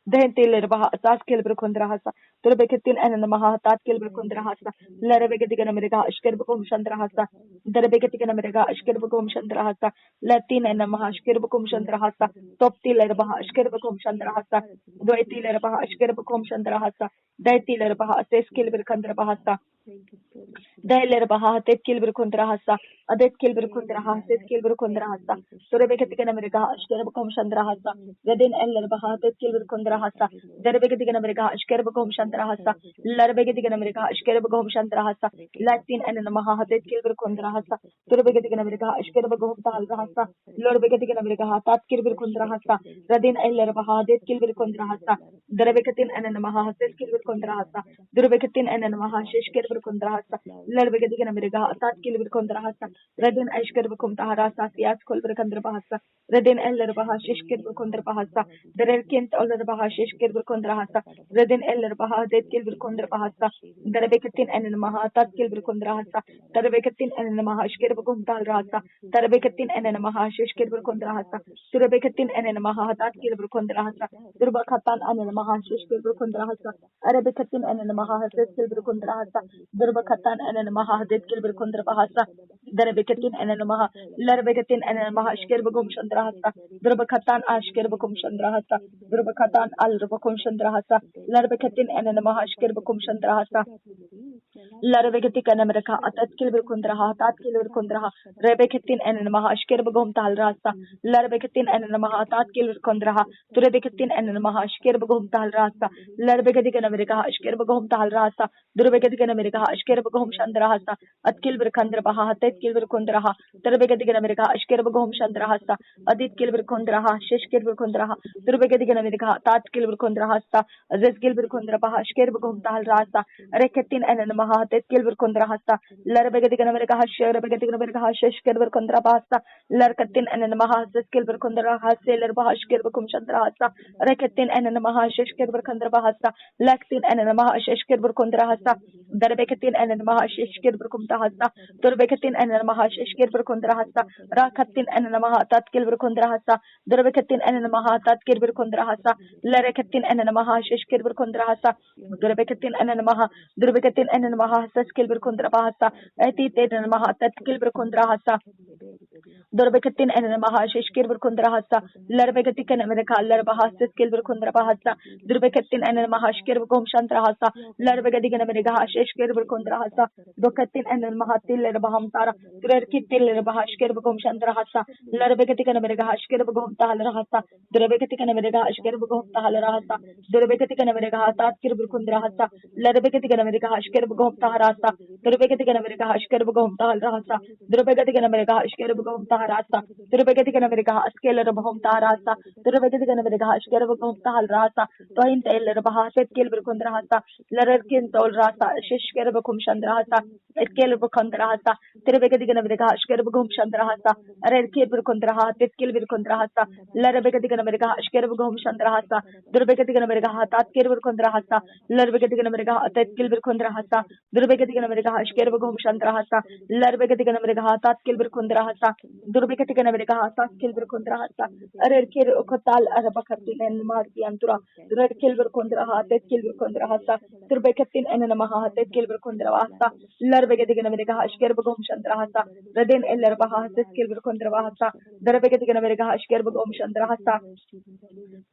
Then Tillerbaha, Tat Kilberkundrahasa, Turbegatin and Namaha, Tat Kilberkundrahasa, Larabegatin America, Ashkerbogum Chandrahasa, Darabegatin America, Ashkerbogum Chandrahasa, Latin and Namaha, Ashkerbogum Chandrahasa, Top Tillerbaha, Ashkerbogum Chandrahasa, Doetilerbaha, Ashkerbogum Chandrahasa, Daitillerbaha, Ses Kilberkundrahasa, Dailer Baha, Tekil Kundrahasa, Adet Kilbur Kundrahas, Kilbur Kundrahasa, Surebekatika America, Shkerbakum Chandrahasa, Redin Eller Baha, Kilbur Kundrahasa, Derebekatika America, Shkerbakum Chandrahasa, Larbegatika America, Shkerbakum Chandrahasa, Latin and Namaha, Kilbur Kundrahasa, Surebekatika America, Shkerbakum Talrahasa, Lorbegatika America, Tat Kilbur Kundrahasa, Radin Eller Baha, Kilbur Kundrahasa, Derebekatin and Namaha, Kilbur Kundrahasa, Durbekatin and Namaha, Shkerbakum Kundrahasa, Larbegadigan America, Tat Kilbur Kondrahasa, Redin Ashkerbakum Taharasa, Sias Kolbrakandra Bahasa, Redin Eller Bahashish Kirbur Kondra Bahasa, the Relkint Oler Bahashish Kirbur Kondrahasa, Redin Eller Baha, Det Kilbur Kondra Bahasa, the Rebekatin and Maha, Tat Kilbur Kondrahasa, the Rebekatin and Mahash Kirbakum Talrasa, the Rebekatin and Mahashish Kirbur Kondrahasa, the Rebekatin and Maha, Tat Kilbur Kondrahasa, Durbakatan and Mahashish Kirbur Kondrahasa, Arabekatin and Maha, Kilbur Kondrahasa, Durbakatan and Maha, Det Kilbur Kondrahasa, the Rebekatin and Maha, Larbekatin and Maha Shkirbagum Chandrahasa, Durbakatan Ashkirbakum Chandrahasa, Durbakatan Al Rubakum Chandrahasa, Larbekatin and Maha Shkirbagum Chandrahasa, Larabekatik and America, Atat Kilbur Kundraha, Tat Kilbur Kundraha, Rebekatin and Maha Shkirbagum Talrasa, Larbekatin and Maha, Tat Kilbur Kundraha, Turebekatin and Maha Shkirbagum Talrasa, Larbekatik and America, Shkirbagum Talrasa, Durbekatik and America, Shkirbagum Chandrahasa, At Kilbur Kandrabaha, Tet Kilbur Kundraha, Turebekatik and America, Shkirbagum Chandrahasa, Adit Kilbur Kundraha, Shish Kilbur Kundraha, Turebekatik and America, Tat Kilbur Kundrahasa, Aziz Kilbur Kundrabaha, Shkirbagum Talrasa, Rekatin and Maha, Tet Kilbur Kundrahasa, Larbekatik and America, Shkirbekatik and America, Shish Kilbur Kundrabasa, Larkatin and Maha, Kilbur Kundraha, Sailor Bahash Kirbakum Chandrahasa, Rekatin and Maha, Shish Kilbur Kundrabahasa, Laktin and Maha, Shish Kilbur Kundrahasa, Darbekatin and Maha, Shish Kilbur Kumtahasa, Durbekatin and Maha, Shish Kilbur Kundrahasa, Rakatin and Maha, Tat Kilbur Kundrahasa, Durbekatin and Maha, Tat Kilbur Kundrahasa, Larekatin and Maha, Shish Kilbur Kundrahasa, Durbekatin and Maha, Durbekatin and Maha, Sash Kilbur Kundrabahasa, Etitet and Maha, Tat Kilbur Kundrahasa, Durbekatin and Maha, Shish Kilbur Kundrahasa, Larbekatik and America, Larbahas, Kilbur Kundrabahasa, Durbekatin and Maha, Shkirbakum Shantrahasa, Larbekatik and America, Shish Kilbur Kundrahasa, Dokatin and Mahatil Baham Tara, Turkitil Bahash Kirbakum Shantrahasa, Larbekatik and America, Shkirbakum Talarahasa, Durbekatik and America, Shkirbakum Talarahasa, Durbekatik and America, Tat Kilbur Kundrahasa, Larbekatik and America, Shkirbakum Taharasa, Durbekatik and America, Shkirbakum Talarahasa, Durbekatik and America, Shkirbakum Taharasa, Durbekatik and America, Scalar Bahum Taharasa, Durbekatik and America, Shkirbakum Taharasa, Toin Taylor Bahaset Kilbur Kundrahasa, Larkin Tol Rasa, Shish Kirbakum Chandrahasa, Kilbur Kundrahasa, Durbekatik and America, Shkirbakum Chandrahasa, Red Kilbur Kundraha, Kilbur Kundrahasa, Larabekatik and America, Shkirbakum Chandrahasa, Durbekatik and America, Tat Kilbur Kundrahasa, Larbekatik and America, Tat Kilbur Kundrahasa, Durbekatik and America, Shkirbakum Chandrahasa, Larbekatik and America, Tat Kilbur Kundrahasa, Durbekatik and America, Tat Kilbur Kundrahasa, Red Kotal Arabakatin and Marti Antura, Red Kilbur Kundraha, Tat Kilbur Kundrahasa, Durbekatin and Namaha, Tat Kilbur Kundrahasa, Larbekatik and America, Shkirbakum Chandrahasa, Radin Eller Baha, Tat Kilbur Kundrahasa, Durbekatik and America, Shkirbakum Chandrahasa,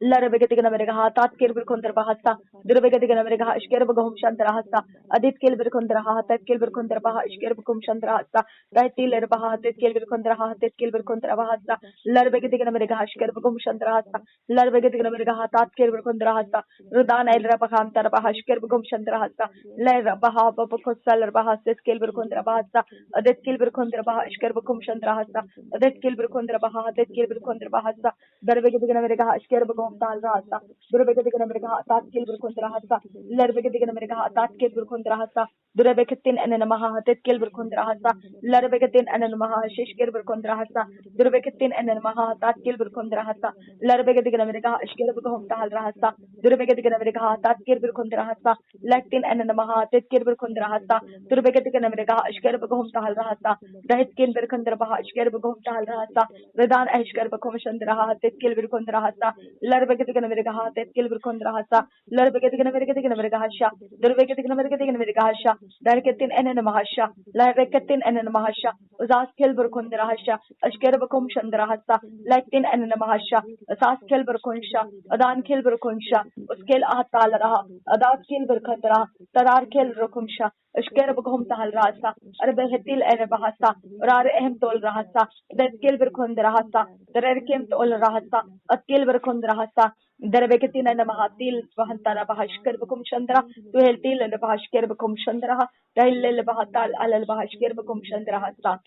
Larbekatik and America, Tat Kilbur Kundrahasa, Durbekatik and America, Shkirbakum Chandrahasa, Adit Kilbur Kundraha, Tat Kilbur Kundrabaha, Shkirbakum Chandrahasa, Daitil Erbaha, Tat Kilbur Kundraha, Tat Kilbur Kundrahasa, Larbekatik and America, Shkirbakum Chandrahasa, Larbekatik and America, Tat Kilbur Kundrahasa, Rudan Elrabaham Tarabaha, Shkirbakum Chandrahasa, Lerabaha, Babakosal Baha, Kilbur Kundrabahasa, Adit Kilbur Kundrabaha, Shkirbakum Chandrahasa, Adit Kilbur Kundrabaha, Tat Kilbur Kundrabahasa, Darbekatik and America, Shkirbakum Talrasa, Durbekatik and America, Tat Kilbur Kundrahasa, Larbekatik and America, Tat Kilbur Kundrahasa, Durbekatin and Namaha, Tat Kilbur Kundrahasa, Larbekatin and Namaha, Shish Kilbur Kundrahasa, Durbekatin and Namaha, Tat Kilbur Kundrahasa, Larbekatik and America, Shkirbakum Talrasa, Durbekatik and America, Tat Kilbur Kundrahasa, Latin and Namaha, Tat Kilbur Kundrahasa, Durbekatik and America, Shkirbakum Talrasa, Dahit Kilbur Kundrabaha, Shkirbakum Talrasa, Redan Ashkirbakum Chandraha, Tat Kilbur Kundrahasa, Larbekatik and America, Tat Kilbur Kundrahasa, Larbekatik and America, Hasha, Durbekatik and America, Hasha, Darkatin and Mahasha, Larekatin and Mahasha, Uzas Kilbur Berkondra Ashker Bakum Shandrahasa, Latin and Namahasha, Saskil Berkunsha, Adan Kil Berkunsha, Uskil Ahatalaha, Adat Kil Berkandra, Tadar Kil Rukumsha, Ashker Bakum Tahal Rasa, Arbehetil Erebahasa, Rar Ehem Tol Rahasa, that Kil Berkondrahasa, the Rekim Tol Rahasa, Atkil Berkondrahasa, Derebeketin and Mahatil, Vahantara Bahashker Bakum Chandra, to Heltil and Bahashker Bakum Chandraha, Dail Bahatal Al Bahashker Bakum Chandrahasa.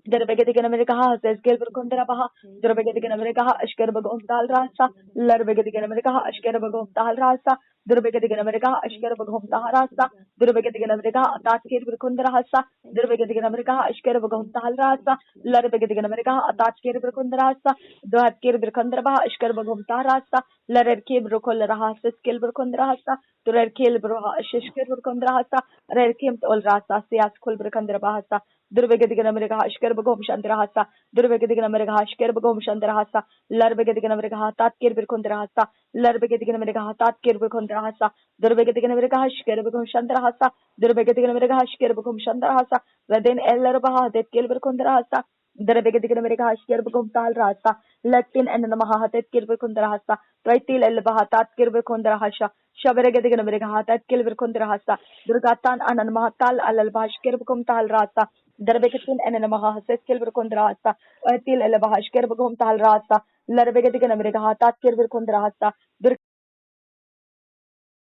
Derbegetigan America, says Gilbert Kondarabaha, Derbegetigan America, Ashkerbagom Tal Rasa, Larbegetigan America, Ashkerbagom Tal Rasa, Derbegetigan America, Ashkerbagom Taharasa, Derbegetigan America, Atatkir Kundarasa, Derbegetigan America, Ashkerbagom Tal Rasa, Larbegetigan America, Atatkir Kundarasa, Duatkir Kundaraba, Ashkerbagom Tarasa, Larkib Rukolarahasa, Skilber Kundarasa, Turkil Bruha, Shishkir Kundarasa, Rerkim Ol Rasa, Sias Kulber Kundarabahasa, Durbegetigan America, Ashkerbagom Shandrahasa, Durbegetigan America, Ashkerbagom Shandrahasa, Larbegetigan America, Tatkir Kundarasa, Larbegetigan America, Tatkir Kundarasa, Durbegetigan America, Ashkerbagom Shandrahasa, Durbegetigan America, Ashkerbagom Shandrahasa, within Ellerbaha, that Kilber Kundarasa, Derbegetigan America, Ashkerbagom Tal Rasa, Latin and Namahatet Kilber Kundarasa, Raitil Elbahatat Kirber Kundarahasha, Shaberegetigan America, that Kilber Kundarasa, Durgatan and Mahatal Albash Kirbukum Tal Rasa, Darbeketin and Namaha says Kilber Kundarasa, Atil Elbahash Kirbagum Tal Rasa, Larbegetigan America, Tat Kirber Kundarasa,